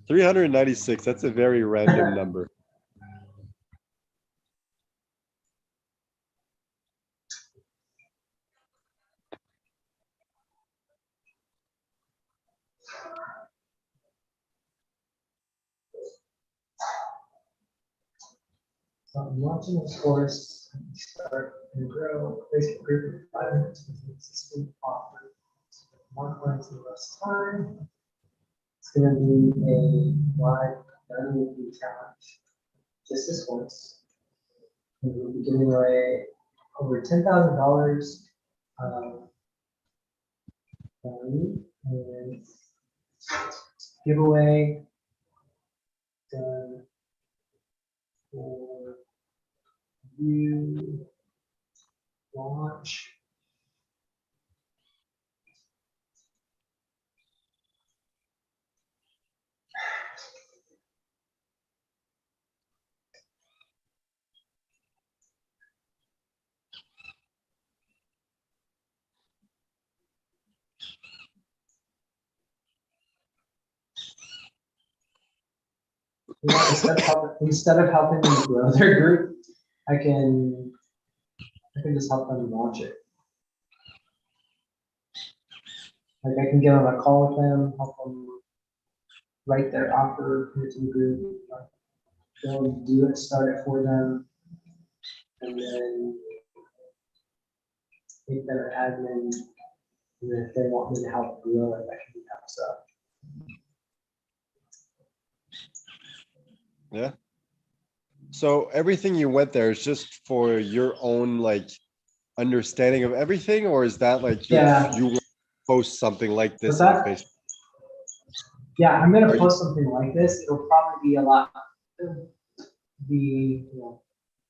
A: 396. That's a very random number.
B: So I'm launching this course, start and grow Facebook group in 5 minutes with an existing offer. More clients in less time. It's gonna be a live dynamic challenge. Just this once. And we'll be giving away over $10,000 value and giveaway done for you launch. Yeah, instead of helping them grow their group, I can just help them launch it. Like I can get on a call with them, help them write their offer, put it to the group, they'll do it, start it for them, and then make them an admin. And then if they want me to help grow it, I can do that stuff.
A: Yeah. So everything you went there is just for your own like understanding of everything, or is that like
B: Yeah.
A: you want to post something like this
B: What's
A: on
B: that?
A: Facebook?
B: Yeah, I'm gonna
A: Are you-
B: post something like this. It'll probably be a lot, a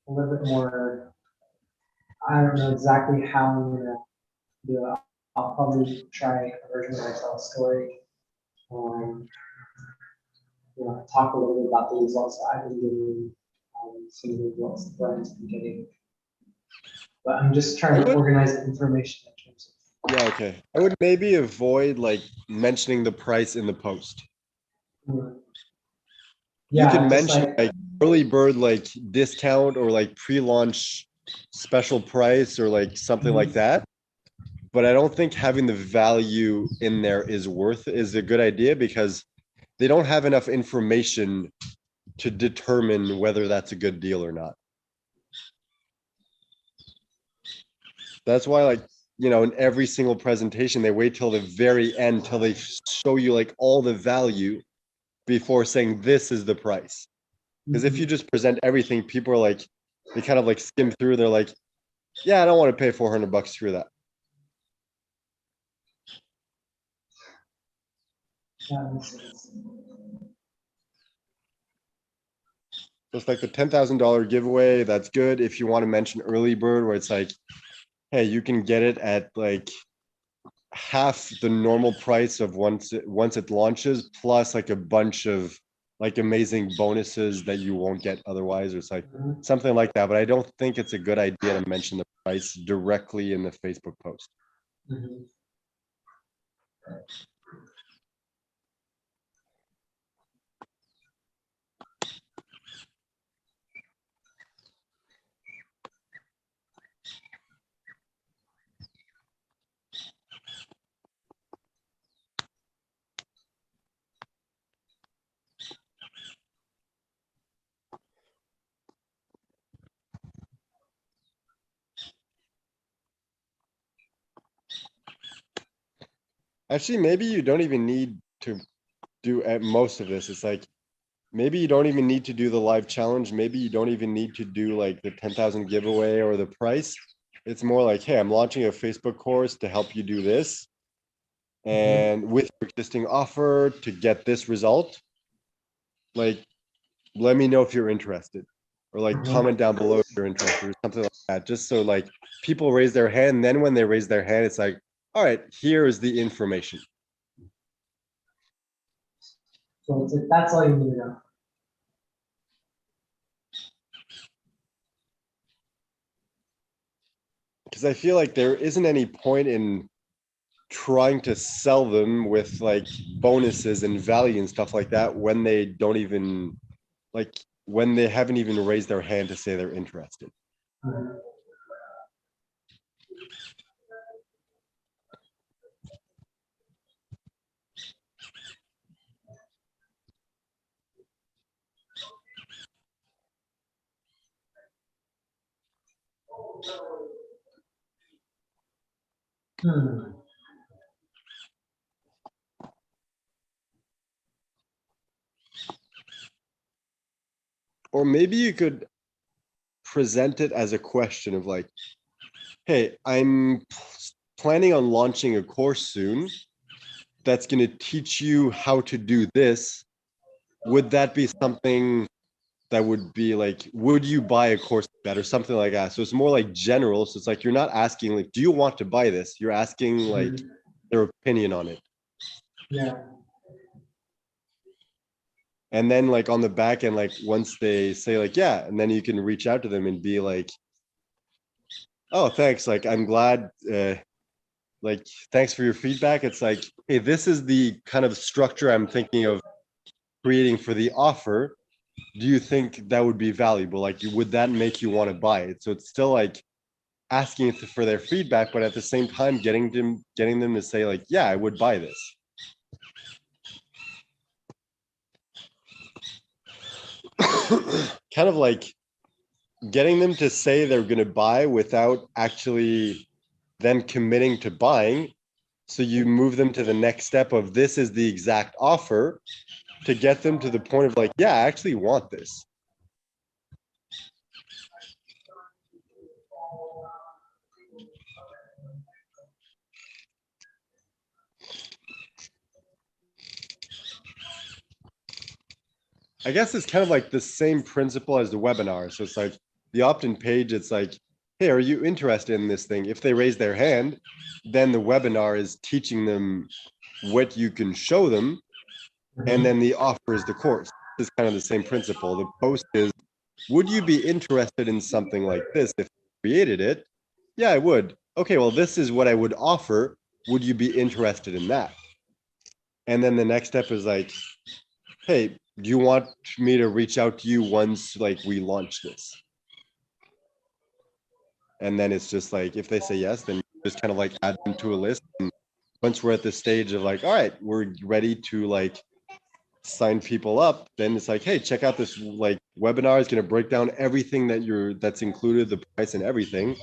B: little bit more. I don't know exactly how I'm gonna do it. I'll probably try a version where I tell a story on talk a little bit about the results that I've been getting, some of the results that Brian's been getting. But I'm just
A: I
B: trying to
A: would,
B: organize the information in terms
A: yeah, okay. I would maybe avoid like mentioning the price in the post.
B: of,
A: You
B: yeah,
A: can
B: just
A: mention
B: like,
A: like early bird like discount or like pre-launch special price or like something like that. But I don't think having the value in there is a good idea because they don't have enough information to determine whether that's a good deal or not. That's why, like, in every single presentation, they wait till the very end till they show you like all the value before saying this is the price. Because if you just present everything, people are like, they kind of like skim through. They're like, yeah, I don't want to pay $400 for that.
B: that makes sense.
A: So it's like the $10,000 giveaway. That's good. If you want to mention early bird, where it's like, hey, you can get it at like half the normal price of once it launches, plus like a bunch of like amazing bonuses that you won't get otherwise, or it's like something like that. But I don't think it's a good idea to mention the price directly in the Facebook post.
B: Mhm.
A: Actually, maybe you don't even need to do at most of this. It's like maybe you don't even need to do the live challenge. Maybe you don't even need to do like the 10,000 giveaway or the price. It's more like, hey, I'm launching a Facebook course to help you do this. And with your existing offer to get this result, like, let me know if you're interested, or like comment down below if you're interested or something like that. Just so like people raise their hand. And then when they raise their hand, it's like, all right, here is the information.
B: So it's like, that's all you need to know.
A: Because I feel like there isn't any point in trying to sell them with like bonuses and value and stuff like that when they don't even like when they haven't even raised their hand to say they're interested.
B: Hmm.
A: Or maybe you could present it as a question of like, hey, I'm planning on launching a course soon that's going to teach you how to do this. Would that be something that would be like, would you buy a course like that or something like that? So it's more like general. So it's like, you're not asking like, do you want to buy this? You're asking like their opinion on it.
B: Yeah.
A: And then like on the back end, like once they say like, yeah, and then you can reach out to them and be like, oh, thanks. Like, I'm glad, like, thanks for your feedback. It's like, hey, this is the kind of structure I'm thinking of creating for the offer. Do you think that would be valuable? Like, would that make you want to buy it? So it's still like asking for their feedback, but at the same time, getting them to say like, yeah, I would buy this. Kind of like getting them to say they're going to buy without actually them committing to buying. So you move them to the next step of this is the exact offer to get them to the point of like, yeah, I actually want this. I guess it's kind of like the same principle as the webinar. So it's like the opt-in page, it's like, hey, are you interested in this thing? If they raise their hand, then the webinar is teaching them what you can show them. and then the offer is the course. It's kind of the same principle. The post is, would you be interested in something like this if you created it? Yeah, I would. Okay, well, this is what I would offer. Would you be interested in that? And then the next step is like, hey, do you want me to reach out to you once like we launch this? And then it's just like, if they say yes, then you just kind of like add them to a list. And once we're at the stage of like, all right, we're ready to like sign people up, then it's like, hey, check out this like webinar. It's going to break down everything that's included, the price and everything.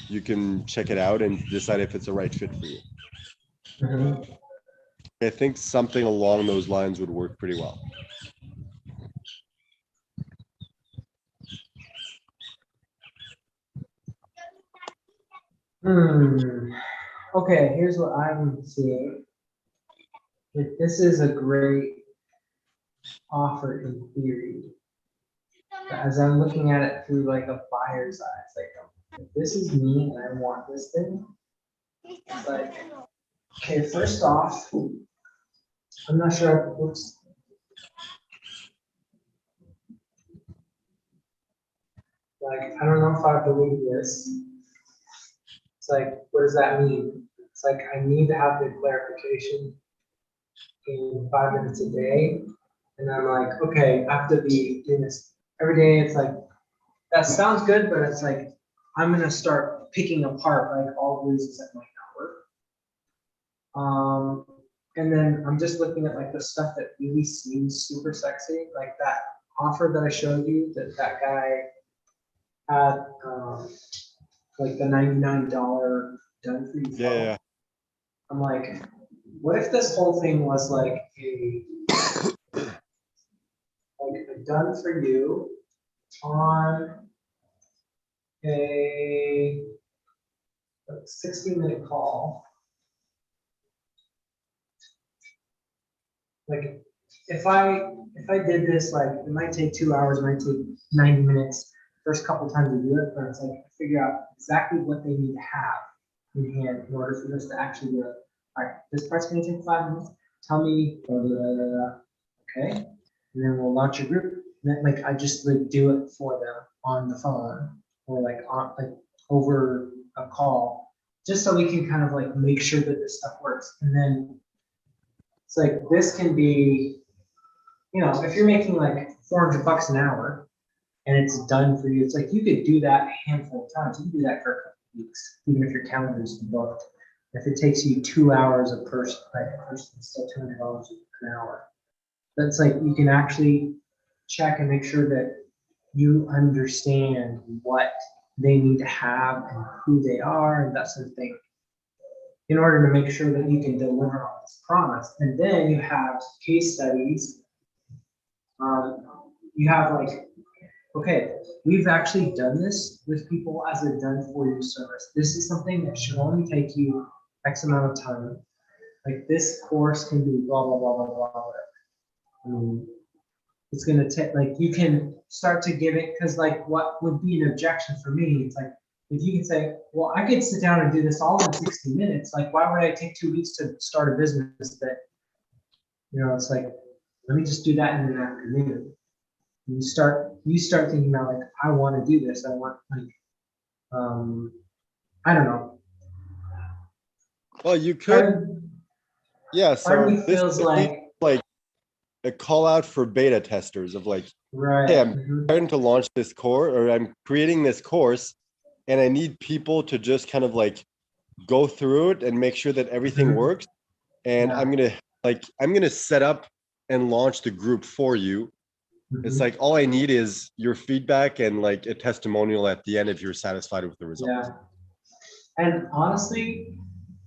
A: You can check it out and decide if it's a right fit for you.
B: Mhm.
A: I think something along those lines would work pretty well.
B: Okay, here's what I'm seeing. Like, this is a great offer in theory. But as I'm looking at it through like a buyer's eyes, like if this is me and I want this thing, it's like, okay, first off, I'm not sure. Oops. Like, I don't know if I believe this. It's like, what does that mean? It's like, I need to have the clarification in 5 minutes a day. And I'm like, okay, I have to be doing this every day. It's like, that sounds good, but it's like, I'm gonna start picking apart like all the reasons that might not work. And then I'm just looking at like the stuff that really seems super sexy, like that offer that I showed you that guy had, like the $99 done for you.
A: Yeah.
B: I'm like, what if this whole thing was like a done for you on a 60-minute call? Like if I did this, like it might take 2 hours, it might take 90 minutes, first couple times to do it, but it's like figure out exactly what they need to have in hand in order for this to actually work. All right, this part's gonna take 5 minutes. Tell me, blah, blah, blah, blah, blah. Okay, and then we'll launch a group. And then, like I just like do it for them on the phone or like on like over a call, just so we can kind of like make sure that this stuff works. And then it's like this can be, you know, if you're making like $400 an hour and it's done for you, it's like you could do that a handful of times. You can do that for a couple of weeks, even if your calendar is booked. If it takes you 2 hours a person, like a person, it's still $200 an hour. That's like you can actually check and make sure that you understand what they need to have and who they are and that sort of thing, in order to make sure that you can deliver on this promise. And then you have case studies. You have like, okay, we've actually done this with people as a done for you service. This is something that should only take you X amount of time. Like this course can be blah, blah, blah, blah, blah, whatever. It's gonna take, like you can start to give it, because like what would be an objection for me, it's like, if you can say, well, I could sit down and do this all in 60 minutes, like why would I take 2 weeks to start a business that, you know, it's like, let me just do that in an afternoon. You start thinking about like, I want to do this. I want like, I don't know.
A: Well, you could, yeah.
B: Part of
A: So
B: me
A: this
B: feels
A: could be
B: like,
A: like a call out for beta testers of like,
B: right.
A: hey, I'm starting to launch this course, or I'm creating this course, and I need people to just kind of like go through it and make sure that everything works. And I'm gonna set up and launch the group for you. It's like all I need is your feedback and like a testimonial at the end if you're satisfied with the results.
B: Yeah. And honestly,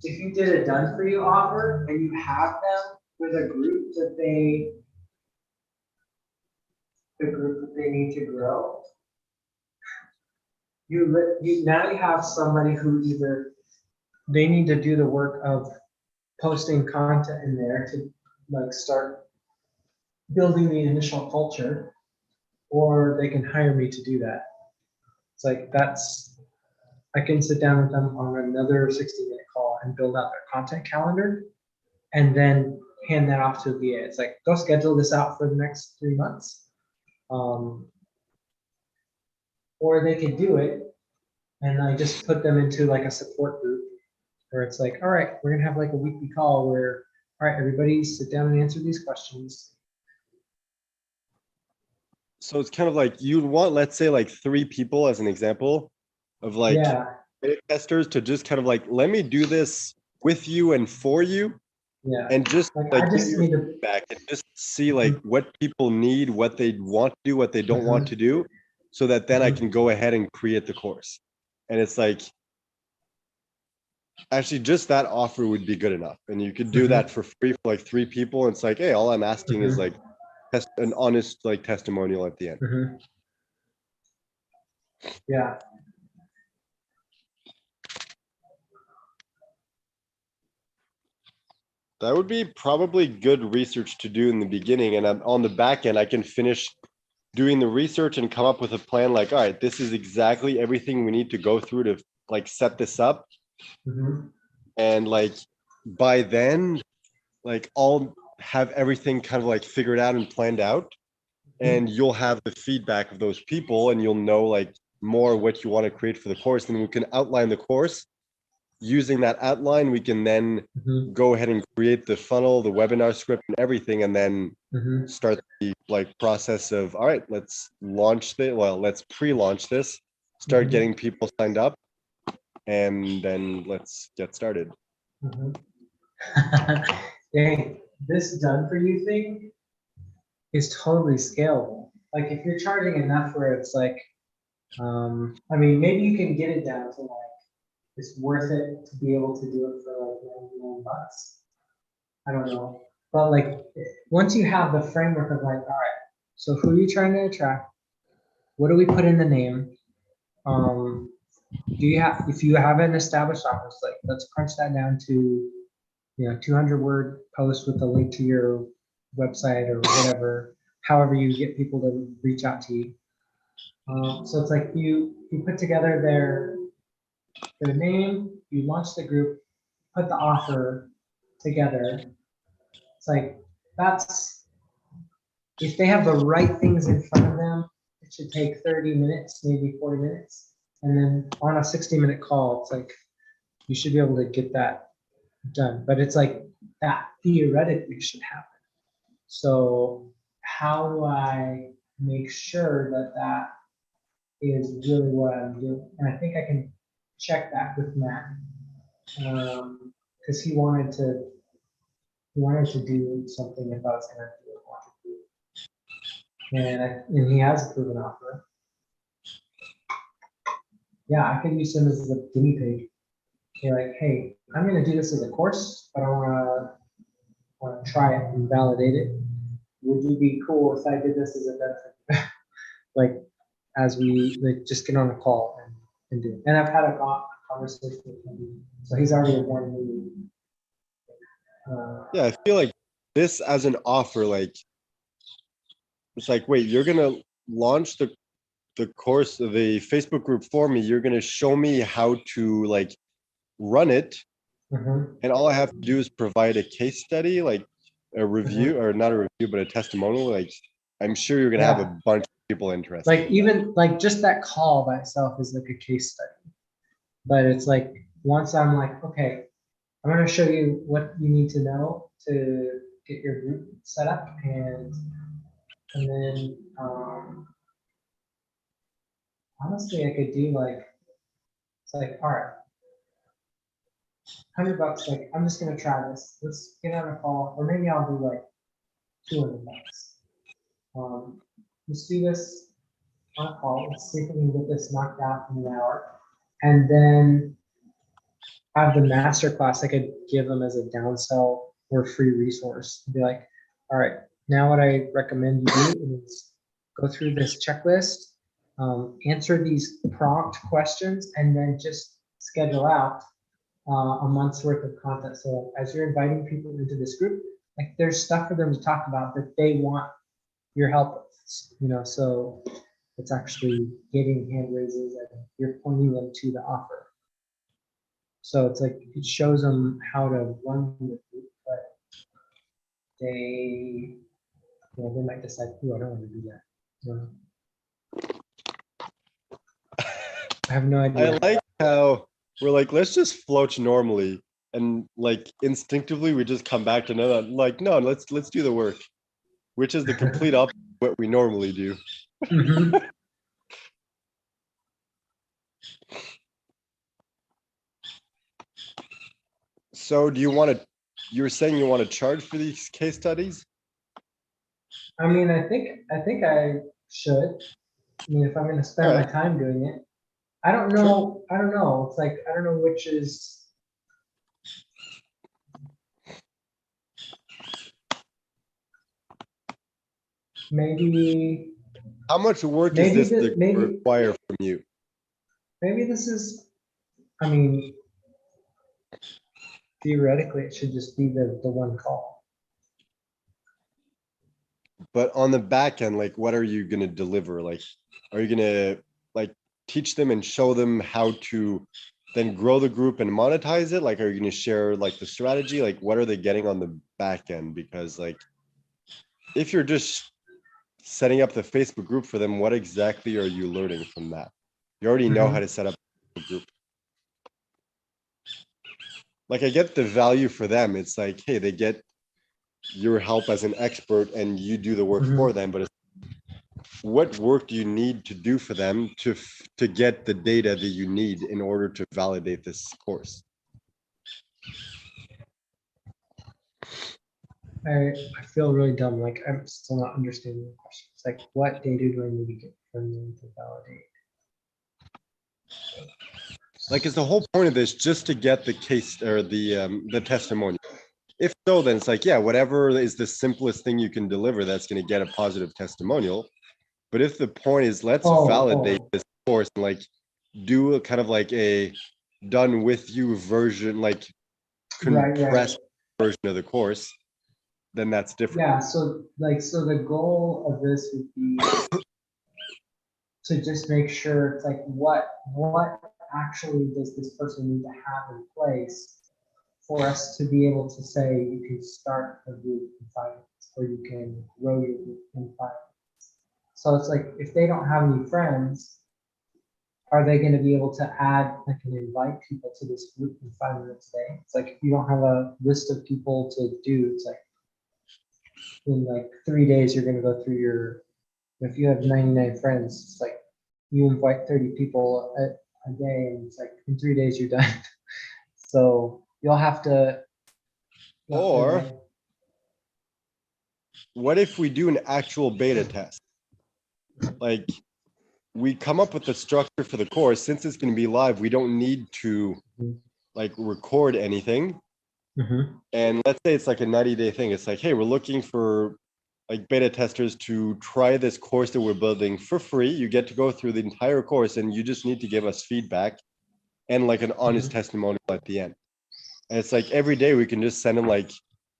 B: if you did a done for you offer and you have them with a group that they need to grow, you now you have somebody who either they need to do the work of posting content in there to like start building the initial culture, or they can hire me to do that. It's like I can sit down with them on another 60-minute call and build out their content calendar, and then hand that off to a VA. It's like, go schedule this out for the next 3 months. Or they could do it and I just put them into like a support group where it's like, all right, we're gonna have like a weekly call where, all right, everybody sit down and answer these questions.
A: So it's kind of like you'd want, let's say, like 3 people as an example of like
B: Yeah,
A: beta testers to just kind of like, let me do this with you and for you,
B: yeah.
A: and just
B: Like
A: like
B: I
A: give
B: just
A: your
B: need to,
A: feedback and just see like what people need, what they want to do, what they don't want to do, so that then I can go ahead and create the course. And it's like, actually just that offer would be good enough. And you could do that for free for like 3 people. It's like, hey, all I'm asking is like an honest like testimonial at the end.
B: yeah.
A: That would be probably good research to do in the beginning. And on the back end, I can finish doing the research and come up with a plan like, all right, this is exactly everything we need to go through to like set this up. And like by then, like I'll have everything kind of like figured out and planned out. And you'll have the feedback of those people and you'll know like more what you want to create for the course. And we can outline the course. Using that outline, we can then go ahead and create the funnel, the webinar script and everything, and then start the like process of, all right, let's launch the, well, let's pre-launch this, start getting people signed up, and then let's get started.
B: Dang, this done for you thing is totally scalable. Like if you're charging enough where it's like, I mean, maybe you can get it down to like, it's worth it to be able to do it for like $99. I don't know. But like, once you have the framework of like, all right, so who are you trying to attract? What do we put in the name? Do you have, if you have an established office, like let's crunch that down to, 200-word post with a link to your website or whatever, however you get people to reach out to you. So it's like you put together their name, you launch the group, put the offer together. It's like, that's, if they have the right things in front of them, it should take 30 minutes, maybe 40 minutes. And then on a 60-minute call, it's like, you should be able to get that done. But it's like, that theoretically should happen. So how do I make sure that that is really what I'm doing? And I think I can check that with Matt. Because he wanted to do something if I was going to do it. And he has a proven offer. Yeah, I could use him as a guinea pig. You're like, hey, I'm going to do this as a course, but I want to try it and validate it. Would you be cool if I did this as a benefit? Like, as we like just get on a call and do it. And I've had a conversation with him, so he's already warned me.
A: Yeah, I feel like this as an offer, like it's like, wait, you're gonna launch the course, the Facebook group for me. You're gonna show me how to like run it, and all I have to do is provide a case study, like a review, or not a review, but a testimonial. Like I'm sure you're gonna have a bunch of people interested.
B: Like even like just that call by itself is like a case study. But it's like once I'm like, okay, I'm gonna show you what you need to know to get your group set up, and then honestly I could do like, it's like, all right, $100, like I'm just gonna try this. Let's get on a call, or maybe I'll do like $200. Let's do this on a call. Let's see if we can get this knocked out in an hour, and then have the master class I could give them as a downsell or free resource. Be like, all right, now what I recommend you do is go through this checklist, answer these prompt questions, and then just schedule out a month's worth of content. So as you're inviting people into this group, like there's stuff for them to talk about that they want your help with, so it's actually getting hand raises and you're pointing them to the offer. So it's like, it shows them how to run the group, but they, they might decide, oh, I don't want to do that. So, I have no
A: I
B: idea.
A: like how we're like, let's just float normally, and like instinctively we just come back to no, like no, let's do the work, which is the complete opposite of what we normally do.
B: Mhm.
A: So do you want to? You were saying you want to charge for these case studies?
B: I mean, I think I should. I mean, if I'm going to
A: All
B: spend my
A: right,
B: time doing it, I don't
A: sure.
B: know. I don't know. It's like I don't know which is. Maybe
A: How much work is
B: maybe
A: this
B: the
A: require from you?
B: maybe this is. I mean, theoretically, it should just be the one call.
A: But on the back end, like, what are you gonna deliver? Like, are you gonna like teach them and show them how to then grow the group and monetize it? Like, are you gonna share like the strategy? Like, what are they getting on the back end? Because like, if you're just setting up the Facebook group for them, what exactly are you learning from that? You already know how to set up a group. Like, I get the value for them. It's like, hey, they get your help as an expert and you do the work for them, but it's what work do you need to do for them to get the data that you need in order to validate this course?
B: I feel really dumb. Like I'm still not understanding the question. It's like, what data do I need to get from them to validate?
A: Like, is the whole point of this just to get the case or the testimonial? If so, then it's like, yeah, whatever is the simplest thing you can deliver that's going to get a positive testimonial. But if the point is let's validate this course and like do a kind of like a done with you version, like compressed version of the course, then that's different.
B: Yeah. So the goal of this would be to just make sure it's like what actually does this person need to have in place for us to be able to say you can start a group in 5 minutes or you can grow your group in 5 minutes. So it's like if they don't have any friends, are they going to be able to add like and invite people to this group in 5 minutes a day? It's like if you don't have a list of people to do, it's like in like 3 days you're going to go through your, if you have 99 friends, it's like you invite 30 people a day and it's like in 3 days you're done. So you'll have to.
A: Or what if we do an actual beta test? Like we come up with the structure for the course. Since it's going to be live, we don't need to like record anything. And let's say it's like a 90-day thing. It's like, hey, we're looking for like beta testers to try this course that we're building for free. You get to go through the entire course and you just need to give us feedback and like an honest testimonial at the end. And it's like every day we can just send them like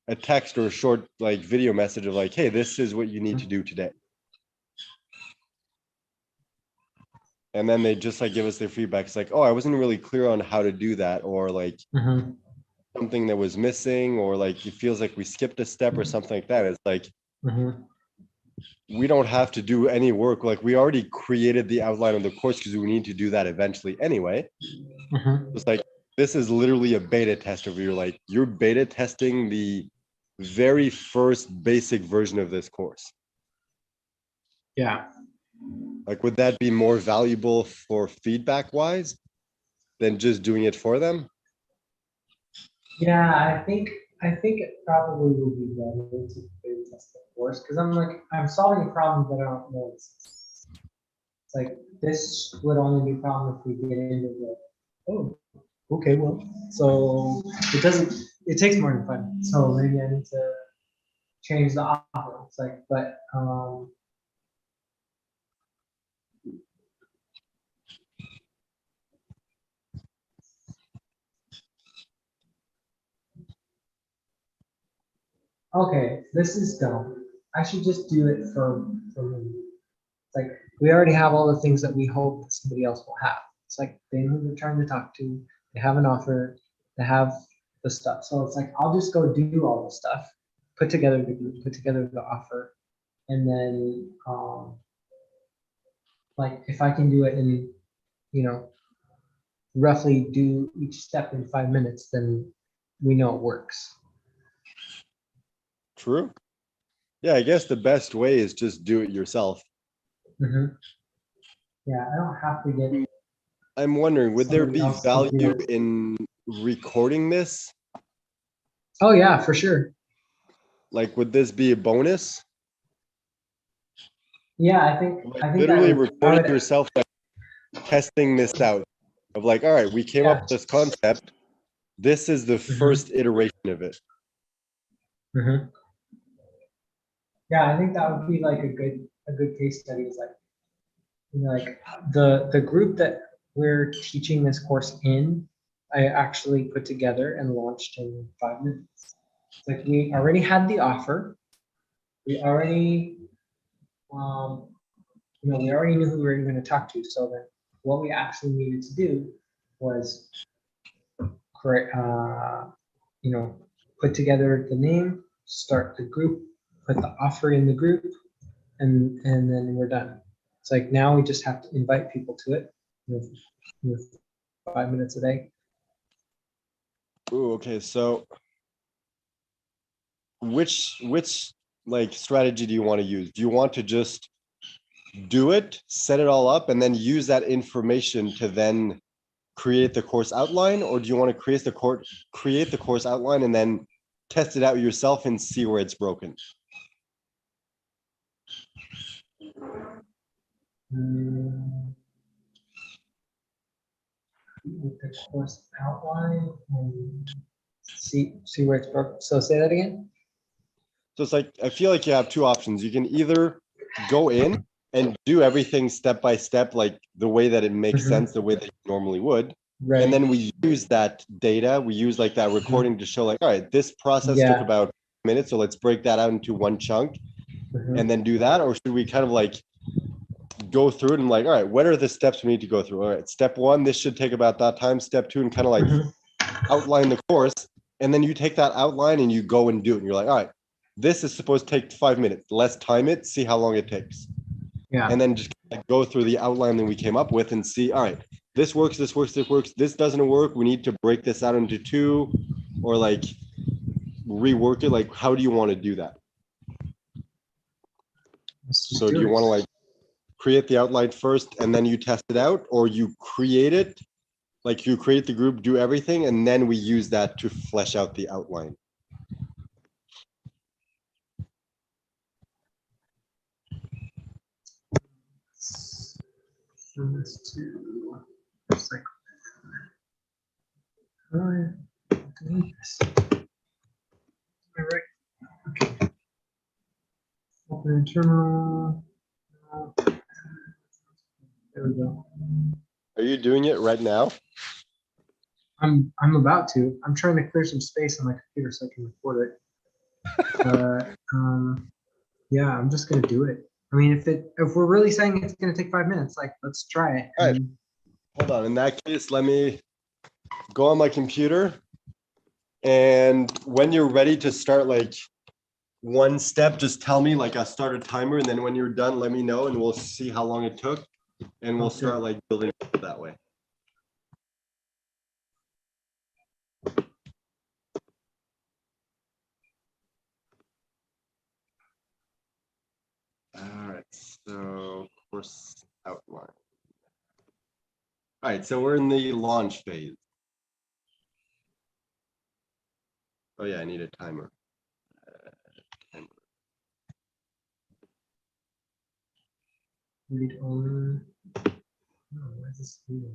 A: a text or a short like video message of like, hey, this is what you need to do today. And then they just like give us their feedback. It's like, oh, I wasn't really clear on how to do that, or like something that was missing, or like it feels like we skipped a step or something like that. It's like we don't have to do any work. Like we already created the outline of the course because we need to do that eventually anyway. It's like this is literally a beta test of you're beta testing the very first basic version of this course.
B: Yeah.
A: Like, would that be more valuable for feedback wise than just doing it for them?
B: Yeah, I think it probably will be better to beta test the course because I'm solving a problem that I don't know exists. It's like this would only be a problem if we get into the okay, well, so it takes more than 5 minutes. So maybe I need to change the offer. It's like, but okay, this is dumb. I should just do it for me. It's like we already have all the things that we hope somebody else will have. It's like they know who they're trying to talk to, they have an offer, they have the stuff. So it's like I'll just go do all the stuff. put together the group, put together the offer, and then like if I can do it in, roughly do each step in 5 minutes, then we know it works.
A: True. Yeah, I guess the best way is just do it yourself.
B: Mhm. Yeah, I don't have to get
A: I'm wondering, would there
B: somebody
A: be
B: else to do
A: value
B: it.
A: in recording this?
B: Oh yeah, for sure.
A: Like, would this be a bonus?
B: Yeah,
A: Like,
B: I think
A: literally
B: I
A: recording
B: would.
A: yourself, like, testing this out of like, all right, we came up
B: Yeah.
A: with this concept. This is the first iteration of it.
B: Mhm. Yeah, I think that would be like a good case study. Is like, like the group that we're teaching this course in, I actually put together and launched in 5 minutes. It's like we already had the offer. We already, we already knew who we were going to talk to. So that what we actually needed to do was create, put together the name, start the group, put the offer in the group, and then we're done. It's like now we just have to invite people to it with 5 minutes a day.
A: Ooh, okay. So which like strategy do you want to use? Do you want to just do it, set it all up, and then use that information to then create the course outline, or do you want to create the course outline and then test it out yourself and see where it's broken?
B: With the course outline and see where it's broken. So say that again.
A: So it's like, I feel like you have two options. You can either go in and do everything step by step, like the way that it makes sense, the way that you normally would.
B: Right.
A: And then we use that data, we use like that recording to show like, all right, this process took
B: Yeah.
A: about minutes. So let's break that out into one chunk and then do that. Or should we kind of like go through it and like, all right, what are the steps we need to go through? All right, step one, this should take about that time. Step two, and kind of like outline the course. And then you take that outline and you go and do it. And you're like, all right, this is supposed to take 5 minutes. Let's time it, see how long it takes.
B: Yeah.
A: And then just go through the outline that we came up with and see, all right, this works, this works, this works. This doesn't work. We need to break this out into two or like rework it. Like, how do you want to do that? So do you want to like create the outline first and then you test it out, or you create it, like you create the group, do everything, and then we use that to flesh out the outline?
B: This to cycle. All right. All right. Okay. Open internal. There we go.
A: Are you doing it right now?
B: I'm about to. I'm trying to clear some space on my computer so I can record it. Yeah, I'm just gonna do it. I mean, if we're really saying it's gonna take 5 minutes, like let's try it.
A: All right. Hold on. In that case, let me go on my computer. And when you're ready to start like one step, just tell me, like I'll start a timer. And then when you're done, let me know and we'll see how long it took. And we'll start like building it that way. All right, so course outline. All right, so we're in the launch phase. Oh yeah, I need a timer.
B: Read only. Oh, where's this video?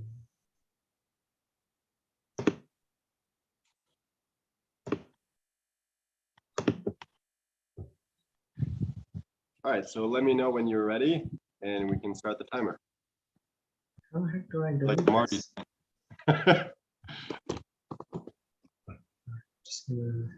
A: All right, so let me know when you're ready and we can start the timer.
B: How the heck do I do
A: Like
B: this?
A: Marty.
B: Just gonna